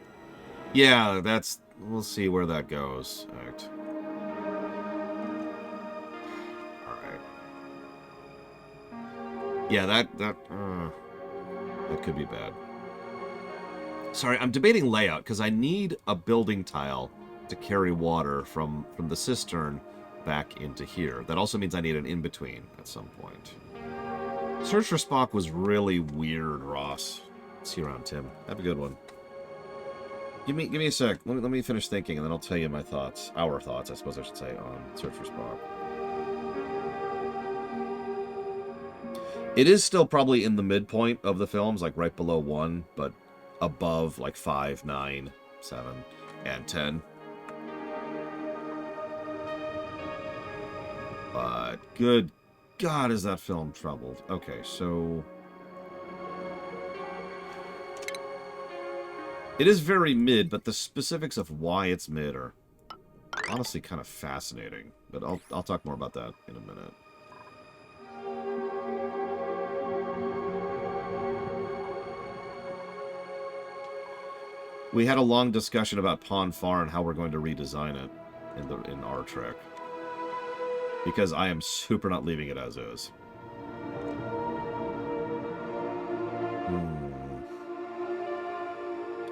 Yeah, that's... We'll see where that goes. Act. Yeah, that could be bad. Sorry, I'm debating layout, because I need a building tile to carry water from the cistern back into here. That also means I need an in-between at some point. Search for Spock was really weird, Ross. See you around, Tim. Have a good one. Give me a sec. Let me finish thinking, and then I'll tell you my thoughts. Our thoughts, I suppose I should say, on Search for Spock. It is still probably in the midpoint of the films, like right below 1, but above like 5, 9, 7, and 10. But good God, is that film troubled. Okay, so... It is very mid, but the specifics of why it's mid are honestly kind of fascinating. But I'll talk more about that in a minute. We had a long discussion about Pon farr and how we're going to redesign it in our Trek. Because I am super not leaving it as is.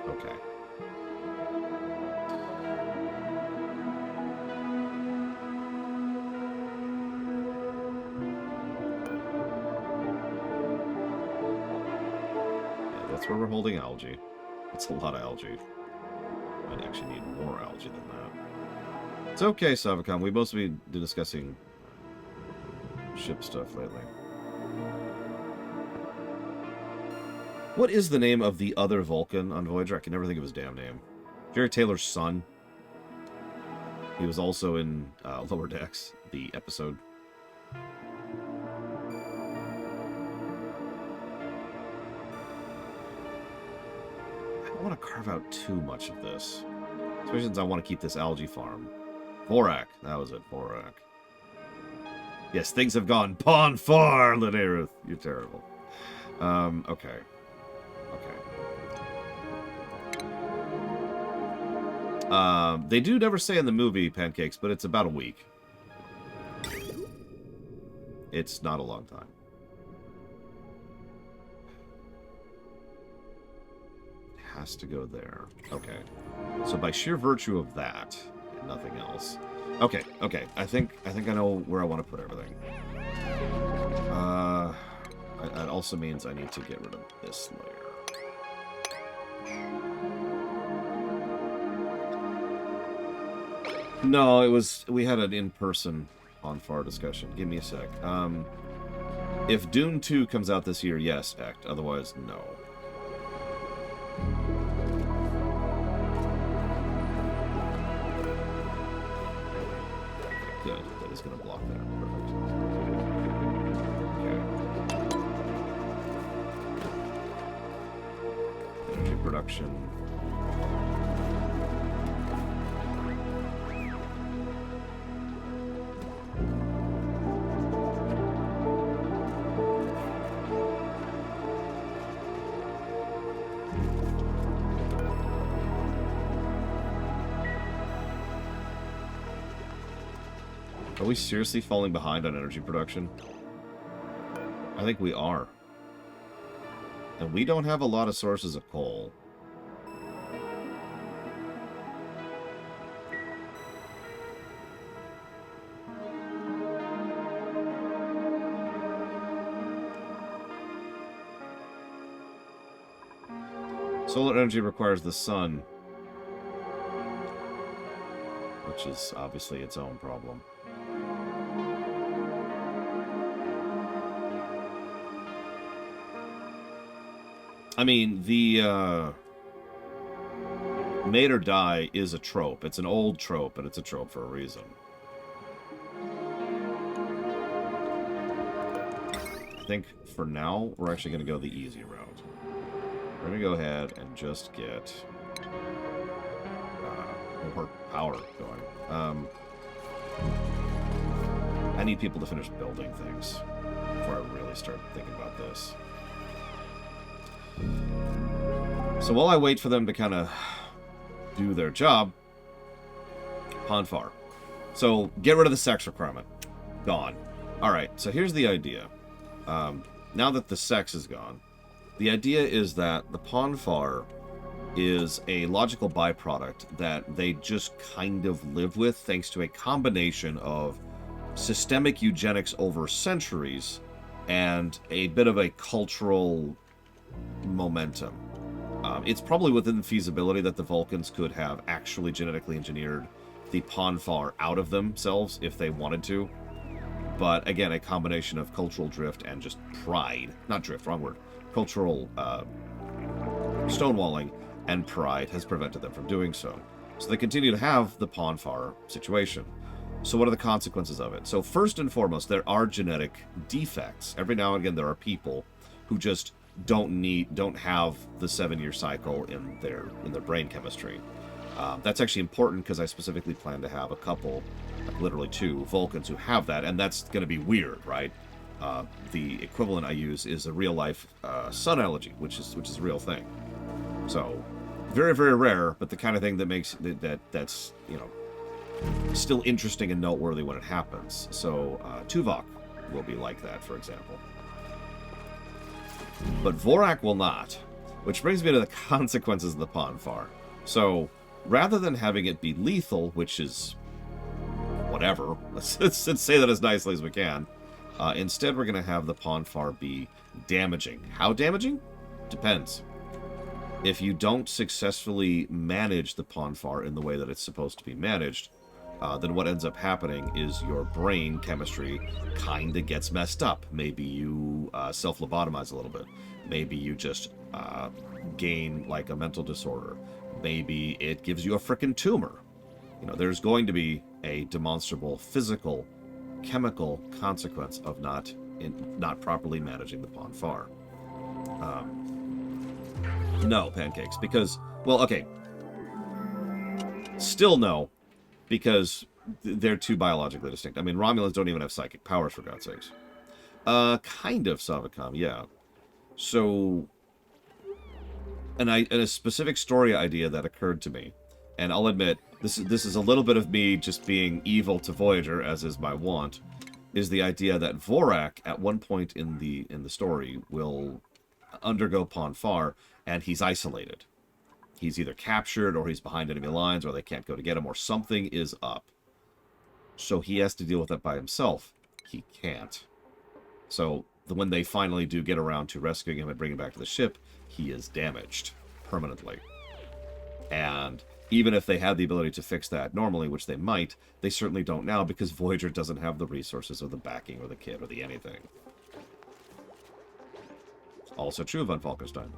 Okay. Yeah, that's where we're holding algae. That's a lot of algae. Might actually need more algae than that. It's okay, Savicon. We've mostly been discussing ship stuff lately. What is the name of the other Vulcan on Voyager? I can never think of his damn name. Jerry Taylor's son. He was also in Lower Decks, the episode. I don't want to carve out too much of this. Especially since I want to keep this algae farm. Vorak. That was it, Vorak. Yes, things have gone Pon farr, Lineruth. You're terrible. Okay. Okay. They do never say in the movie, Pancakes, but it's about a week. It's not a long time. Has to go there. Okay. So by sheer virtue of that, and nothing else, Okay, okay. I think I know where I want to put everything. That also means I need to get rid of this layer. No, we had an in-person Ponfar discussion. Give me a sec. If Dune 2 comes out this year, yes, Act. Otherwise, no. Good. That is going to block that. Perfect. Okay. Energy production. Are we seriously falling behind on energy production? I think we are. And we don't have a lot of sources of coal. Solar energy requires the sun, which is obviously its own problem. I mean, the mate or die is a trope. It's an old trope, but it's a trope for a reason. I think for now, we're actually going to go the easy route. We're going to go ahead and just get more power going. I need people to finish building things before I really start thinking about this. So while I wait for them to kind of do their job, Ponfar. So get rid of the sex requirement. Gone. Alright, so here's the idea. Now that the sex is gone, the idea is that the Ponfar is a logical byproduct that they just kind of live with thanks to a combination of systemic eugenics over centuries and a bit of a cultural momentum. It's probably within feasibility that the Vulcans could have actually genetically engineered the Ponfar out of themselves if they wanted to. But again, a combination of cultural drift and just pride. Not drift, wrong word. Cultural stonewalling and pride has prevented them from doing so. So they continue to have the Ponfar situation. So what are the consequences of it? So first and foremost, there are genetic defects. Every now and again, there are people who just don't have the 7-year cycle in their brain chemistry. That's actually important because I specifically plan to have a couple, like literally 2 Vulcans who have that, and that's going to be weird, right? The equivalent I use is a real life sun allergy, which is a real thing. So very, very rare, but the kind of thing that makes that's still interesting and noteworthy when it happens. So Tuvok will be like that, for example. But Vorak will not, which brings me to the consequences of the Ponfar. So, rather than having it be lethal, which is whatever, let's say that as nicely as we can, instead we're going to have the Ponfar be damaging. How damaging? Depends. If you don't successfully manage the Ponfar in the way that it's supposed to be managed, then what ends up happening is your brain chemistry kind of gets messed up. Maybe you self-lobotomize a little bit. Maybe you just gain like a mental disorder. Maybe it gives you a frickin' tumor. There's going to be a demonstrable physical, chemical consequence of not properly managing the Ponfar. No, Pancakes, because, well, okay. Still no. Because they're too biologically distinct. I mean, Romulans don't even have psychic powers, for God's sakes. Kind of, Savacom, yeah. So, and a specific story idea that occurred to me, and I'll admit, this is a little bit of me just being evil to Voyager, as is my wont, is the idea that Vorak, at one point in the story, will undergo Ponfar, and he's isolated. He's either captured, or he's behind enemy lines, or they can't go to get him, or something is up. So he has to deal with that by himself. He can't. So when they finally do get around to rescuing him and bringing him back to the ship, he is damaged permanently. And even if they had the ability to fix that normally, which they might, they certainly don't now because Voyager doesn't have the resources or the backing or the kit or the anything. Also true of Von Falkenstein.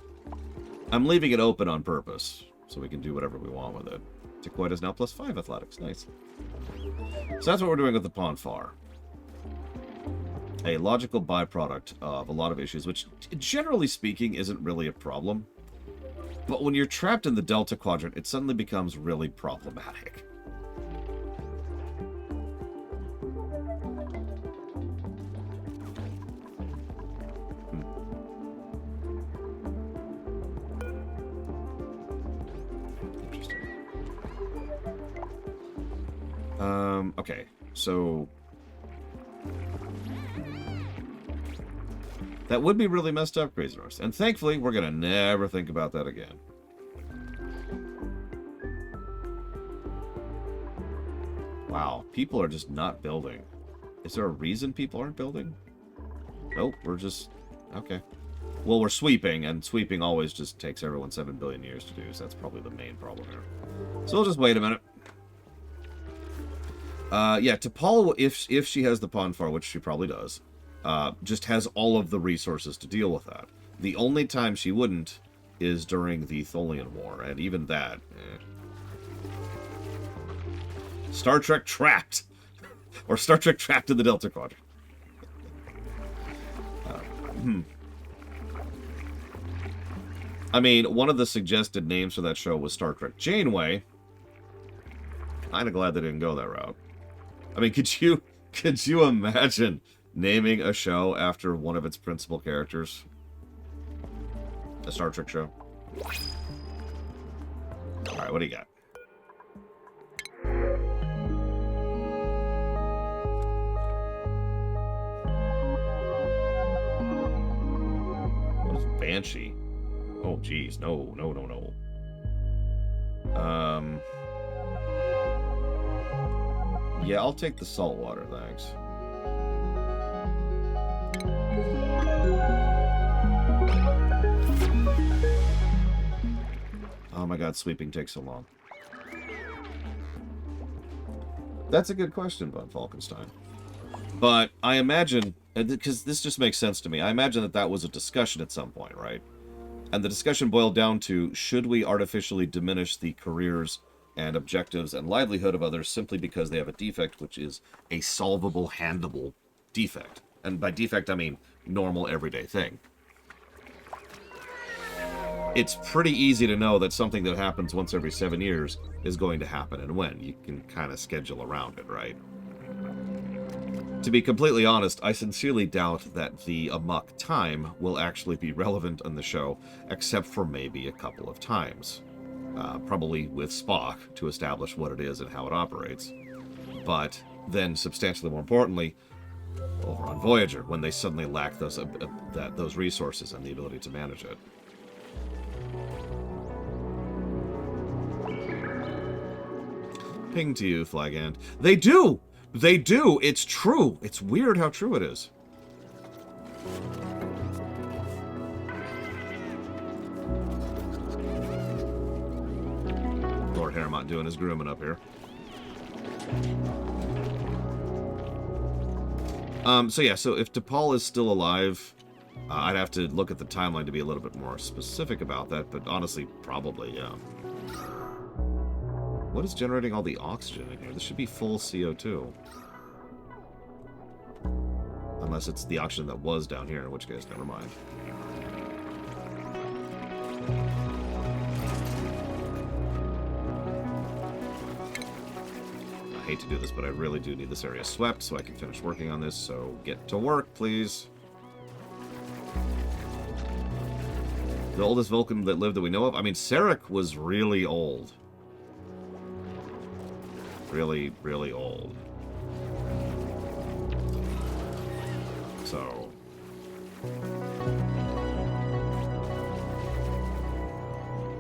I'm leaving it open on purpose, so we can do whatever we want with it. Tequoia is now +5 athletics. Nice. So that's what we're doing with the Pon farr. A logical byproduct of a lot of issues, which, generally speaking, isn't really a problem. But when you're trapped in the Delta Quadrant, it suddenly becomes really problematic. Okay, so that would be really messed up, Crazy Horse. And thankfully, we're gonna never think about that again. Wow, people are just not building. Is there a reason people aren't building? Nope, we're just... Okay. Well, we're sweeping, and sweeping always just takes everyone 7 billion years to do, so that's probably the main problem here. So we'll just wait a minute. Yeah, T'Pol, if she has the Pon farr, which she probably does, just has all of the resources to deal with that. The only time she wouldn't is during the Tholian War, and even that... Star Trek Trapped! Or Star Trek Trapped in the Delta Quadrant. I mean, one of the suggested names for that show was Star Trek Janeway. Kinda glad they didn't go that route. I mean, could you imagine naming a show after one of its principal characters? A Star Trek show. Alright, what do you got? What is Banshee? Oh, geez. No. Yeah, I'll take the salt water, thanks. Oh my god, sweeping takes so long. That's a good question, Von Falkenstein. But I imagine, because this just makes sense to me, I imagine that was a discussion at some point, right? And the discussion boiled down to, should we artificially diminish the careers and objectives and livelihood of others simply because they have a defect, which is a solvable, handable defect. And by defect, I mean normal, everyday thing. It's pretty easy to know that something that happens once every 7 years is going to happen and when. You can kind of schedule around it, right? To be completely honest, I sincerely doubt that the Amok time will actually be relevant on the show, except for maybe a couple of times. Probably with Spock to establish what it is and how it operates. But then, substantially more importantly, over on Voyager, when they suddenly lack those resources and the ability to manage it. Ping to you, Flagant. They do! They do! It's true! It's weird how true it is. Lord Harrimont doing his grooming up here. So yeah, so if T'Pol is still alive, I'd have to look at the timeline to be a little bit more specific about that, but honestly, probably, yeah. What is generating all the oxygen in here? This should be full CO2. Unless it's the oxygen that was down here, in which case, never mind. I hate to do this, but I really do need this area swept so I can finish working on this, so get to work, please. The oldest Vulcan that lived that we know of? I mean, Sarek was really old. Really, really old. So...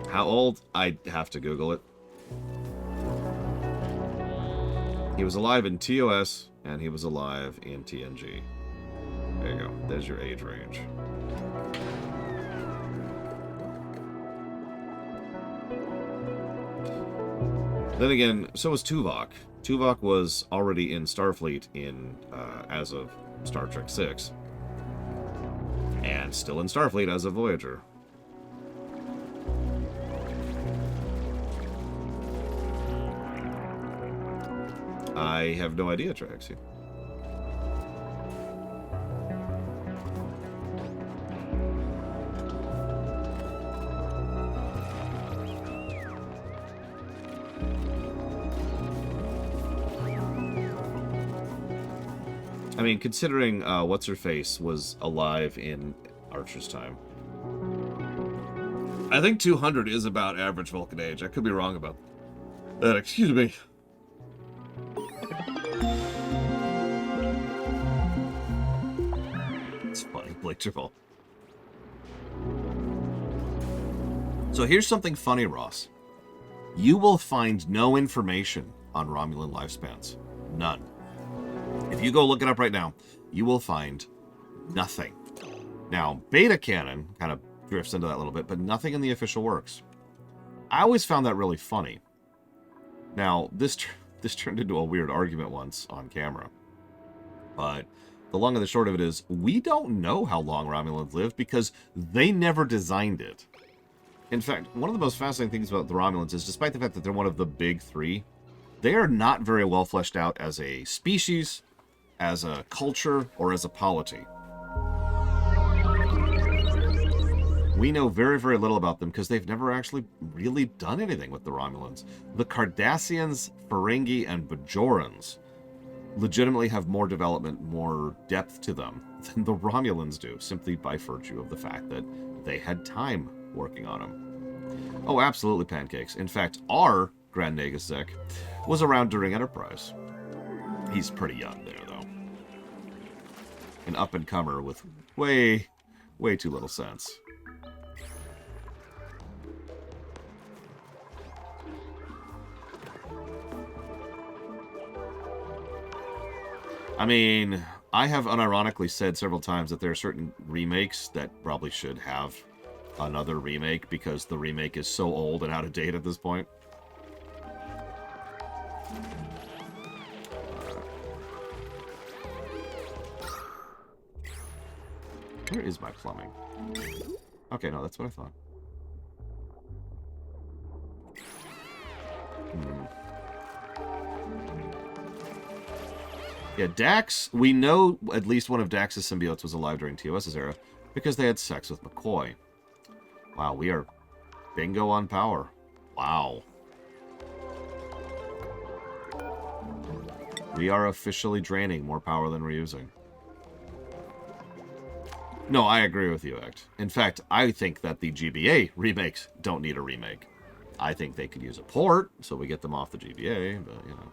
how old? I'd have to Google it. He was alive in TOS, and he was alive in TNG. There you go. There's your age range. Then again, so was Tuvok. Tuvok was already in Starfleet as of Star Trek VI, and still in Starfleet as of Voyager. I have no idea, Traxie. I mean, considering What's-Her-Face was alive in Archer's time. I think 200 is about average Vulcan age. I could be wrong about that. Excuse me. It's funny, Blake Trevor. So here's something funny, Ross. You will find no information on Romulan lifespans. None. If you go look it up right now, you will find nothing. Now, beta canon kind of drifts into that a little bit, but nothing in the official works. I always found that really funny. Now, this turned into a weird argument once on camera. But the long and the short of it is, we don't know how long Romulans lived because they never designed it. In fact, one of the most fascinating things about the Romulans is, despite the fact that they're one of the big three, they are not very well fleshed out as a species, as a culture, or as a polity. We know very, very little about them because they've never actually really done anything with the Romulans. The Cardassians, Ferengi, and Bajorans legitimately have more development, more depth to them than the Romulans do, simply by virtue of the fact that they had time working on them. Oh, absolutely, Pancakes. In fact, our Grand Nagus Zek was around during Enterprise. He's pretty young there, though. An up-and-comer with way, way too little sense. I mean, I have unironically said several times that there are certain remakes that probably should have another remake because the remake is so old and out of date at this point. Where is my plumbing? Okay, no, that's what I thought. Yeah, Dax, we know at least one of Dax's symbiotes was alive during TOS's era because they had sex with McCoy. Wow, we are bingo on power. Wow. We are officially draining more power than we're using. No, I agree with you, Act. In fact, I think that the GBA remakes don't need a remake. I think they could use a port, so we get them off the GBA, but, you know.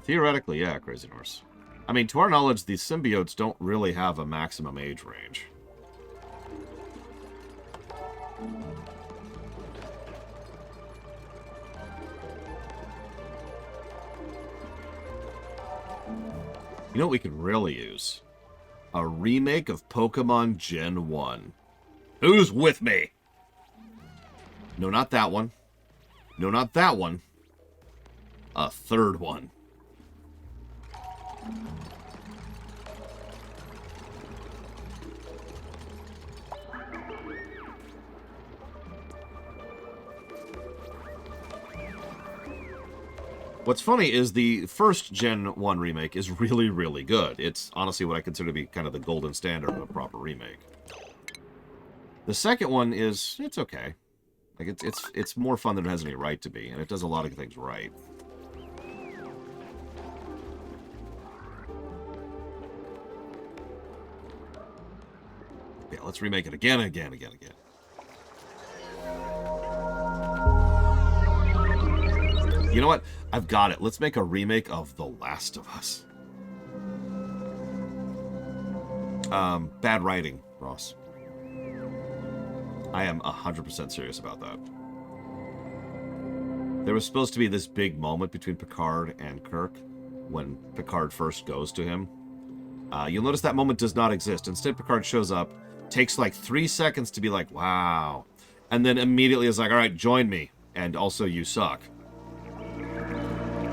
Theoretically, yeah, Crazy Norse. I mean, to our knowledge, these symbiotes don't really have a maximum age range. You know what we could really use? A remake of Pokemon Gen 1. Who's with me? No, not that one. No, not that one. A third one. What's funny is the first Gen 1 remake is really, really good. It's honestly what I consider to be kind of the golden standard of a proper remake. The second one is, it's okay. Like, it's more fun than it has any right to be, and it does a lot of things right. Yeah, let's remake it again. You know what? I've got it. Let's make a remake of The Last of Us. Bad writing, Ross. I am 100% serious about that. There was supposed to be this big moment between Picard and Kirk when Picard first goes to him. You'll notice that moment does not exist. Instead, Picard shows up, takes like 3 seconds to be like, wow. And then immediately is like, all right, join me. And also, you suck.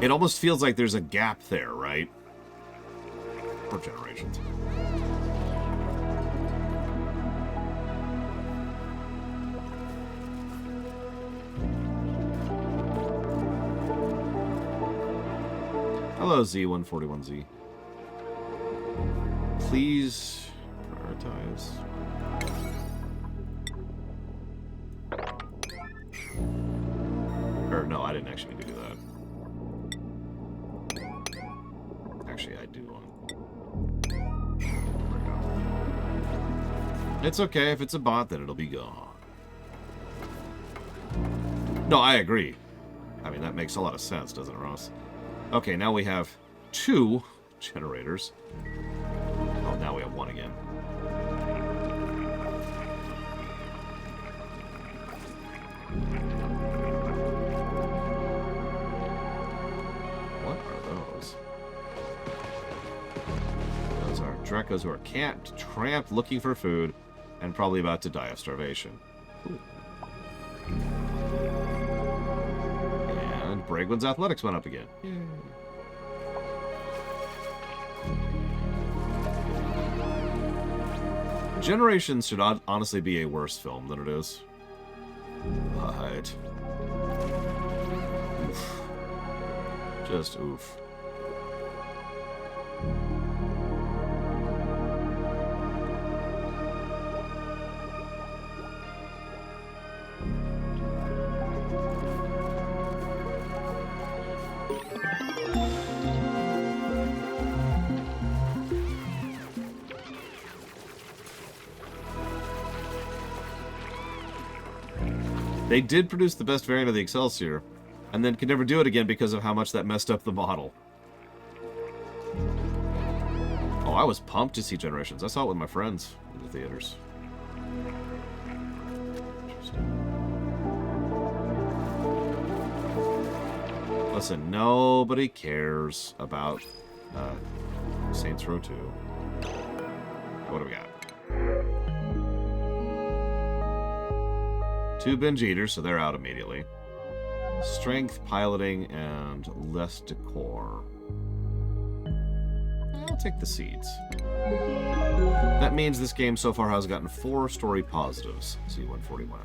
It almost feels like there's a gap there, right? For Generations. Hello, Z141Z. Please prioritize. Or, no, I didn't actually mean to do that. Actually, I do want. It's okay. If it's a bot, then it'll be gone. No, I agree. I mean, that makes a lot of sense, doesn't it, Ross? Okay, now we have 2 generators. Oh, now we have 1 again. What are those? Those are Drekos who are camped, trapped, looking for food, and probably about to die of starvation. Ooh. And Bragwin's athletics went up again. Yay. Generations should honestly be a worse film than it is. But... oof. Just oof. They did produce the best variant of the Excelsior, and then could never do it again because of how much that messed up the model. Oh, I was pumped to see Generations. I saw it with my friends in the theaters. Listen, nobody cares about Saints Row 2. What do we got? 2 binge eaters, so they're out immediately. Strength, piloting, and less decor. I'll take the seeds. That means this game so far has gotten 4 story positives. C141.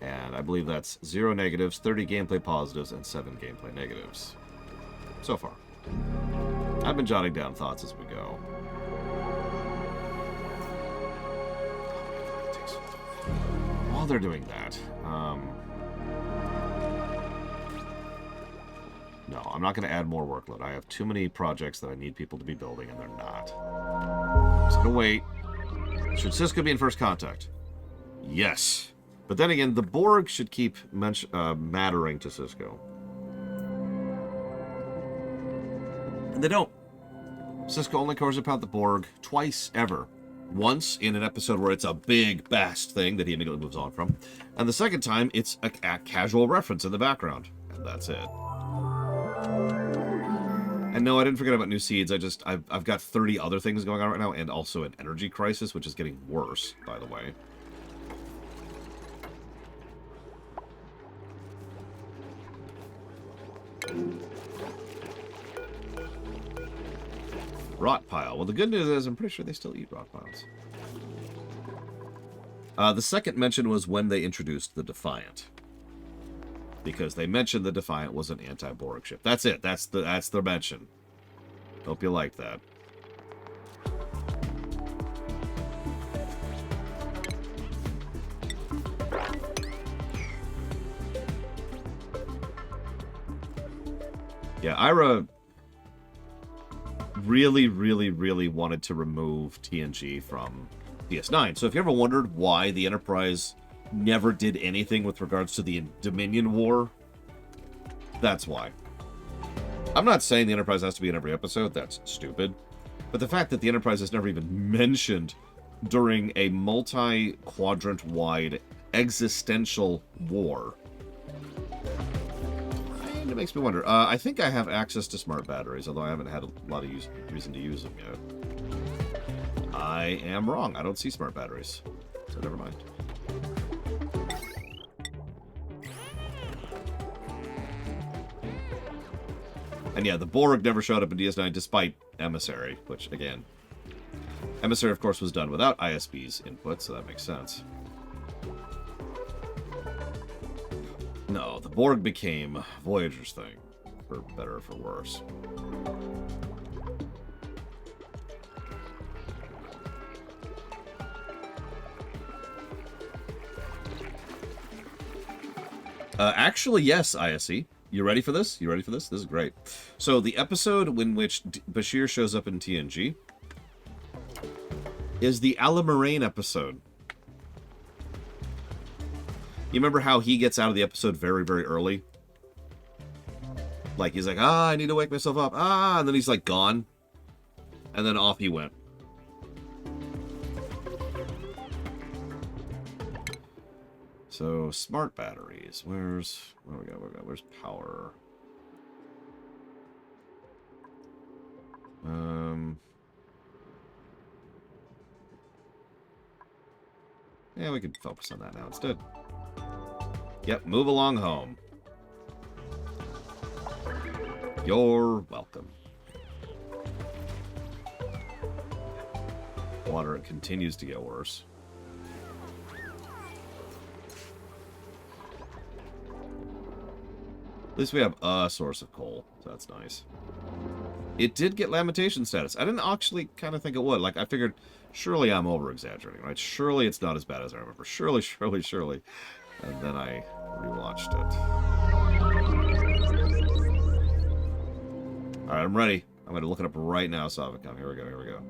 And I believe that's 0 negatives, 30 gameplay positives, and 7 gameplay negatives. So far. I've been jotting down thoughts as we go. While they're doing that, no, I'm not going to add more workload. I have too many projects that I need people to be building, and they're not. I'm just going to wait. Should Sisko be in first contact? Yes. But then again, the Borg should keep mattering to Sisko. And they don't. Sisko only cares about the Borg twice ever. Once in an episode where it's a big Bast thing that he immediately moves on from. And the second time, it's a casual reference in the background. And that's it. And no, I didn't forget about new seeds. I've got 30 other things going on right now, and also an energy crisis, which is getting worse, by the way. Rot pile. Well, the good news is I'm pretty sure they still eat rot piles. The second mention was when they introduced the Defiant. Because they mentioned the Defiant was an anti-Borg ship. That's it. That's the mention. Hope you liked that. Yeah, Ira really, really, really wanted to remove TNG from DS9. So if you ever wondered why the Enterprise never did anything with regards to the Dominion War, that's why. I'm not saying the Enterprise has to be in every episode. That's stupid. But the fact that the Enterprise is never even mentioned during a multi-quadrant-wide existential war, it makes me wonder. I think I have access to smart batteries, although I haven't had a lot of reason to use them yet. I am wrong. I don't see smart batteries. So never mind. And yeah, the Borg never showed up in DS9 despite Emissary, which, again, Emissary, of course, was done without ISB's input, so that makes sense. No, the Borg became Voyager's thing, for better or for worse. Actually, yes, ISE. You ready for this? You ready for this? This is great. So, the episode in which Bashir shows up in TNG is the Ala Moraine episode. You remember how he gets out of the episode very, very early? Like, he's like, I need to wake myself up. And then he's, like, gone. And then off he went. So, smart batteries. Where's power? Yeah, we can focus on that now instead. Yep, move along home. You're welcome. Water continues to get worse. At least we have a source of coal, so that's nice. It did get lamentation status. I didn't actually kind of think it would. Like, I figured, surely I'm over-exaggerating, right? Surely it's not as bad as I remember. Surely, surely, surely. And then I rewatched it. Alright, I'm ready. I'm going to look it up right now, Savacom. Here we go, here we go.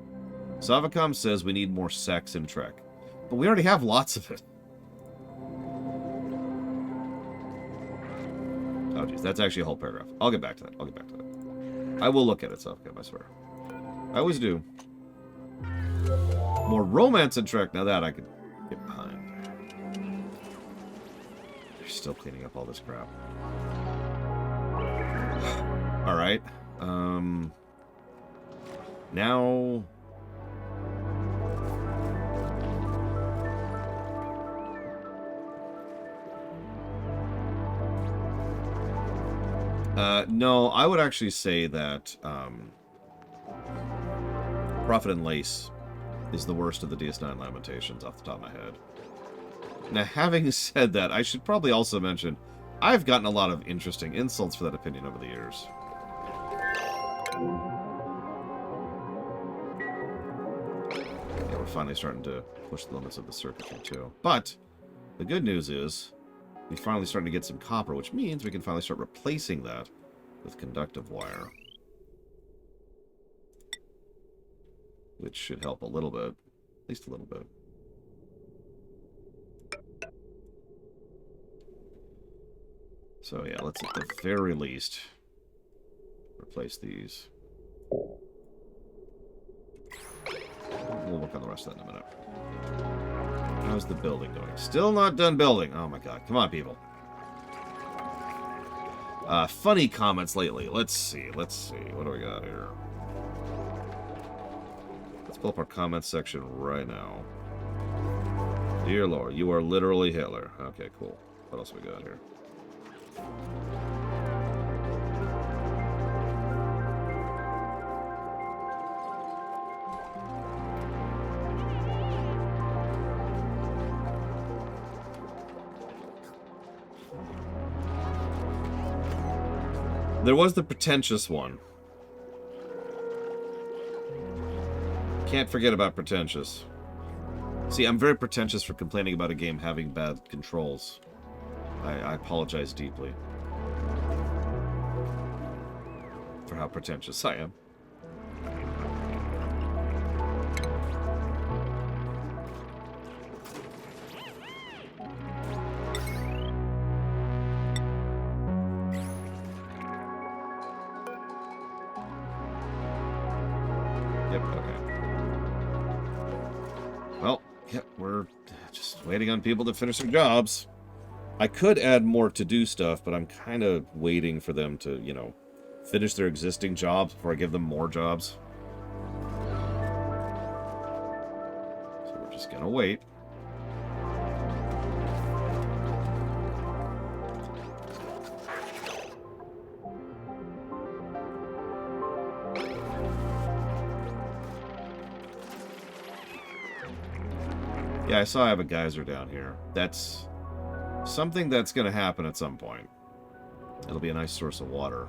Savacom says we need more sex in Trek. But we already have lots of it. Oh, geez, that's actually a whole paragraph. I'll get back to that. I'll get back to that. I will look at it, Savacom, I swear. I always do. More romance in Trek. Now that I could get behind. They're still cleaning up all this crap. Alright. Now... no, I would actually say that Prophet and Lace is the worst of the DS9 Lamentations off the top of my head. Now, having said that, I should probably also mention I've gotten a lot of interesting insults for that opinion over the years. Yeah, we're finally starting to push the limits of the circuitry, too. But the good news is we're finally starting to get some copper, which means we can finally start replacing that with conductive wire. Which should help a little bit. At least a little bit. So yeah, let's at the very least replace these. We'll work on the rest of that in a minute. How's the building going? Still not done building. Oh my god. Come on, people. Funny comments lately. Let's see. Let's see. What do we got here? Let's pull up our comments section right now. Dear Lord, you are literally Hitler. Okay, cool. What else we got here? There was the pretentious one. Can't forget about pretentious. See, I'm very pretentious for complaining about a game having bad controls. I apologize deeply. how pretentious I am. Yep, okay. Well, yep, we're just waiting on people to finish their jobs. I could add more to-do stuff, but I'm kind of waiting for them to, you know, finish their existing jobs before I give them more jobs. So we're just gonna wait. Yeah, I saw I have a geyser down here. That's something that's going to happen at some point. It'll be a nice source of water.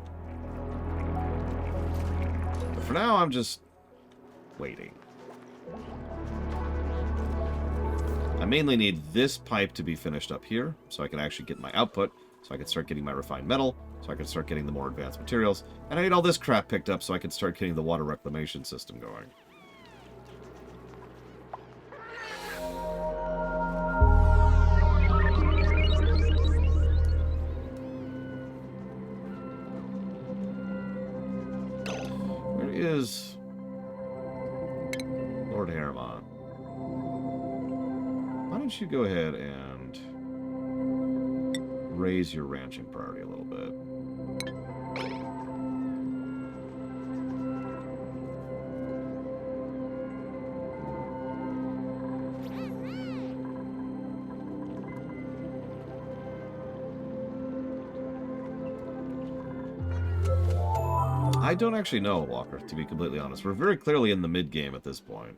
But for now, I'm just waiting. I mainly need this pipe to be finished up here, so I can actually get my output, so I can start getting my refined metal, so I can start getting the more advanced materials, and I need all this crap picked up so I can start getting the water reclamation system going. Is Lord Harriman. Why don't you go ahead and raise your ranching priority a little bit? I don't actually know, Walker, to be completely honest. We're very clearly in the mid-game at this point.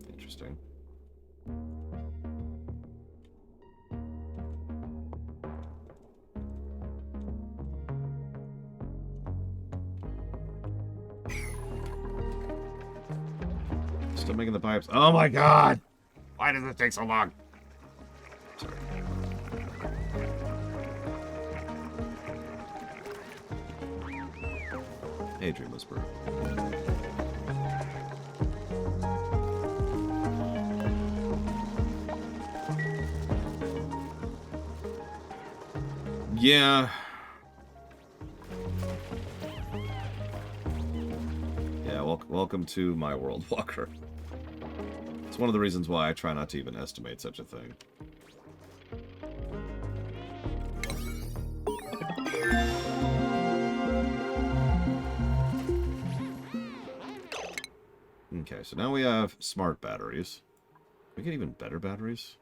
Interesting. Still making the pipes. Oh my god! Why does it take so long? Sorry. Hey, Dream Whisperer. Yeah. Yeah, welcome to my world, Walker. It's one of the reasons why I try not to even estimate such a thing. Okay, so now we have smart batteries. We get even better batteries?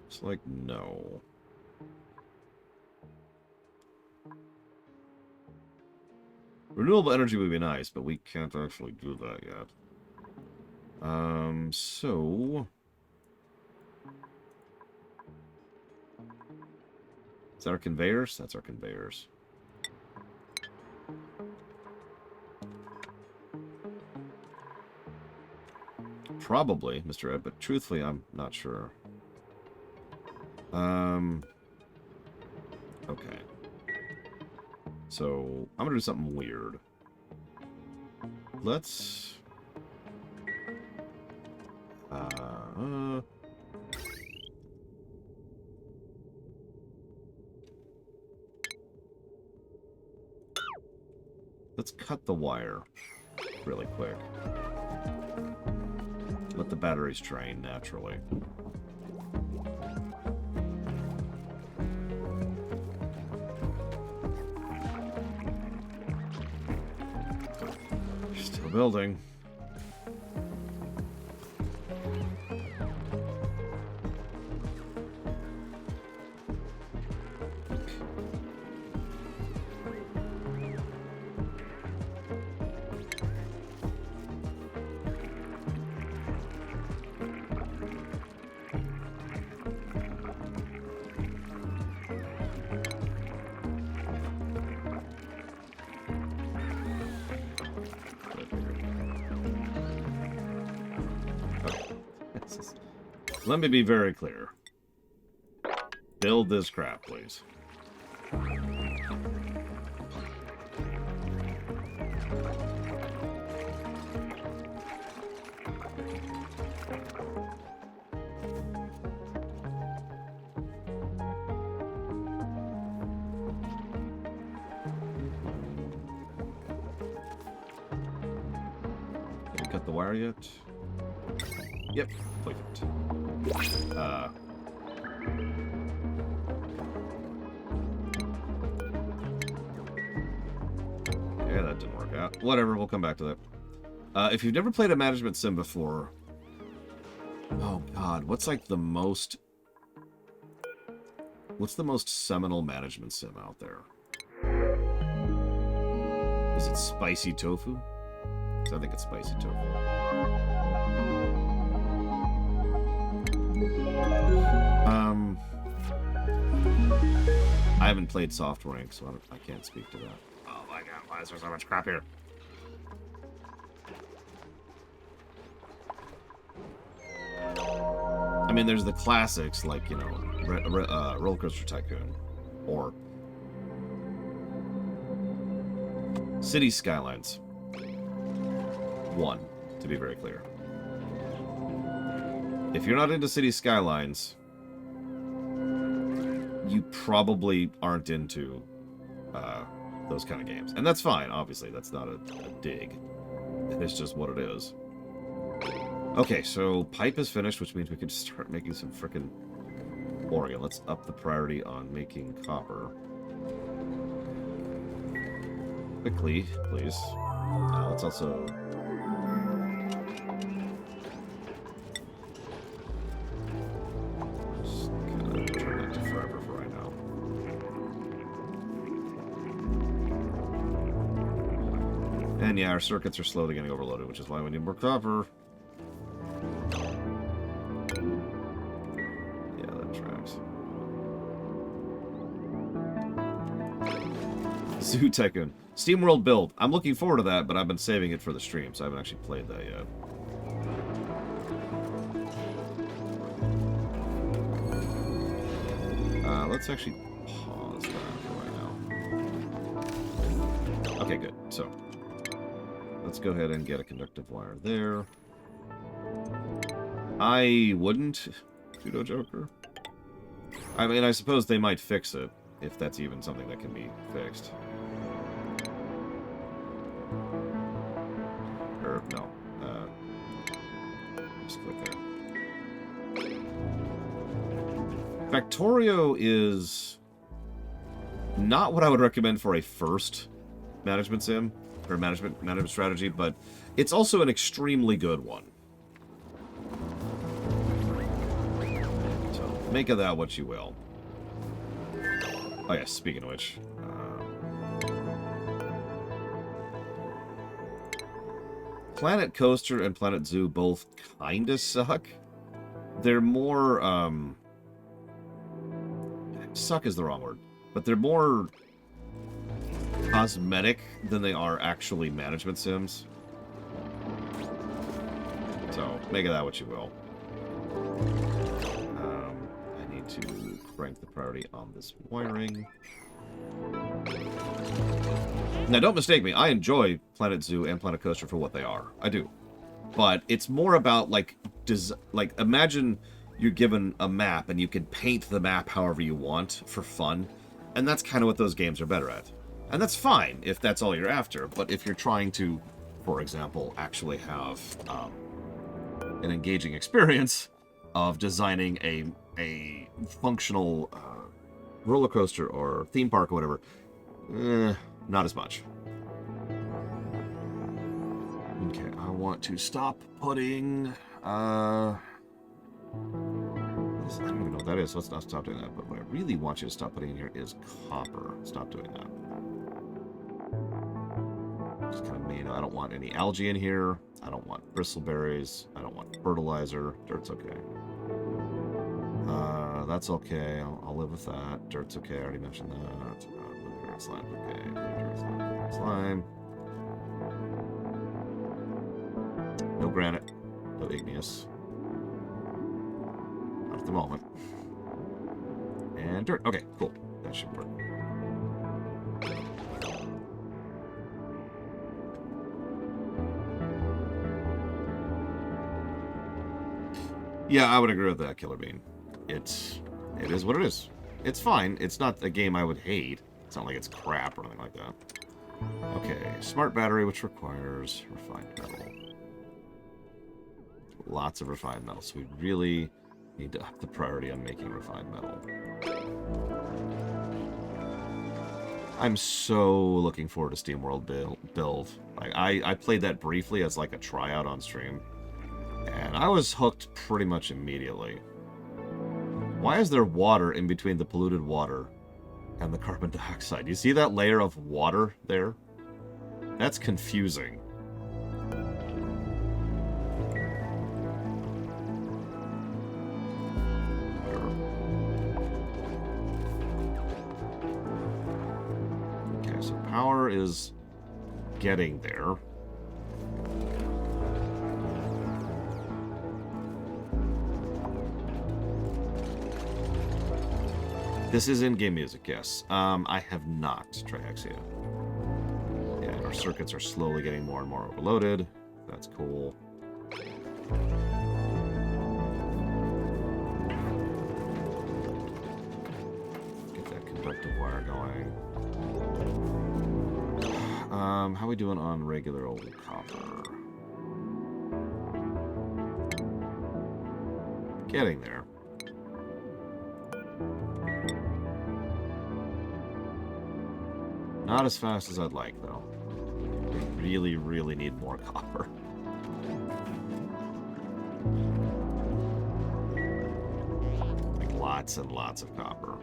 It's like, no. Renewable energy would be nice, but we can't actually do that yet. So... Is that our conveyors? That's our conveyors. Probably, Mr. Ed, but truthfully, I'm not sure. Okay. So, I'm gonna do something weird. Let's... Let's cut the wire really quick. Let the batteries drain naturally. Still building. Let me be very clear. Build this crap, please. Have you cut the wire yet? Yep, perfect. Yeah, that didn't work out. Whatever, we'll come back to that. If you've never played a management sim before... Oh, God. What's, like, the most... What's the most seminal management sim out there? Is it Spicy Tofu? I think it's Spicy Tofu. I haven't played Soft Rank, so I can't speak to that. Oh my god, why is there so much crap here? I mean, there's the classics, like, you know, Roller Coaster Tycoon, or City Skylines 1, to be very clear. If you're not into City Skylines, you probably aren't into those kind of games. And that's fine, obviously. That's not a dig. It's just what it is. Okay, so pipe is finished, which means we can start making some frickin' Oregon. Let's up the priority on making copper. Quickly, please. Let's also... Just kind of turn that to forever for right now. And yeah, our circuits are slowly getting overloaded, which is why we need more copper. Yeah, that tracks. Zoo Tycoon. SteamWorld build. I'm looking forward to that, but I've been saving it for the stream, so I haven't actually played that yet. Let's actually pause that for right now. Okay, good. So, let's go ahead and get a conductive wire there. I wouldn't, Pseudo Joker. I mean, I suppose they might fix it, if that's even something that can be fixed. Or, no. Just click there. Factorio is not what I would recommend for a first management sim, or management strategy, but it's also an extremely good one. So, make of that what you will. Oh yeah, speaking of which... Planet Coaster and Planet Zoo both kinda suck. They're more, suck is the wrong word. But they're more cosmetic than they are actually management sims. So, make of that what you will. I need to crank the priority on this wiring. Now, don't mistake me. I enjoy Planet Zoo and Planet Coaster for what they are. I do. But it's more about, like, imagine you're given a map and you can paint the map however you want for fun. And that's kind of what those games are better at. And that's fine if that's all you're after. But if you're trying to, for example, actually have an engaging experience of designing a functional roller coaster or theme park or whatever, not as much. Okay, I want to stop putting, I don't even know what that is, so let's not stop doing that. But what I really want you to stop putting in here is copper. Stop doing that. Just kind of mean, I don't want any algae in here. I don't want bristleberries. I don't want fertilizer. Dirt's okay. That's okay. I'll live with that. Dirt's okay. I already mentioned that. Dirt slime, okay. Dirt slime, dirt slime. No granite. No igneous. the moment. And dirt. Okay, cool. That should work. Yeah, I would agree with that, Killer Bean. It is what it is. It's fine. It's not a game I would hate. It's not like it's crap or anything like that. Okay, smart battery, which requires refined metal. Lots of refined metal, so we really need to up the priority on making refined metal. I'm so looking forward to SteamWorld build. Like, I played that briefly as like a tryout on stream, and I was hooked pretty much immediately. Why is there water in between the polluted water and the carbon dioxide? You see that layer of water there? That's confusing. Okay, so power is getting there. This is in-game music, yes. I have not, Trihexia. Yeah, our circuits are slowly getting more and more overloaded. That's cool. Get that conductive wire going. How we doing on regular old copper? Getting there. Not as fast as I'd like, though. We really, really need more copper. Like, lots and lots of copper.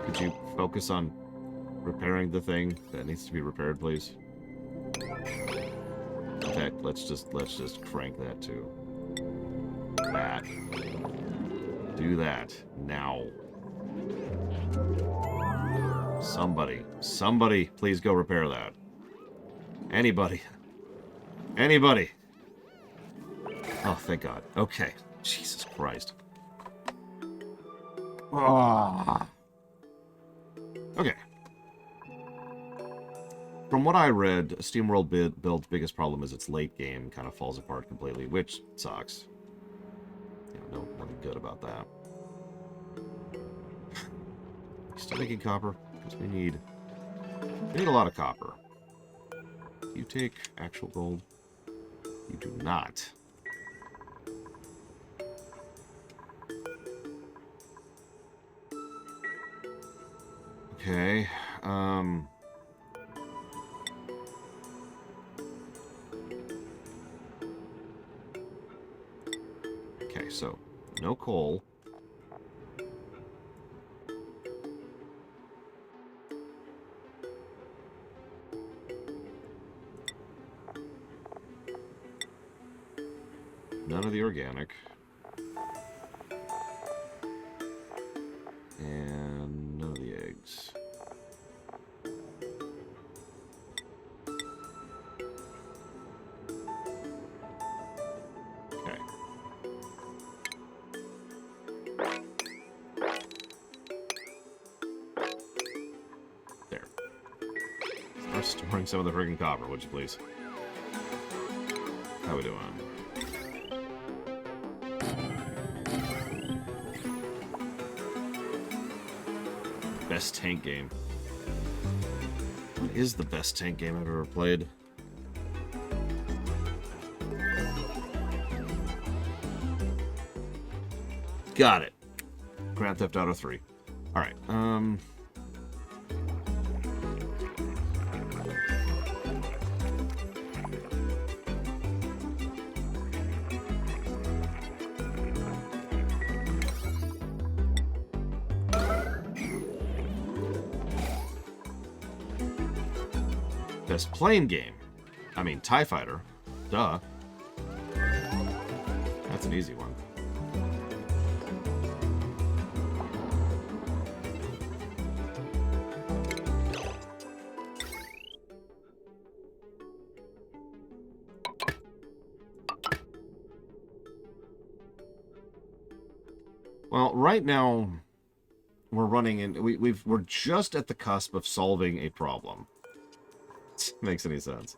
Could you focus on repairing the thing that needs to be repaired, please? Okay, let's just crank that too. That. Do that now. Somebody, please go repair that. Anybody. Anybody. Oh, thank God. Okay. Jesus Christ. Ah. Okay. From what I read, SteamWorld build's biggest problem is its late game kind of falls apart completely, which sucks. You know, nothing good about that. Still making copper? Because we need a lot of copper. Do you take actual gold? You do not. Okay, okay, so, no coal. None of the organic. And none of the eggs. Okay. There. Start storing some of the friggin' copper, would you please? How we doing? Best tank game. What is the best tank game I've ever played? Got it. Grand Theft Auto 3. Alright, Best plane game. I mean, TIE Fighter. Duh. That's an easy one. Well, right now we're running in. We're just at the cusp of solving a problem. Makes any sense?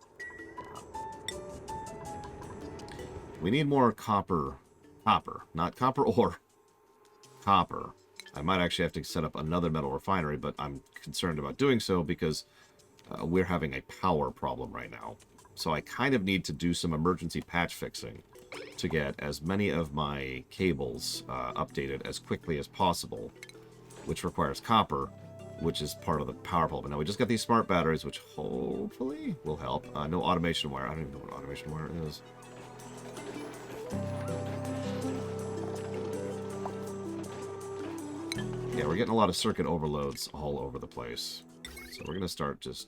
We need more copper. Copper, not copper ore. Copper. I might actually have to set up another metal refinery, but I'm concerned about doing so because we're having a power problem right now. So I kind of need to do some emergency patch fixing to get as many of my cables updated as quickly as possible, which requires copper, which is part of the power problem. Now, we just got these smart batteries, which hopefully will help. No automation wire. I don't even know what automation wire is. Yeah, we're getting a lot of circuit overloads all over the place. So we're going to start just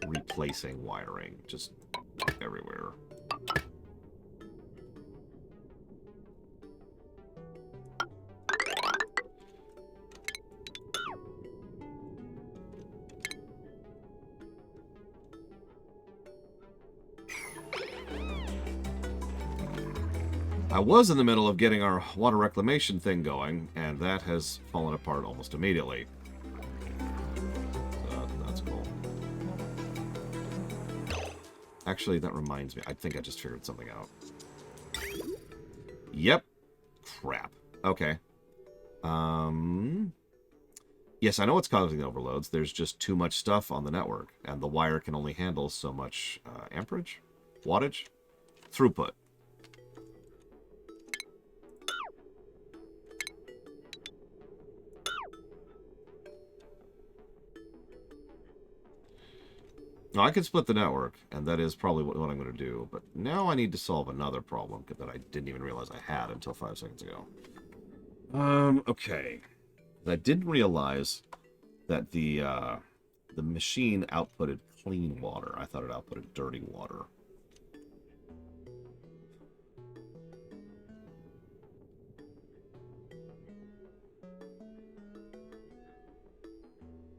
replacing wiring just everywhere. I was in the middle of getting our water reclamation thing going, and that has fallen apart almost immediately. So that's cool. Actually, that reminds me. I think I just figured something out. Yep. Crap. Okay. Yes, I know what's causing the overloads. There's just too much stuff on the network, and the wire can only handle so much amperage? Wattage? Throughput. Now, I could split the network, and that is probably what I'm going to do. But now I need to solve another problem that I didn't even realize I had until 5 seconds ago. Okay. I didn't realize that the machine outputted clean water. I thought it outputted dirty water.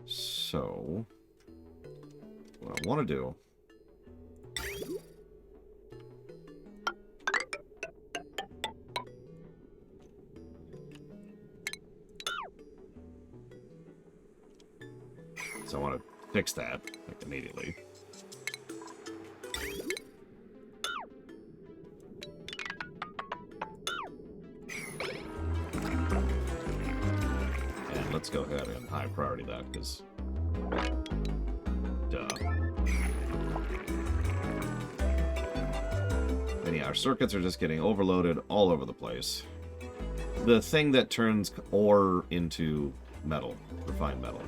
So what I want to do is I want to fix that like immediately. And let's go ahead and high priority that because duh. And yeah, our circuits are just getting overloaded all over the place. The thing that turns ore into metal, refined metal.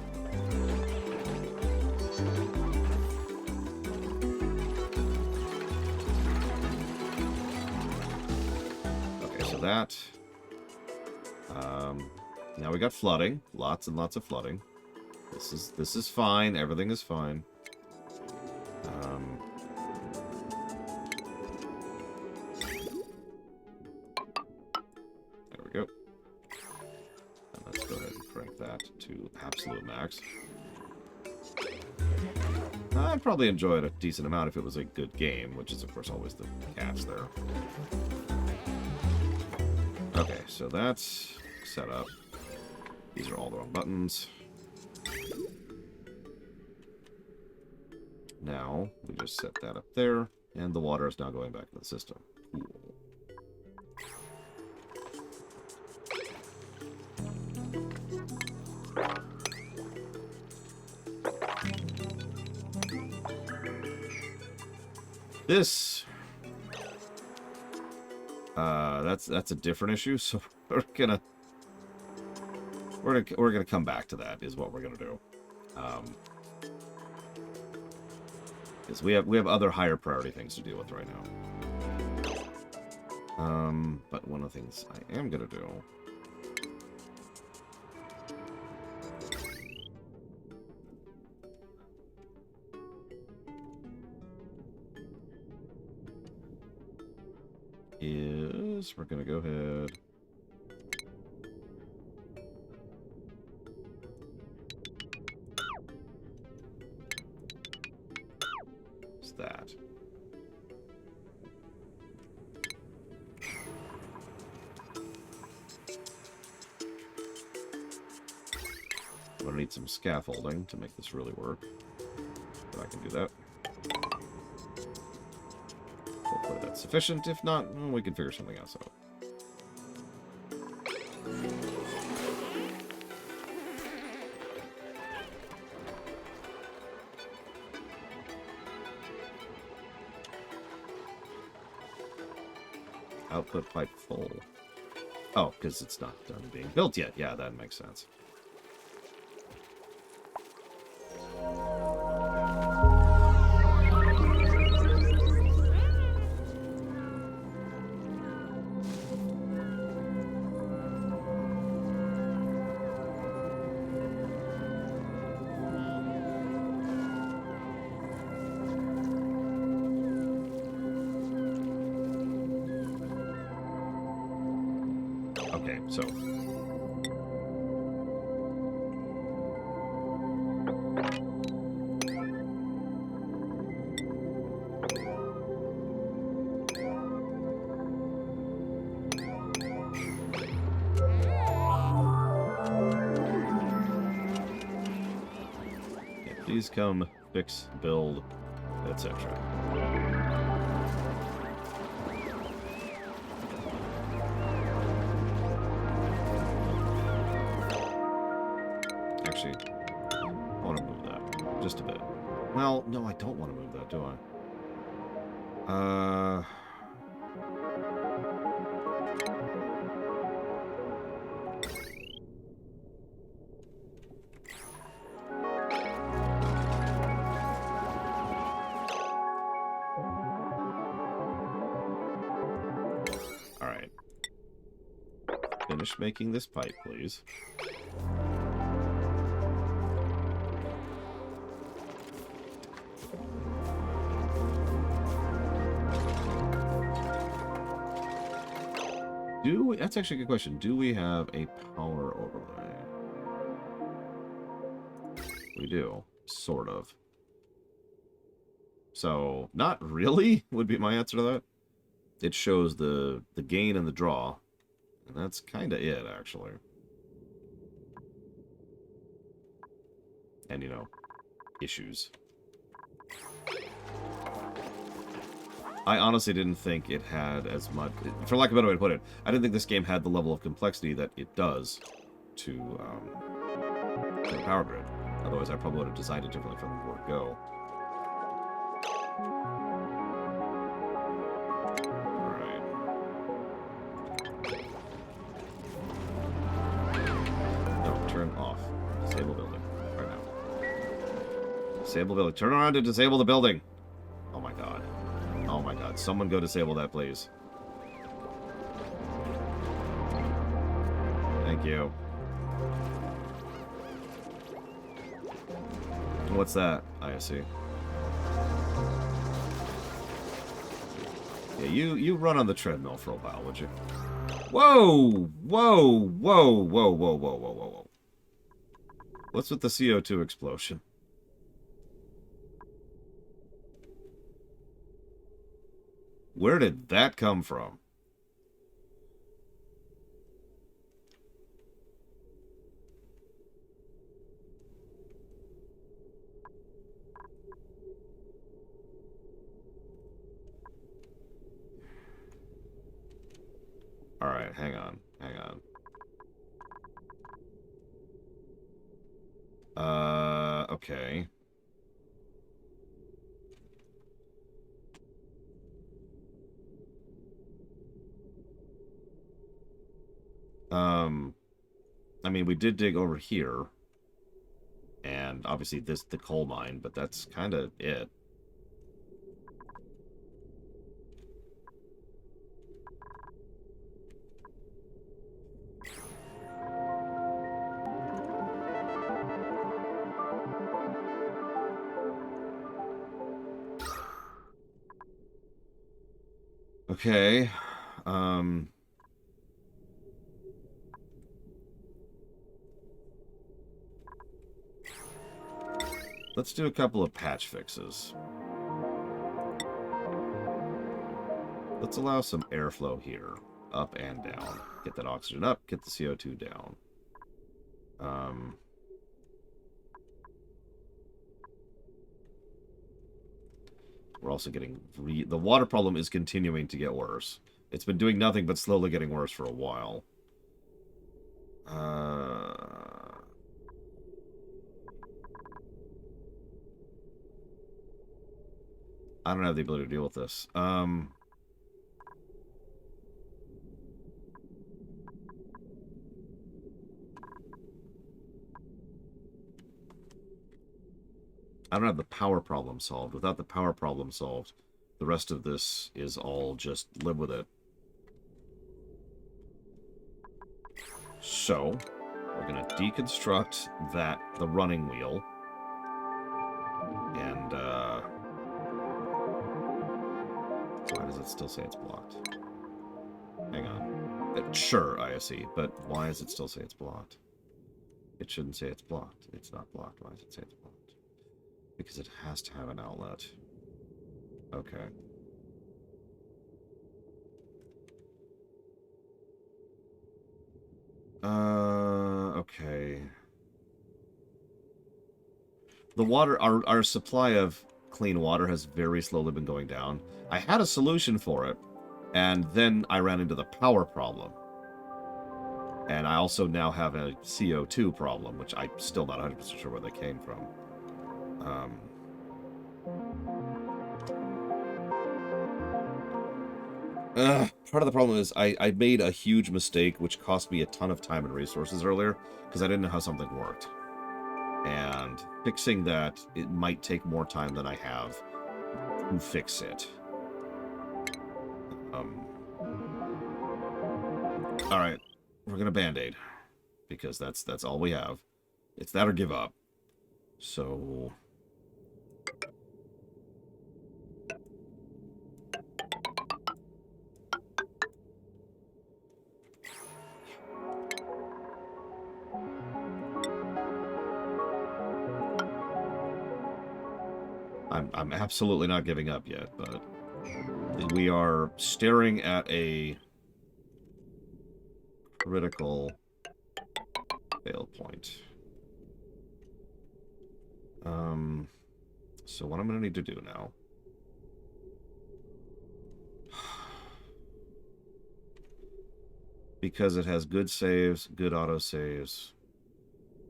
Okay, so that. Now we got flooding, lots and lots of flooding. This is fine. Everything is fine. There we go. And let's go ahead and crank that to absolute max. I'd probably enjoy it a decent amount if it was a good game, which is, of course, always the catch there. Okay, so that's set up. These are all the wrong buttons. Now, we just set that up there, and the water is now going back to the system. Cool. This, that's a different issue. So we're gonna come back to that. Is what we're gonna do. Because we have other higher priority things to deal with right now. But one of the things I am gonna do. is, we're going to go ahead. What's that? I'm going to need some scaffolding to make this really work. But I can do that. Hopefully that's sufficient. If not, well, we can figure something else out. Output pipe full. Oh, because it's not done being built yet. Yeah, that makes sense. Okay, so yeah, please come fix, build, etc. Actually, I want to move that just a bit. Well, no, I don't want to move that, do I? All right. Finish making this pipe, please. That's actually a good question. Do we have a power overlay? We do. Sort of. So, not really would be my answer to that. It shows the gain and the draw. And that's kind of it, actually. And, you know, issues. I honestly didn't think it had as much... For lack of a better way to put it, I didn't think this game had the level of complexity that it does to the power grid. Otherwise, I probably would have designed it differently from the word go. Alright. No, turn off. Disable building. Right now. Disable building. Turn around to disable the building! Oh my god. Oh my god, someone go disable that, please. Thank you. What's that? I see. Yeah, you run on the treadmill for a while, would you? Whoa! Whoa! Whoa! Whoa! Whoa! Whoa! Whoa! Whoa! Whoa! What's with the CO2 explosion? Where did that come from? Alright, hang on. Hang on. Okay. I mean, we did dig over here. And obviously the coal mine, but that's kind of it. Okay. Let's do a couple of patch fixes. Let's allow some airflow here, up and down. Get that oxygen up, get the CO2 down. We're also getting... the water problem is continuing to get worse. It's been doing nothing but slowly getting worse for a while. I don't have the ability to deal with this. I don't have the power problem solved. Without the power problem solved, the rest of this is all just live with it. So, we're going to deconstruct the running wheel. And, why does it still say it's blocked? Hang on. Sure, ISE, but why does it still say it's blocked? It shouldn't say it's blocked. It's not blocked. Why does it say it's blocked? Because it has to have an outlet. Okay. Okay. The water, our supply of clean water has very slowly been going down. I had a solution for it, and then I ran into the power problem. And I also now have a CO2 problem, which I'm still not 100% sure where they came from. Part of the problem is I made a huge mistake, which cost me a ton of time and resources earlier, because I didn't know how something worked. And fixing that, it might take more time than I have to fix it. Alright, we're gonna Band-Aid, because that's all we have. It's that or give up. So... I'm absolutely not giving up yet, but we are staring at a critical fail point. So what I'm going to need to do now... because it has good saves, good auto-saves,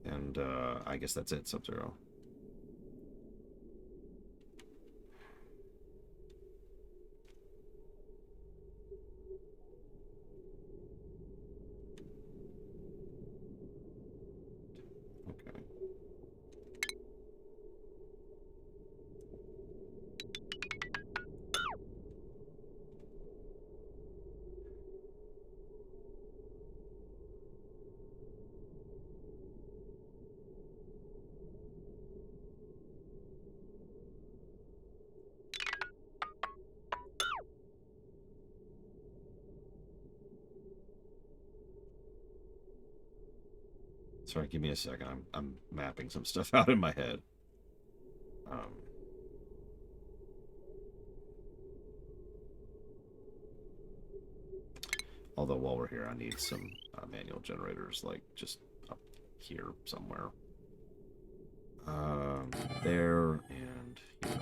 and I guess that's it, Sub-Zero. Sorry, give me a second. I'm mapping some stuff out in my head. Although while we're here, I need some manual generators, like just up here somewhere. There and here.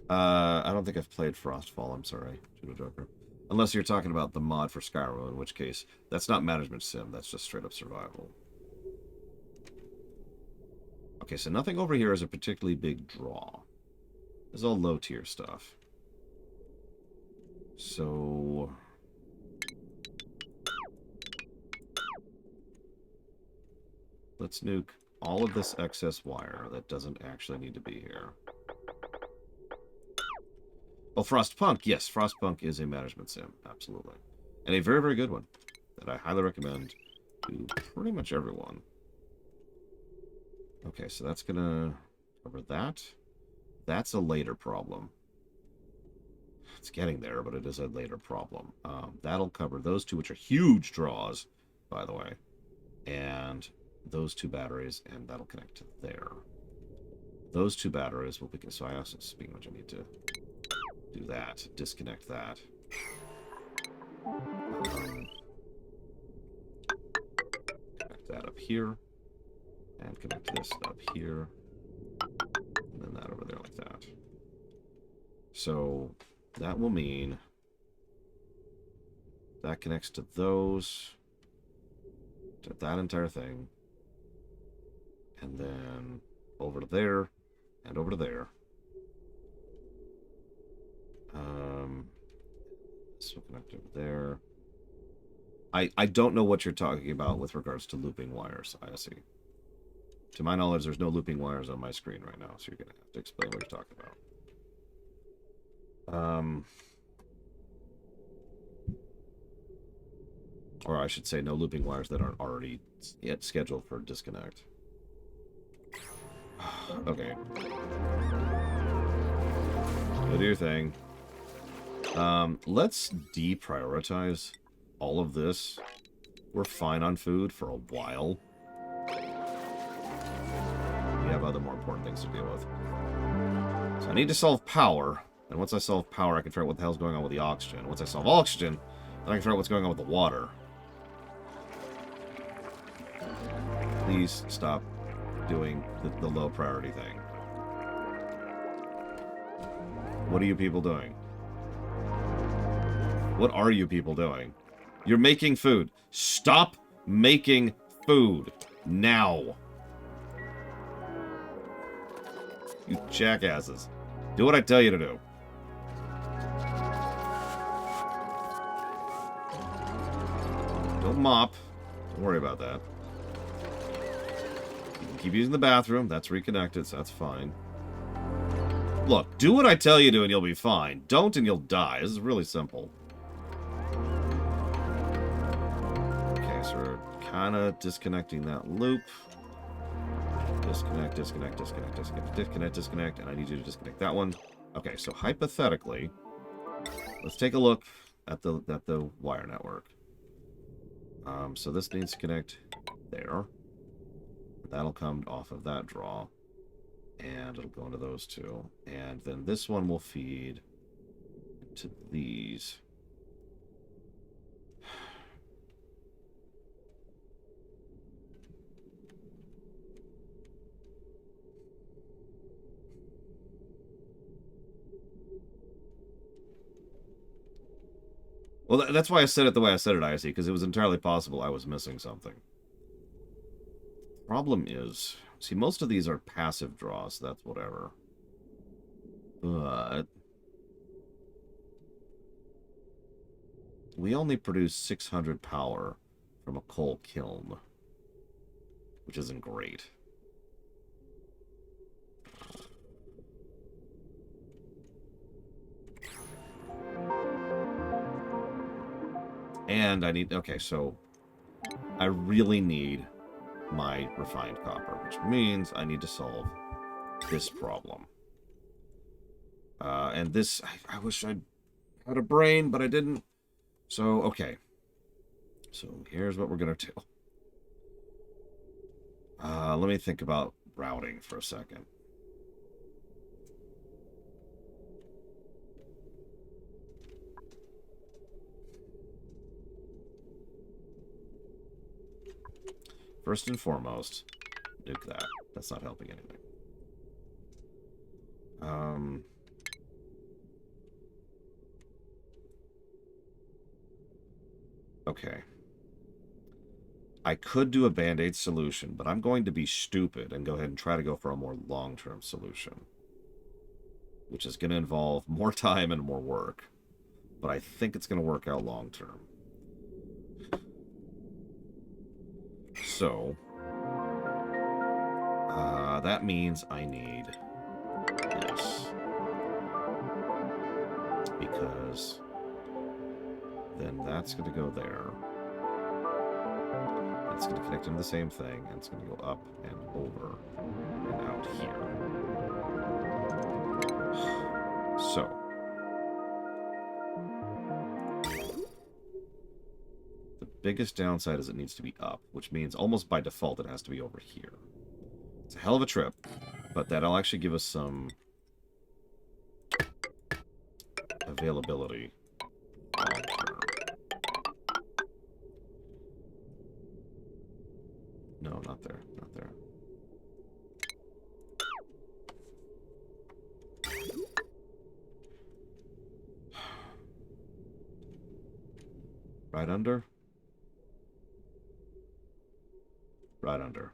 I don't think I've played Frostfall. I'm sorry, Judo Joker. Unless you're talking about the mod for Skyrim, in which case, that's not management sim, that's just straight up survival. Okay, so nothing over here is a particularly big draw. This is all low tier stuff. So... let's nuke all of this excess wire that doesn't actually need to be here. Oh, Frostpunk. Yes, Frostpunk is a management sim. Absolutely. And a very, very good one that I highly recommend to pretty much everyone. Okay, so that's going to cover that. That's a later problem. It's getting there, but it is a later problem. That'll cover those two, which are huge draws, by the way. And those two batteries, and that'll connect to there. Those two batteries will be... So I also, speaking of which, I need to do that. Disconnect that. Connect that up here. And connect this up here. And then that over there like that. So that will mean that connects to those, to that entire thing, and then over to there, and over to there. This will connect over there. I don't know what you're talking about with regards to looping wires, I see. To my knowledge, there's no looping wires on my screen right now, so you're going to have to explain what you're talking about. Or I should say no looping wires that aren't already yet scheduled for disconnect. Okay. Go do your thing. Let's deprioritize all of this. We're fine on food for a while. We have other more important things to deal with. So I need to solve power. And once I solve power, I can figure out what the hell's going on with the oxygen. Once I solve oxygen, then I can figure out what's going on with the water. Please stop doing the low priority thing. What are you people doing? What are you people doing? You're making food. Stop making food. Now. You jackasses. Do what I tell you to do. Don't mop. Don't worry about that. You can keep using the bathroom. That's reconnected, so that's fine. Look, do what I tell you to and you'll be fine. Don't and you'll die. This is really simple. Okay, so we're kind of disconnecting that loop. Disconnect, disconnect, disconnect, disconnect, disconnect, disconnect, and I need you to disconnect that one. Okay, so hypothetically, let's take a look at the wire network. So this needs to connect there. That'll come off of that draw. And it'll go into those two. And then this one will feed to these. Well, that's why I said it the way I said it, IC, because it was entirely possible I was missing something. Problem is, see, most of these are passive draws, so that's whatever. But we only produce 600 power from a coal kiln, which isn't great. And I need... Okay, so I really need my refined copper, which means I need to solve this problem. And this... I wish I had a brain, but I didn't. So, okay. So here's what we're going to do. Let me think about routing for a second. First and foremost, nuke that. That's not helping anything. Okay. I could do a Band-Aid solution, but I'm going to be stupid and go ahead and try to go for a more long-term solution, which is going to involve more time and more work. But I think it's going to work out long-term. So, that means I need this. Because then that's going to go there. It's going to connect into the same thing, and it's going to go up and over and out here. So, biggest downside is it needs to be up, which means almost by default it has to be over here. It's a hell of a trip, but that'll actually give us some availability. No, not there. Not there. Right under? Right under.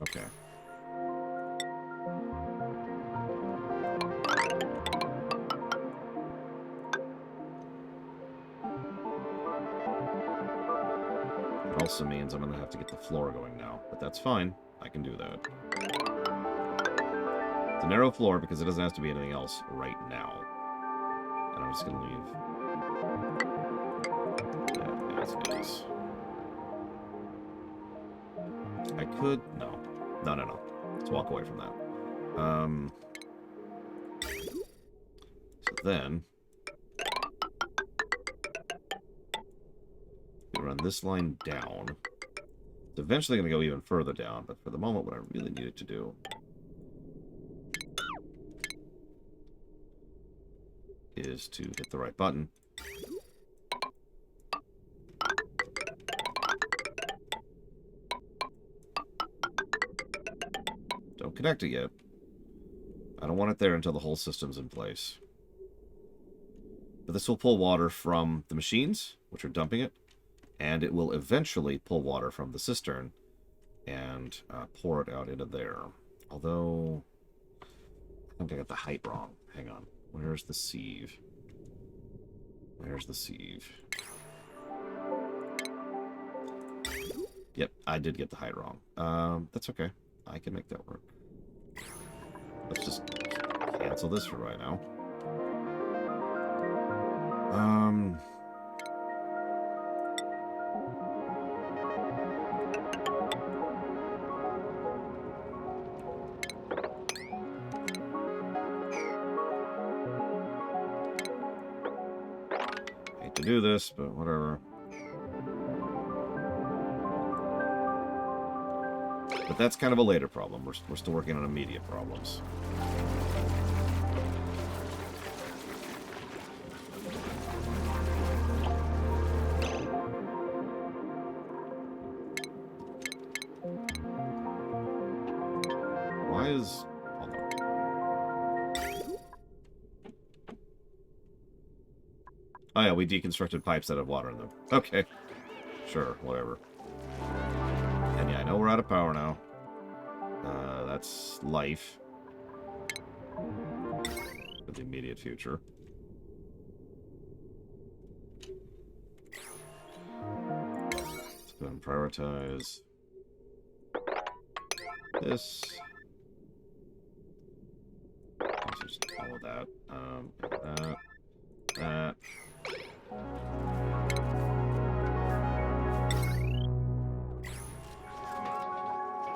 Okay. It also means I'm going to have to get the floor going now, but that's fine. I can do that. It's a narrow floor because it doesn't have to be anything else right now. And I'm just going to leave that as it is. I could... No. No. Let's walk away from that. So then... we run this line down. It's eventually going to go even further down, but for the moment what I really need it to do is to hit the right button. Don't connect it yet. I don't want it there until the whole system's in place. But this will pull water from the machines, which are dumping it, and it will eventually pull water from the cistern and pour it out into there. Although, I think I got the height wrong. Hang on. Where's the sieve? Where's the sieve? Yep, I did get the height wrong. That's okay. I can make that work. Let's just cancel this for right now. Hate to do this, but whatever. But that's kind of a later problem. We're still working on immediate problems. Why is... Hold on. Oh yeah, we deconstructed pipes that have water in them. Okay. Sure, whatever. And yeah, I know we're out of power now. That's life. For the immediate future. Let's go ahead and prioritize this. Let's just follow that. That.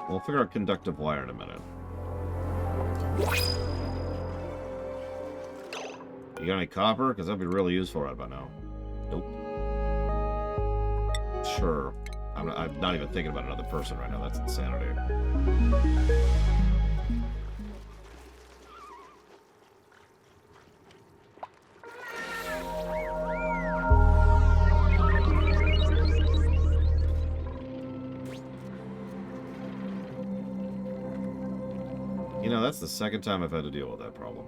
We'll figure out conductive wire in a minute. You got any copper? Because that'd be really useful right about now. Nope. Sure. I'm not even thinking about another person right now. That's insanity. You know, that's the second time I've had to deal with that problem.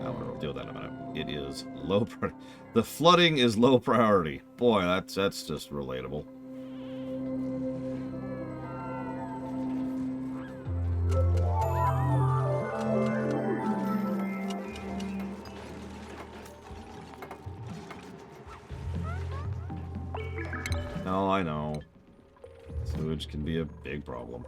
I'll deal with that in a minute. It is low priority. The flooding is low priority. Boy, that's just relatable. No, I know. Sewage can be a big problem.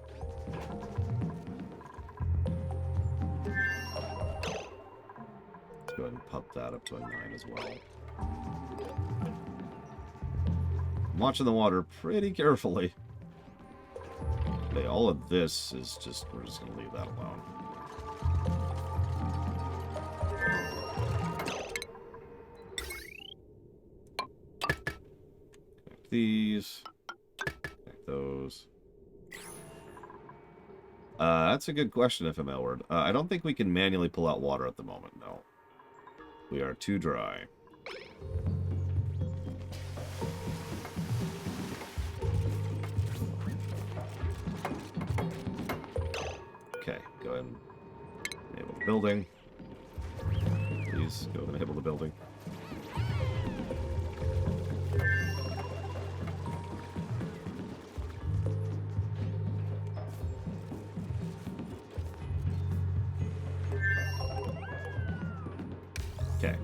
Go ahead and pump that up to a 9 as well. I'm watching the water pretty carefully. Okay, all of this is just, we're just going to leave that alone. connect these. Connect those. That's a good question, FML. I don't think we can manually pull out water at the moment, no. We are too dry. Okay, go ahead and enable the building. Please go ahead and enable the building. Okay.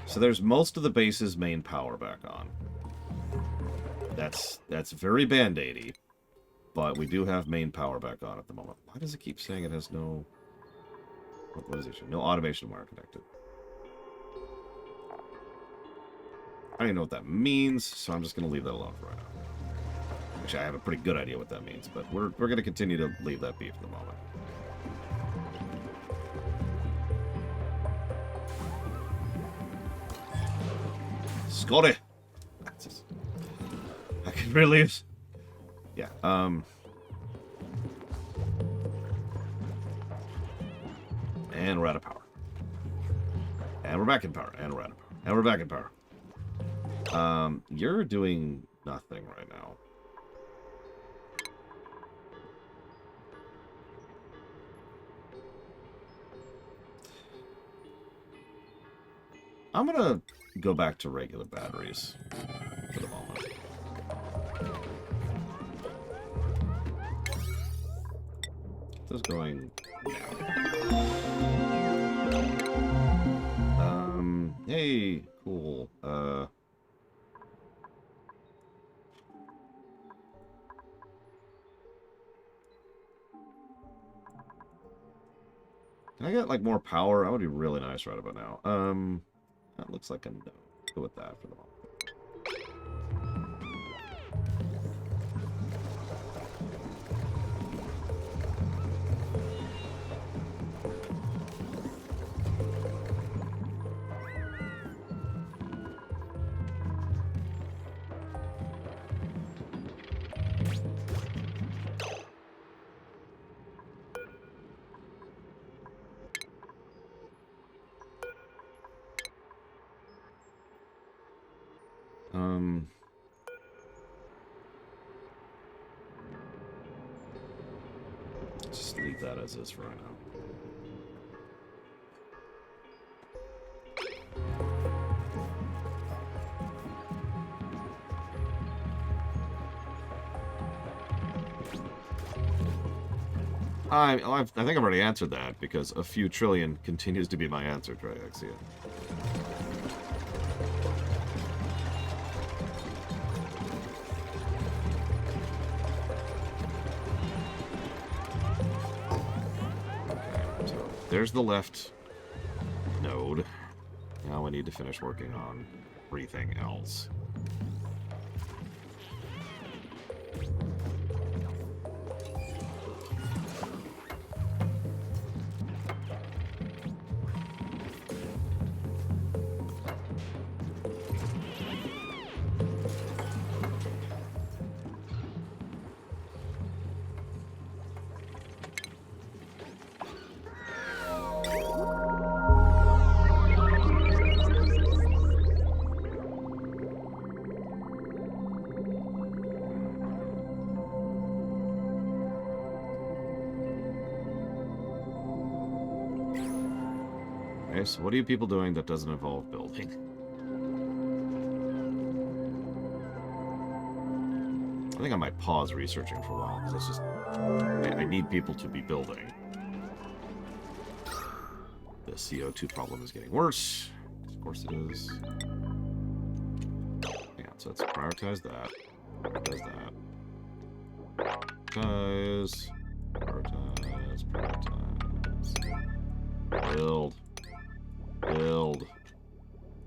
So there's most of the base's main power back on. That's very band-aidy. But we do have main power back on at the moment. Why does it keep saying it has no... What is it? No automation wire connected. I don't even know what that means, so I'm just going to leave that alone for right now. Actually, I have a pretty good idea what that means, but we're going to continue to leave that be for the moment. Scotty! I can really use... Yeah, and we're out of power. And we're back in power. And we're out of power. And we're back in power. You're doing nothing right now. I'm gonna go back to regular batteries for the moment. Those going now. Hey, cool. Can I get like more power? That would be really nice right about now. That looks like a no. Go with that for the moment. Just leave that as is for right now. I think I've already answered that, because a few trillion continues to be my answer, Triaxia. Okay, so there's the left node. Now we need to finish working on everything else. Okay, so what are you people doing that doesn't involve building? I think I might pause researching for a while, because it's just... I need people to be building. The CO2 problem is getting worse. Of course it is. Yeah, so let's prioritize that. Prioritize that. Prioritize. Prioritize. Prioritize. Build. Build.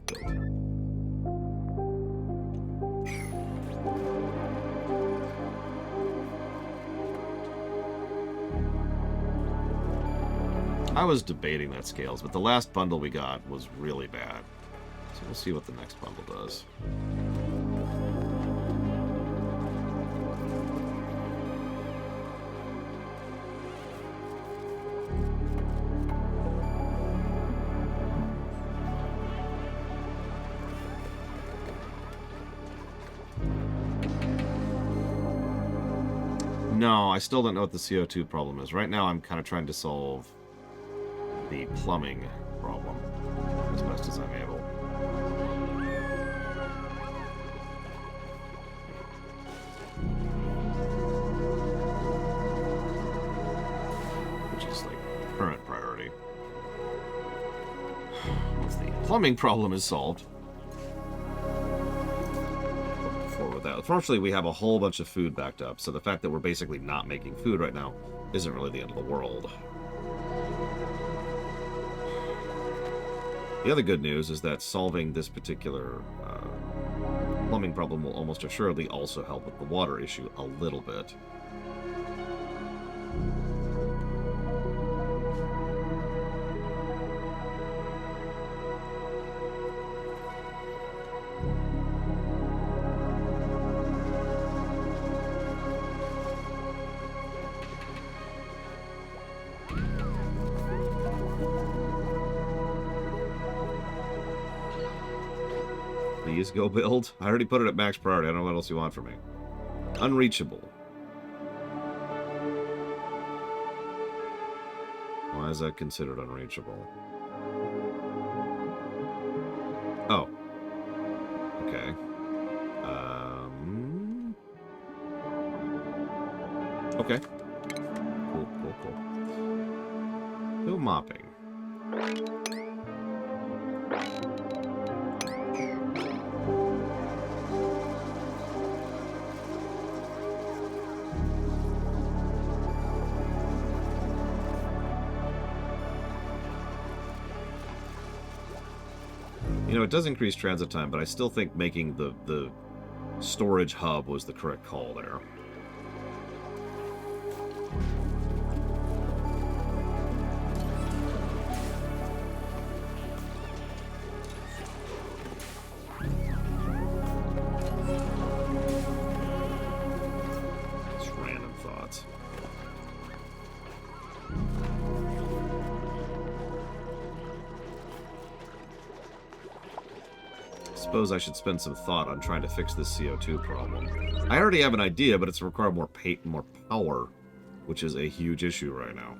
Build. I was debating that scales, but the last bundle we got was really bad. So we'll see what the next bundle does. No, I still don't know what the CO2 problem is. Right now, I'm kind of trying to solve the plumbing problem as best as I'm able. Which is, like, current priority. Once the plumbing problem is solved... Fortunately, we have a whole bunch of food backed up, so the fact that we're basically not making food right now isn't really the end of the world. The other good news is that solving this particular plumbing problem will almost assuredly also help with the water issue a little bit. Please go build. I already put it at max priority. I don't know what else you want from me. Unreachable. Why is that considered unreachable? Oh. Okay. Okay. Cool, cool, cool. No mopping. You know, it does increase transit time, but I still think making the storage hub was the correct call there. Just random thoughts. Suppose I should spend some thought on trying to fix this CO2 problem. I already have an idea, but it's required more power, which is a huge issue right now.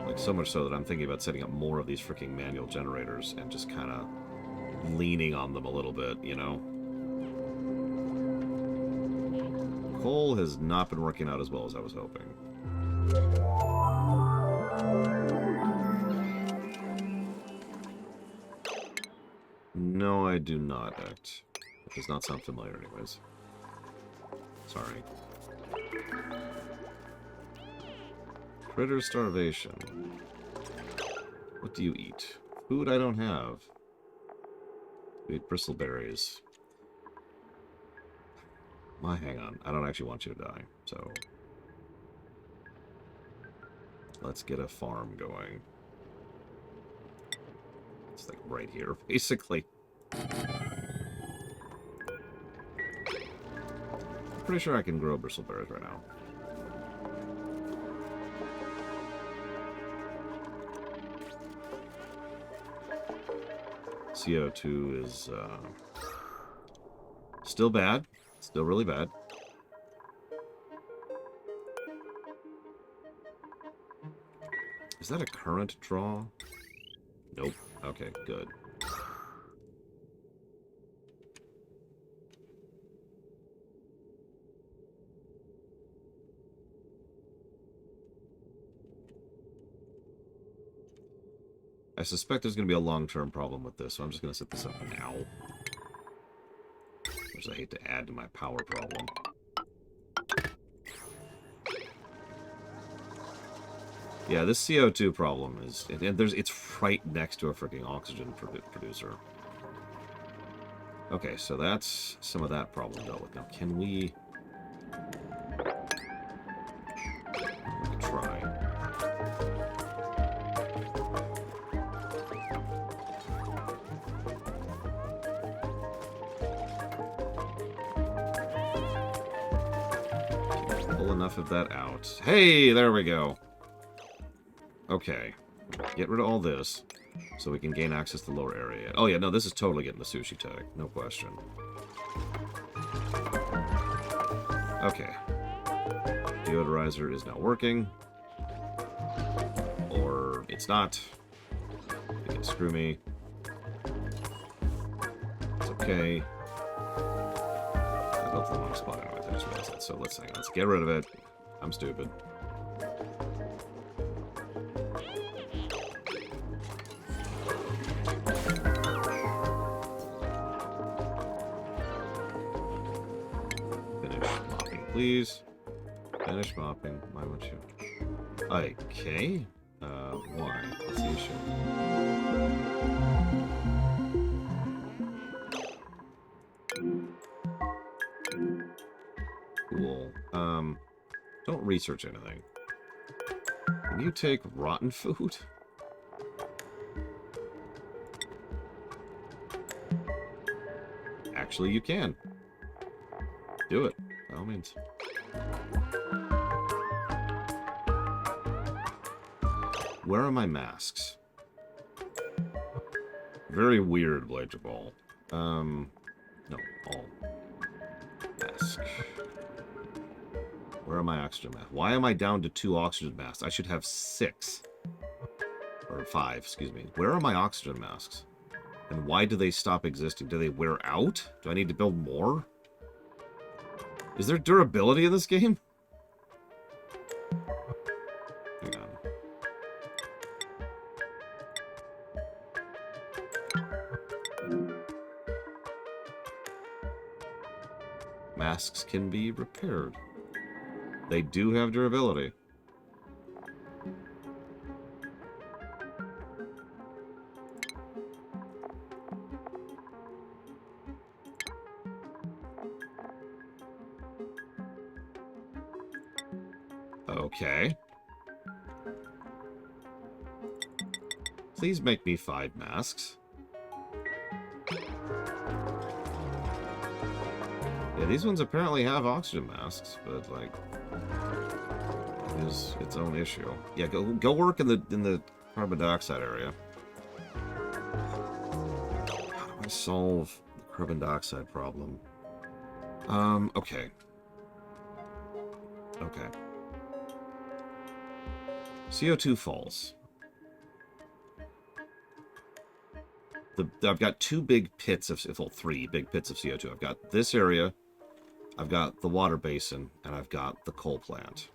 Like, so much so that I'm thinking about setting up more of these freaking manual generators and just kind of leaning on them a little bit, you know? Coal has not been working out as well as I was hoping. No, I do not, act. It does not sound familiar anyways. Sorry. Critter starvation. What do you eat? Food I don't have. We eat bristleberries. Well, hang on. I don't actually want you to die, so... Let's get a farm going. It's like right here, basically. I'm pretty sure I can grow bristleberries right now. CO2 is still bad. Still really bad. Is that a current draw? Nope. Okay, good. I suspect there's going to be a long-term problem with this, so I'm just going to set this up now. Which I hate to add to my power problem. Yeah, this CO2 problem is... it's right next to a freaking oxygen producer. Okay, so that's some of that problem dealt with. Now, can we... We can try. Pull enough of that out. Hey, there we go. Okay. Get rid of all this, so we can gain access to the lower area. Oh yeah, no, this is totally getting the sushi tag. No question. Okay. Deodorizer is now working. Or it's not. You can screw me. It's okay. I built the wrong spot anyway. I just realized that. So let's get rid of it. I'm stupid. Finish mopping, please. Finish mopping. Why won't you? Okay. Why? What's the issue? Cool. Don't research anything. Can you take rotten food? Actually, you can. Do it, by all means. Where are my masks? Very weird, Blade Jabal. No, all. Mask. Where are my oxygen masks? Why am I down to 2 oxygen masks? I should have 6. Or 5, excuse me. Where are my oxygen masks? And why do they stop existing? Do they wear out? Do I need to build more? Is there durability in this game? Hang on. Masks can be repaired. They do have durability. Okay. Please make me 5 masks. Yeah, these ones apparently have oxygen masks, but like, it is its own issue. Yeah, go work in the carbon dioxide area. How do I solve the carbon dioxide problem? Okay. Okay. CO2 falls. I've got 2 big pits of, well, 3 big pits of CO2. I've got this area, I've got the water basin, and I've got the coal plant.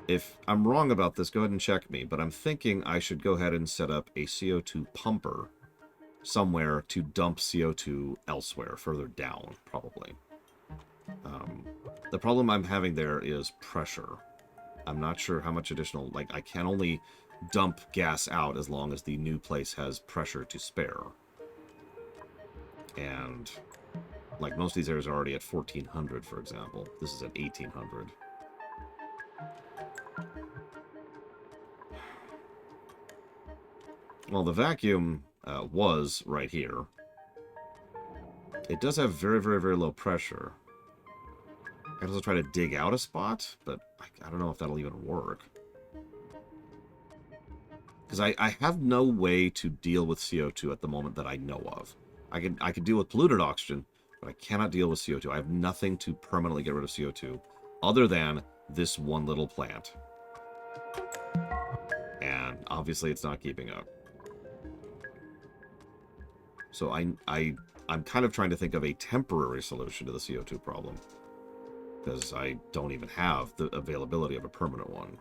If I'm wrong about this, go ahead and check me, but I'm thinking I should go ahead and set up a CO2 pumper somewhere to dump CO2 elsewhere, further down, probably. The problem I'm having there is pressure. I'm not sure how much additional, like, I can only dump gas out as long as the new place has pressure to spare. And, like, most of these areas are already at 1400, for example. This is at 1800. Well, the vacuum was right here. It does have very, very, very low pressure. I could also try to dig out a spot, but I don't know if that'll even work. Because I have no way to deal with CO2 at the moment that I know of. I could deal with polluted oxygen, but I cannot deal with CO2. I have nothing to permanently get rid of CO2 other than this one little plant. And obviously it's not keeping up. So I'm kind of trying to think of a temporary solution to the CO2 problem. Because I don't even have the availability of a permanent one.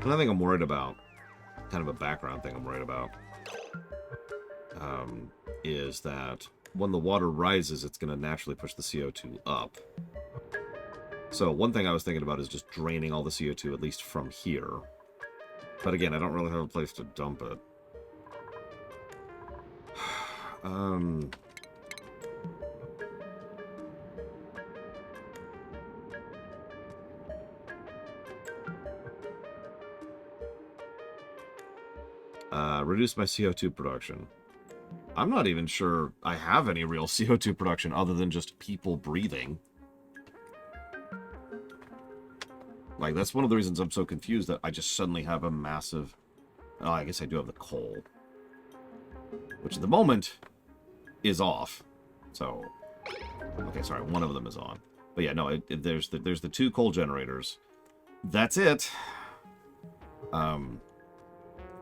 Another thing I'm worried about, kind of a background thing I'm worried about, is that when the water rises, it's going to naturally push the CO2 up. So one thing I was thinking about is just draining all the CO2, at least from here. But again, I don't really have a place to dump it. Reduce my CO2 production. I'm not even sure I have any real CO2 production other than just people breathing. Like, that's one of the reasons I'm so confused that I just suddenly have a massive... Oh, I guess I do have the coal. Which at the moment is off. So... Okay, sorry, one of them is on. But yeah, no, there's the 2 coal generators. That's it.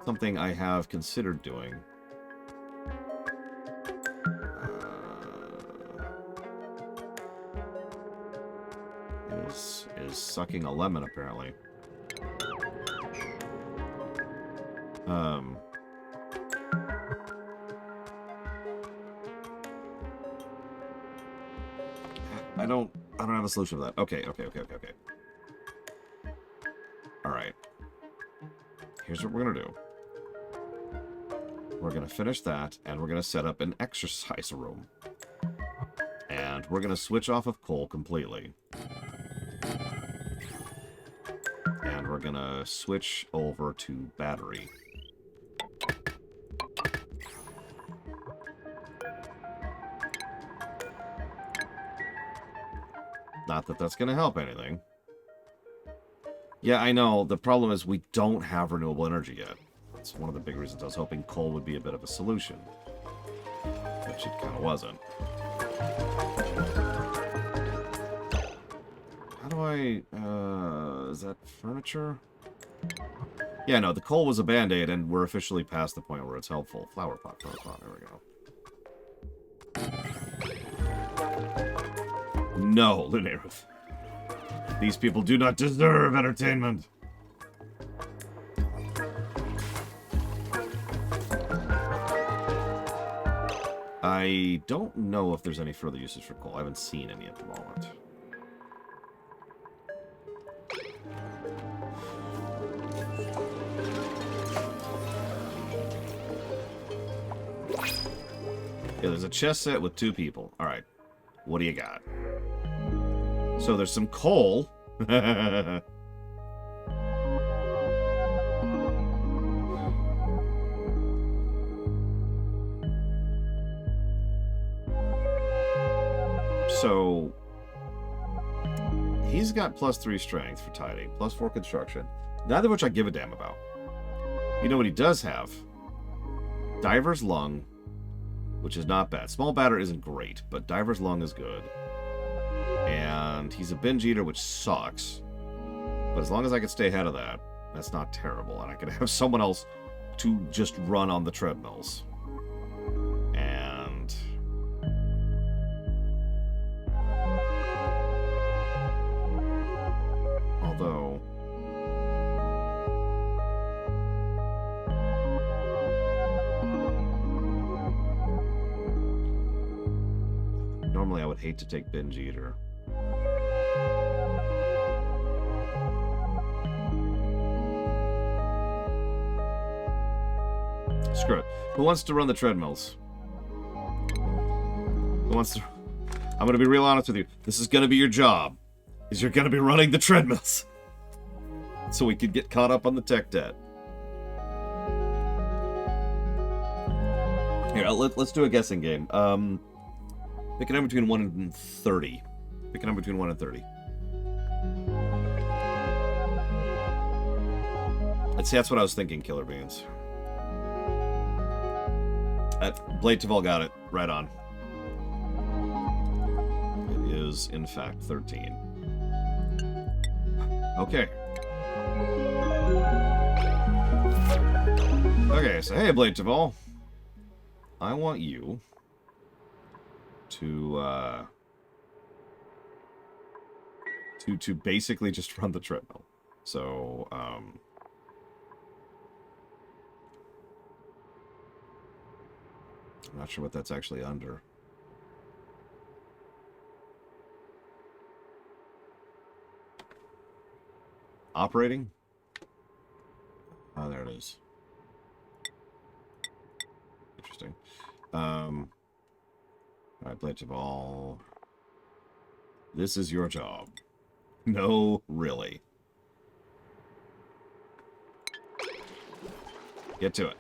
Something I have considered doing. Is sucking a lemon, apparently. I don't have a solution for that. Okay. Alright. Here's what we're gonna do. We're gonna finish that, and we're gonna set up an exercise room. And we're gonna switch off of coal completely. And we're gonna switch over to battery. Not that that's gonna help anything. Yeah, I know. The problem is we don't have renewable energy yet. That's one of the big reasons I was hoping coal would be a bit of a solution. Which it kind of wasn't. How do I... is that furniture? Yeah, no, the coal was a band-aid, and we're officially past the point where it's helpful. Flower pot. There we go. No, Lunaruth. These people do not deserve entertainment. I don't know if there's any further uses for coal. I haven't seen any at the moment. Yeah, there's a chess set with 2 people. Alright. What do you got? So there's some coal. So he's got +3 strength for tidying, +4 construction. Neither of which I give a damn about. You know what he does have? Diver's Lung, which is not bad. Small Batter isn't great, but Diver's Lung is good. And he's a binge eater, which sucks. But as long as I can stay ahead of that, that's not terrible. And I can have someone else to just run on the treadmills. And... although... normally I would hate to take binge eater. Screw it. Who wants to run the treadmills? Who wants to... I'm going to be real honest with you. This is going to be your job. Is you're going to be running the treadmills. So we could get caught up on the tech debt. Here, let's do a guessing game. Pick a number between 1 and 30. Pick a number between 1 and 30. Let's see, that's what I was thinking, Killer Beans. Blade Taval got it. Right on. It is, in fact, 13. Okay. Okay, so hey, Blade Taval. I want you to basically just run the treadmill. So, I'm not sure what that's actually under. Operating? Oh, there it is. Interesting. Alright, Bletchball. This is your job. No, really. Get to it.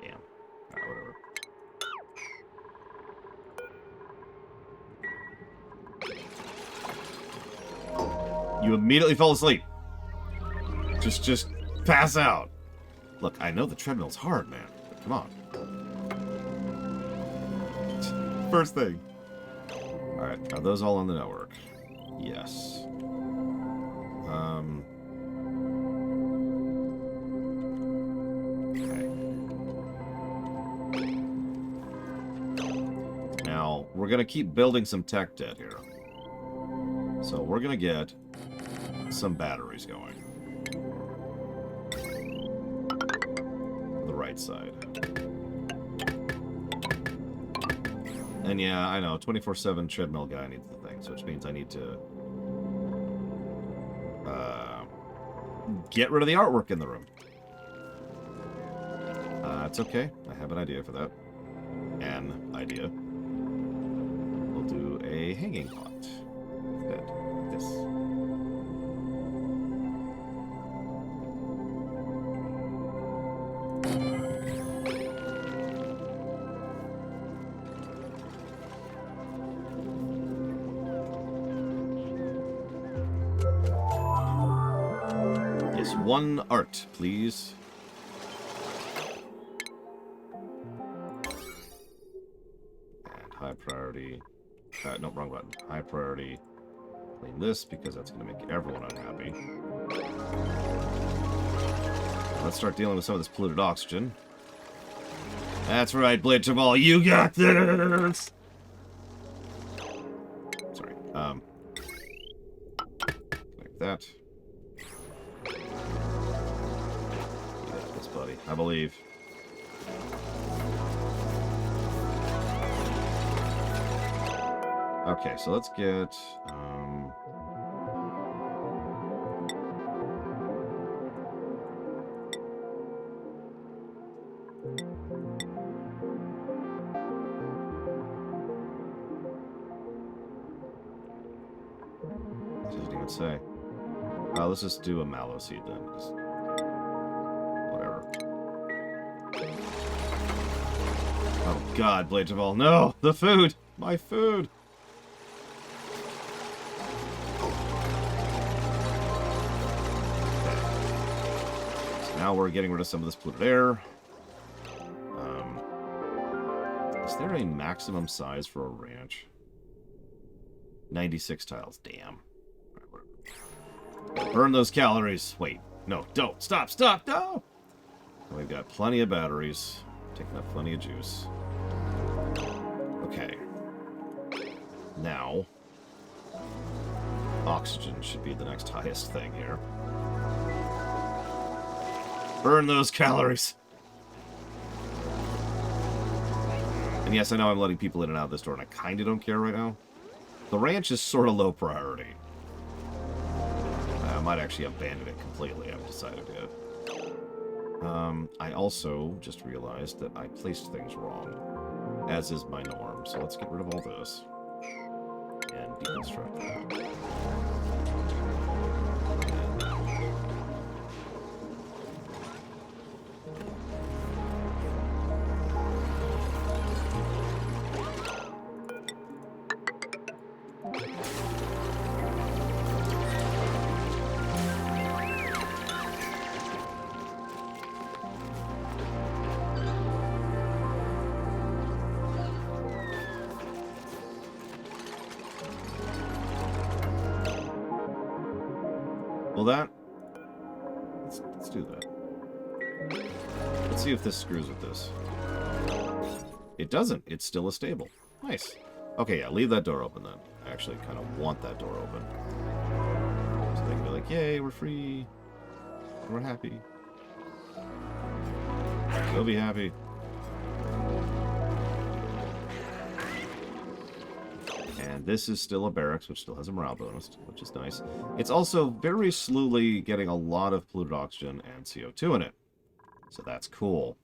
Damn. Alright, whatever. You immediately fell asleep. Just pass out. Look, I know the treadmill's hard, man. But come on. First thing. Alright, are those all on the network? Yes. Okay. Now, we're gonna keep building some tech debt here. So we're gonna get some batteries going. The right side. And yeah, I know, 24/7 treadmill guy needs the things, which means I need to get rid of the artwork in the room. It's okay. I have an idea for that. An idea. We'll do a hanging pot. Instead. This. Yes, one art, please. And high priority. No, wrong button. High priority. Clean this because that's going to make everyone unhappy. Let's start dealing with some of this polluted oxygen. That's right, Bletchball, you got this! Sorry. Like that. You got this, buddy. I believe. Okay, so let's get... It doesn't even say. Let's just do a mallow seed then. Just whatever. Oh God, Bletchball, no! The food! My food! Okay. So now we're getting rid of some of this polluted air. Is there a maximum size for a ranch? 96 tiles, damn. Burn those calories. Wait, no, don't. Stop, no! We've got plenty of batteries. Taking up plenty of juice. Okay. Now, oxygen should be the next highest thing here. Burn those calories! And yes, I know I'm letting people in and out of this door, and I kind of don't care right now. The ranch is sort of low priority. I might actually abandon it completely. I haven't decided yet. I also just realized that I placed things wrong, as is my norm. So let's get rid of all this and deconstruct that. Well, let's do that. Let's see if this screws with this. It doesn't. It's still a stable. Nice. Okay, yeah, leave that door open then. I actually kind of want that door open. So they can be like, yay, we're free. We're happy. We'll be happy. And this is still a barracks, which still has a morale bonus, which is nice. It's also very slowly getting a lot of polluted oxygen and CO2 in it. So that's cool.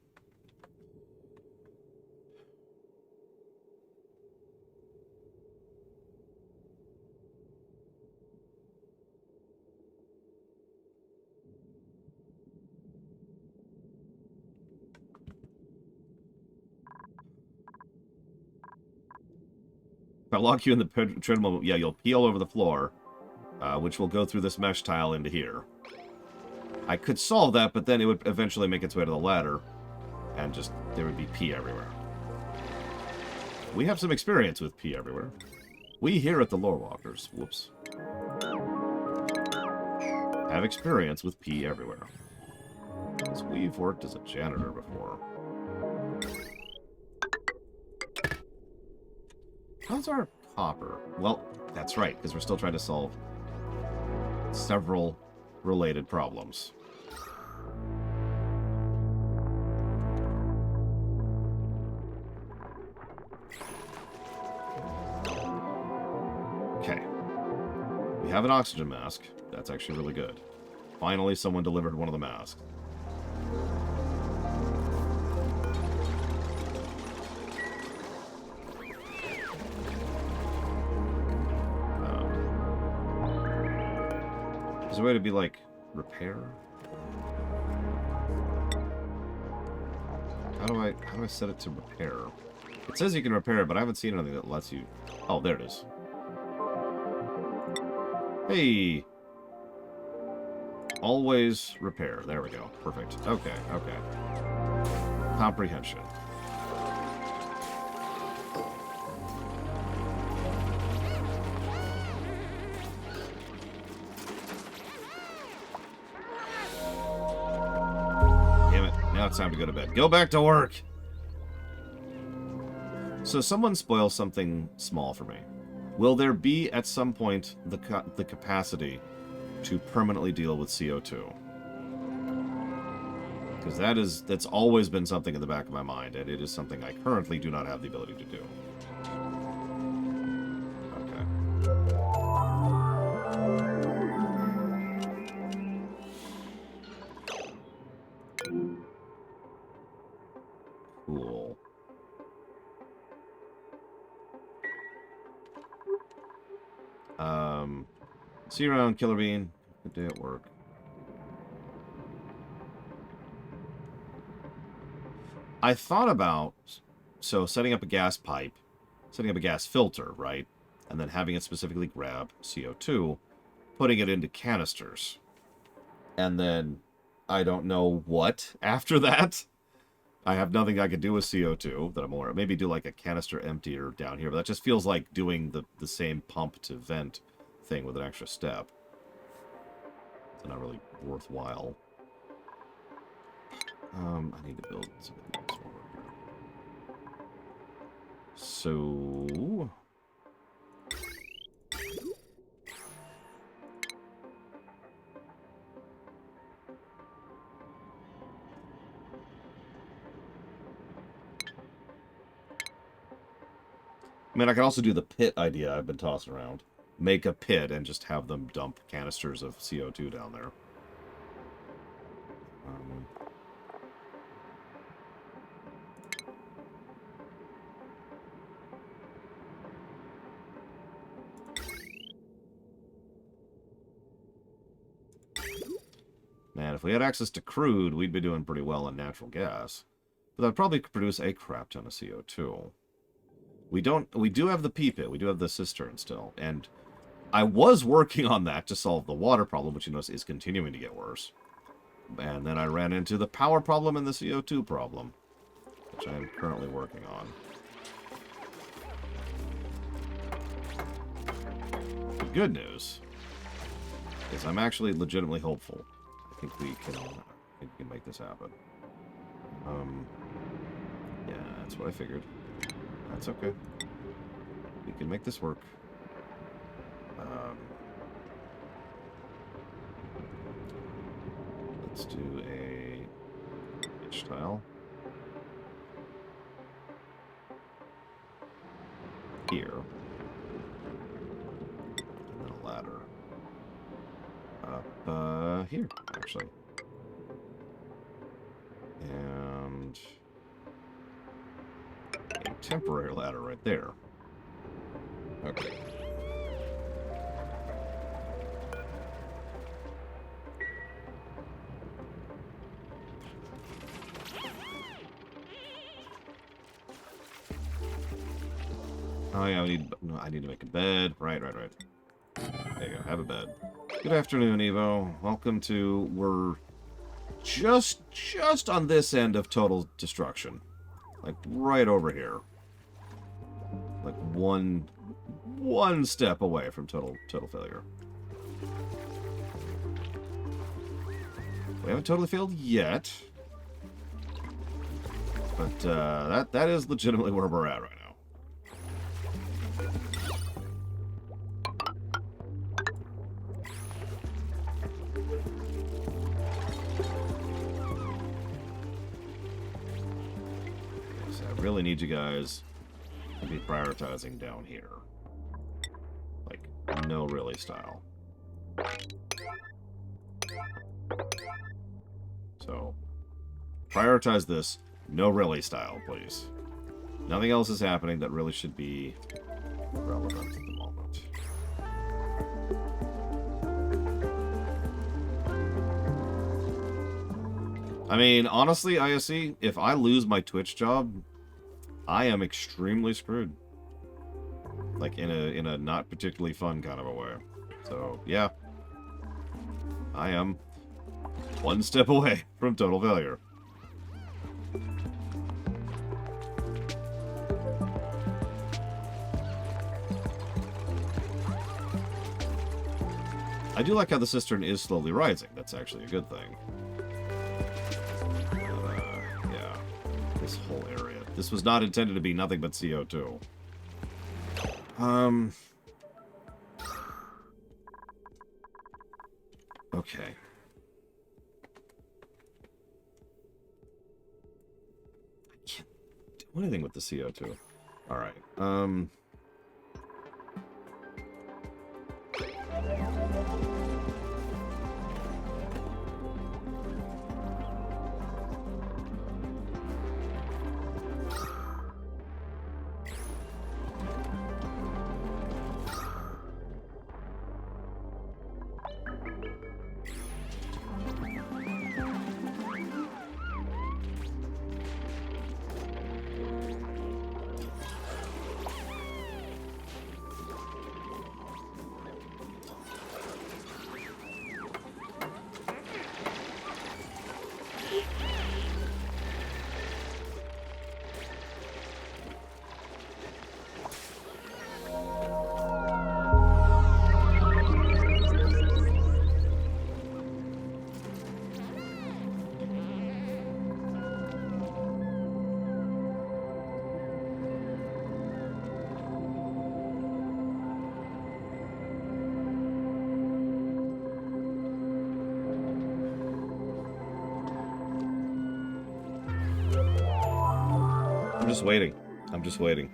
If I lock you in the treadmill, yeah, you'll pee all over the floor, which will go through this mesh tile into here. I could solve that, but then it would eventually make its way to the ladder, and just, there would be pee everywhere. We have some experience with pee everywhere. We here at the Lore Walkers, whoops, have experience with pee everywhere. Because we've worked as a janitor before. How's our copper? Well, that's right, because we're still trying to solve several related problems. Okay. We have an oxygen mask. That's actually really good. Finally, someone delivered one of the masks. Is there a way to be like repair? How do I set it to repair? It says you can repair it, but I haven't seen anything that lets you. Oh, there it is. Hey. Always repair. There we go. Perfect. Okay, okay. Comprehension. Now it's time to go to bed. Go back to work! So someone spoils something small for me. Will there be, at some point, the capacity to permanently deal with CO2? Because that's always been something in the back of my mind, and it is something I currently do not have the ability to do. Okay. Cool. See you around, Killer Bean. Good day at work. I thought about, so setting up a gas pipe, setting up a gas filter, right? And then having it specifically grab CO2, putting it into canisters. And then, I don't know what after that. I have nothing I could do with CO2 that I'm aware of. Maybe do like a canister emptier down here, but that just feels like doing the same pump to vent thing with an extra step. It's not really worthwhile. I need to build some of these over here. So... I mean, I can also do the pit idea I've been tossing around. Make a pit and just have them dump canisters of CO2 down there. Man, if we had access to crude, we'd be doing pretty well on natural gas. But that would probably produce a crap ton of CO2. We do have the pea pit. We do have the cistern still. And I was working on that to solve the water problem, which you notice is continuing to get worse. And then I ran into the power problem and the CO2 problem, which I am currently working on. The good news is I'm actually legitimately hopeful. I think we can make this happen. Yeah, that's what I figured. That's okay. We can make this work. Let's do a H tile. Here. And then a ladder. Up here, actually. And a temporary ladder right there. Okay. Oh yeah, I need to make a bed. Right. There you go. Have a bed. Good afternoon, Evo. Welcome to... We're just on this end of total destruction. Like, right over here. Like, one step away from total failure. We haven't totally failed yet. But, that is legitimately where we're at right now. Really need you guys to be prioritizing down here. Like, no really style. So, prioritize this, no really style, please. Nothing else is happening that really should be relevant at the moment. I mean, honestly, ISC, if I lose my Twitch job, I am extremely screwed. Like, in a not particularly fun kind of a way. So, yeah. I am one step away from total failure. I do like how the cistern is slowly rising. That's actually a good thing. Yeah. This whole area. This was not intended to be nothing but CO2. Okay. I can't do anything with the CO2. Alright. I'm just waiting. I'm just waiting.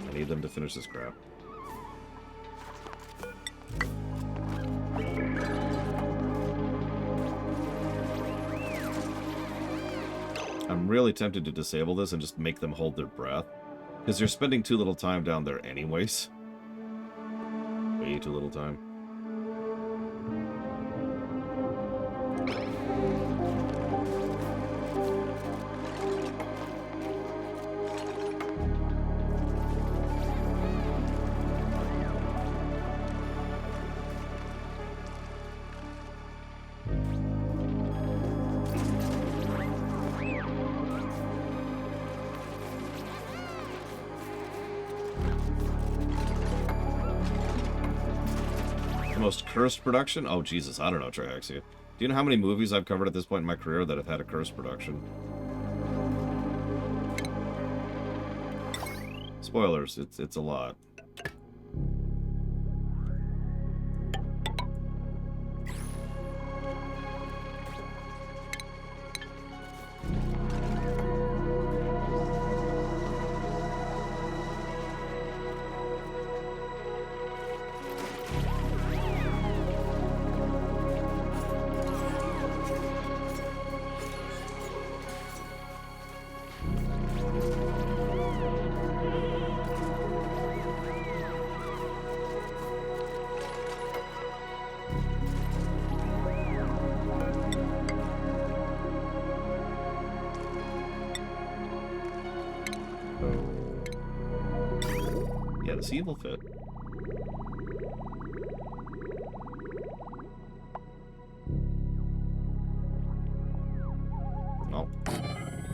I need them to finish this crap. I'm really tempted to disable this and just make them hold their breath. Because they're spending too little time down there anyways. Way too little time. Most cursed production? Oh, Jesus, I don't know, Triaxia. Do you know how many movies I've covered at this point in my career that have had a cursed production? Spoilers, it's a lot. Yeah, the seed will fit. Oh,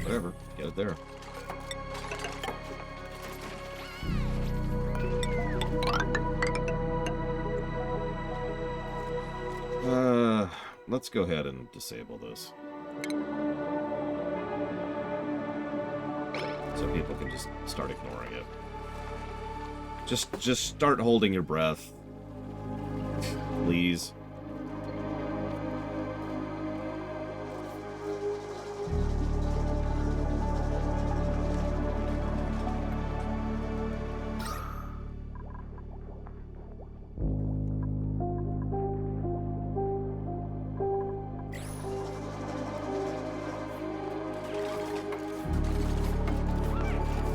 whatever. Get it there. Let's go ahead and disable this. So people can just start ignoring it. Just start holding your breath. Please.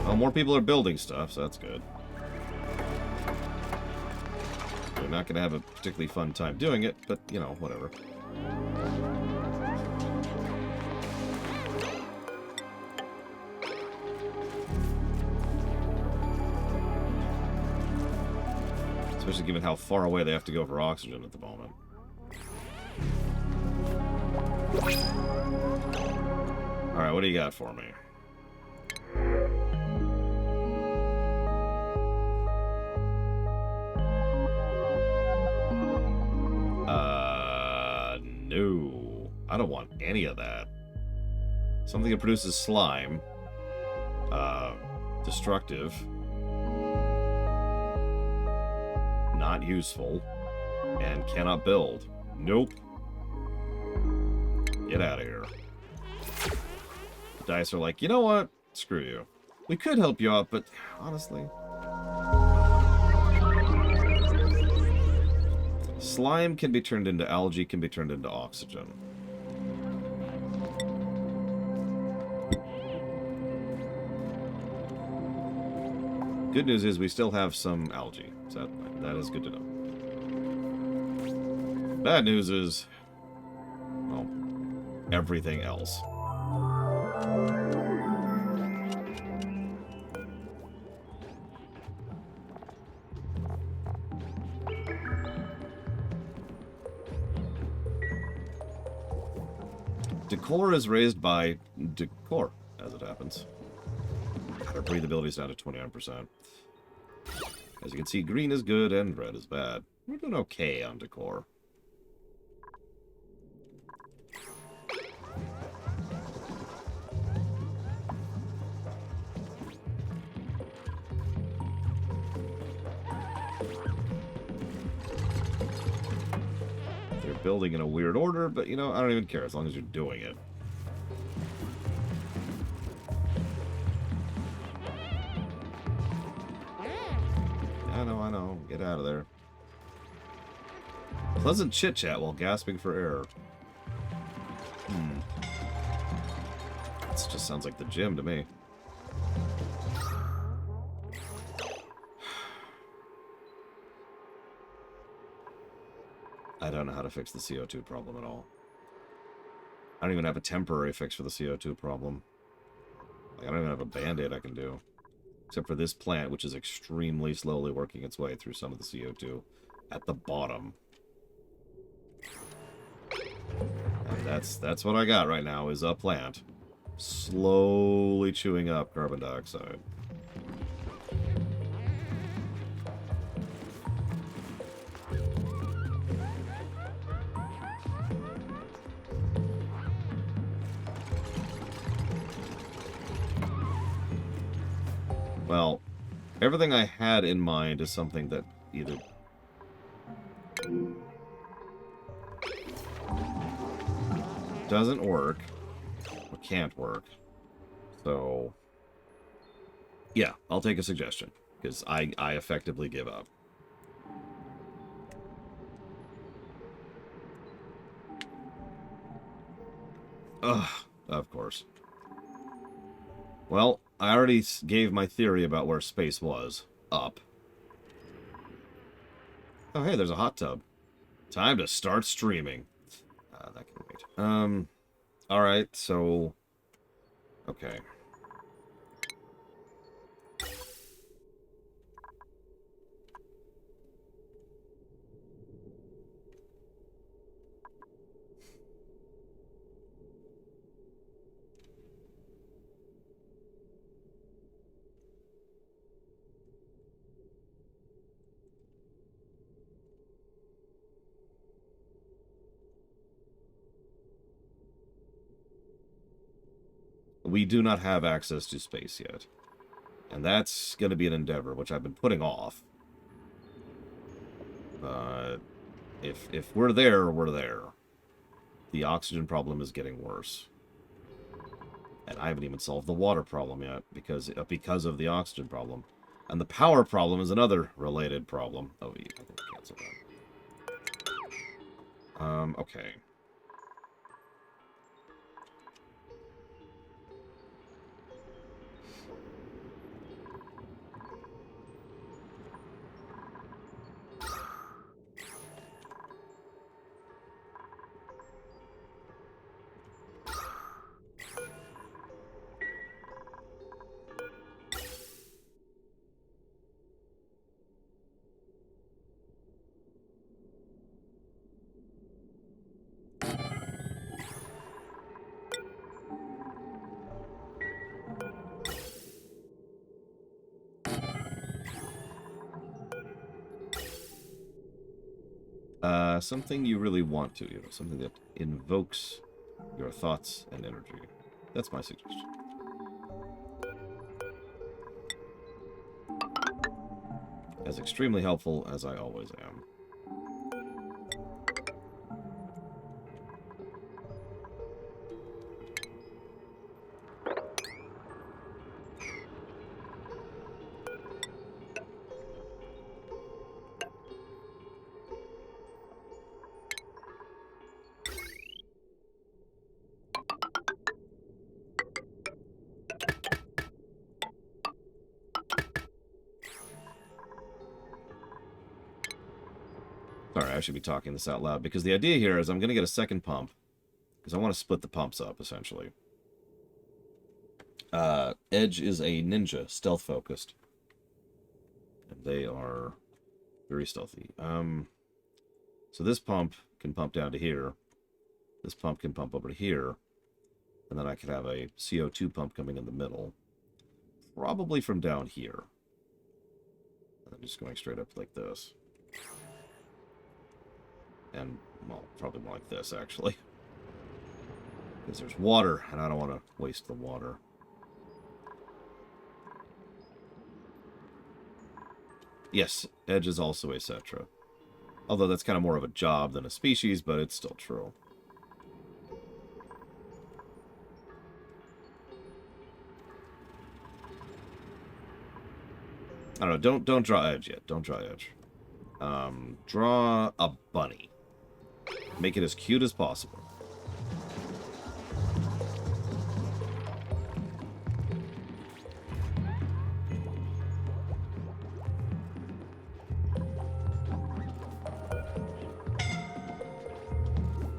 Well, more people are building stuff, so that's good. We're not going to have a particularly fun time doing it, but, you know, whatever. Especially given how far away they have to go for oxygen at the moment. Alright, what do you got for me? No. I don't want any of that. Something that produces slime. Destructive. Not useful. And cannot build. Nope. Get out of here. The dice are like, you know what? Screw you. We could help you out, but honestly... Slime can be turned into algae, can be turned into oxygen. Good news is we still have some algae, so that is good to know. Bad news is, well, everything else. Decor is raised by decor, as it happens. Our breathability is down to 29%. As you can see, green is good and red is bad. We're doing okay on decor. They're building in a weird order, but, you know, I don't even care as long as you're doing it. I know. Get out of there. Pleasant chit-chat while gasping for air. This just sounds like the gym to me. I don't know how to fix the CO2 problem at all. I don't even have a temporary fix for the CO2 problem. Like, I don't even have a band-aid I can do. Except for this plant, which is extremely slowly working its way through some of the CO2 at the bottom. And that's what I got right now, is a plant slowly chewing up carbon dioxide. Well, everything I had in mind is something that either... doesn't work, or can't work. So, yeah, I'll take a suggestion, because I effectively give up. Ugh, of course. Well, I already gave my theory about where space was. Up. Oh, hey, there's a hot tub. Time to start streaming. That can wait. Alright, so... Okay. we do not have access to space yet. And that's going to be an endeavor, which I've been putting off. But if we're there, we're there. The oxygen problem is getting worse. And I haven't even solved the water problem yet because of the oxygen problem. And the power problem is another related problem. Oh, yeah, I think cancel that. Okay. Something you really want to, something that invokes your thoughts and energy. That's my suggestion. As extremely helpful as I always am. Sorry, I should be talking this out loud, because the idea here is I'm going to get a second pump, because I want to split the pumps up, essentially. Edge is a ninja, stealth-focused. And they are very stealthy. So this pump can pump down to here. This pump can pump over to here. And then I could have a CO2 pump coming in the middle. Probably from down here. And then just going straight up like this. And, well, probably more like this, actually. Because there's water, and I don't want to waste the water. Yes, Edge is also a Cetra. Although that's kind of more of a job than a species, but it's still true. I don't know, don't draw Edge yet. Don't draw Edge. Draw a bunny. Make it as cute as possible.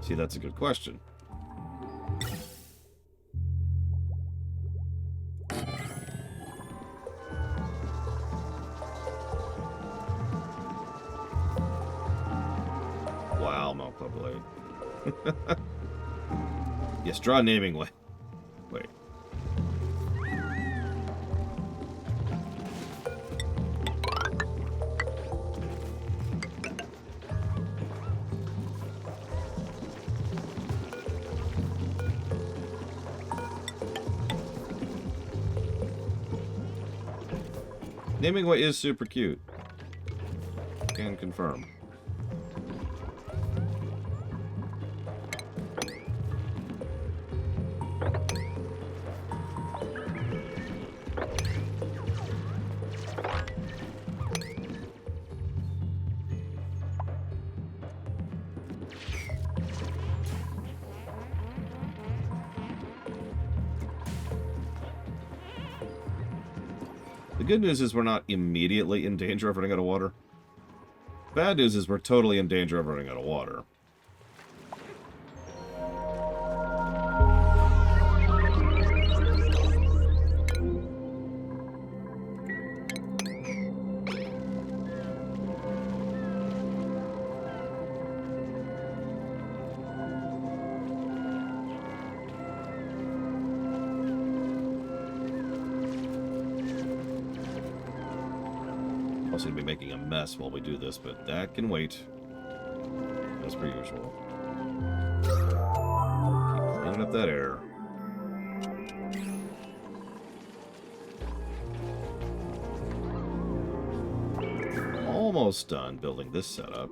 See, that's a good question. Wow, Malpa Blade. Yes, draw a naming way. Wait. Naming way is super cute. Can confirm. The good news is we're not immediately in danger of running out of water. Bad news is we're totally in danger of running out of water. Also going to be making a mess while we do this, but that can wait. As per usual. Keep cleaning up that air. almost done building this setup.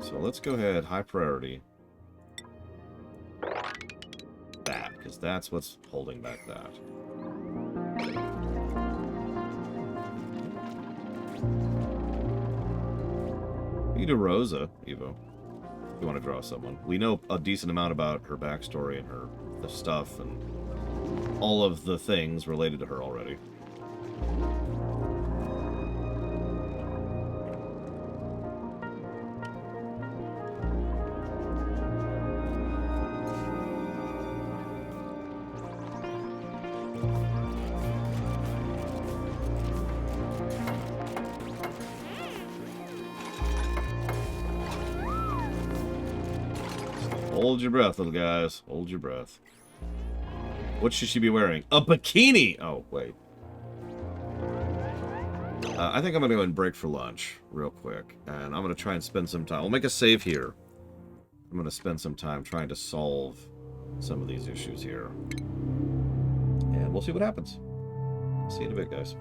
So let's go ahead, high priority. That, because that's what's holding back that. You can do Rosa, Evo, if you want to draw someone. We know a decent amount about her backstory and the stuff and all of the things related to her already. Hold your breath, little guys. Hold your breath. What should she be wearing? A bikini! Oh, wait. I think I'm going to go and break for lunch real quick. And I'm going to try and spend some time. We'll make a save here. I'm going to spend some time trying to solve some of these issues here. And we'll see what happens. See you in a bit, guys.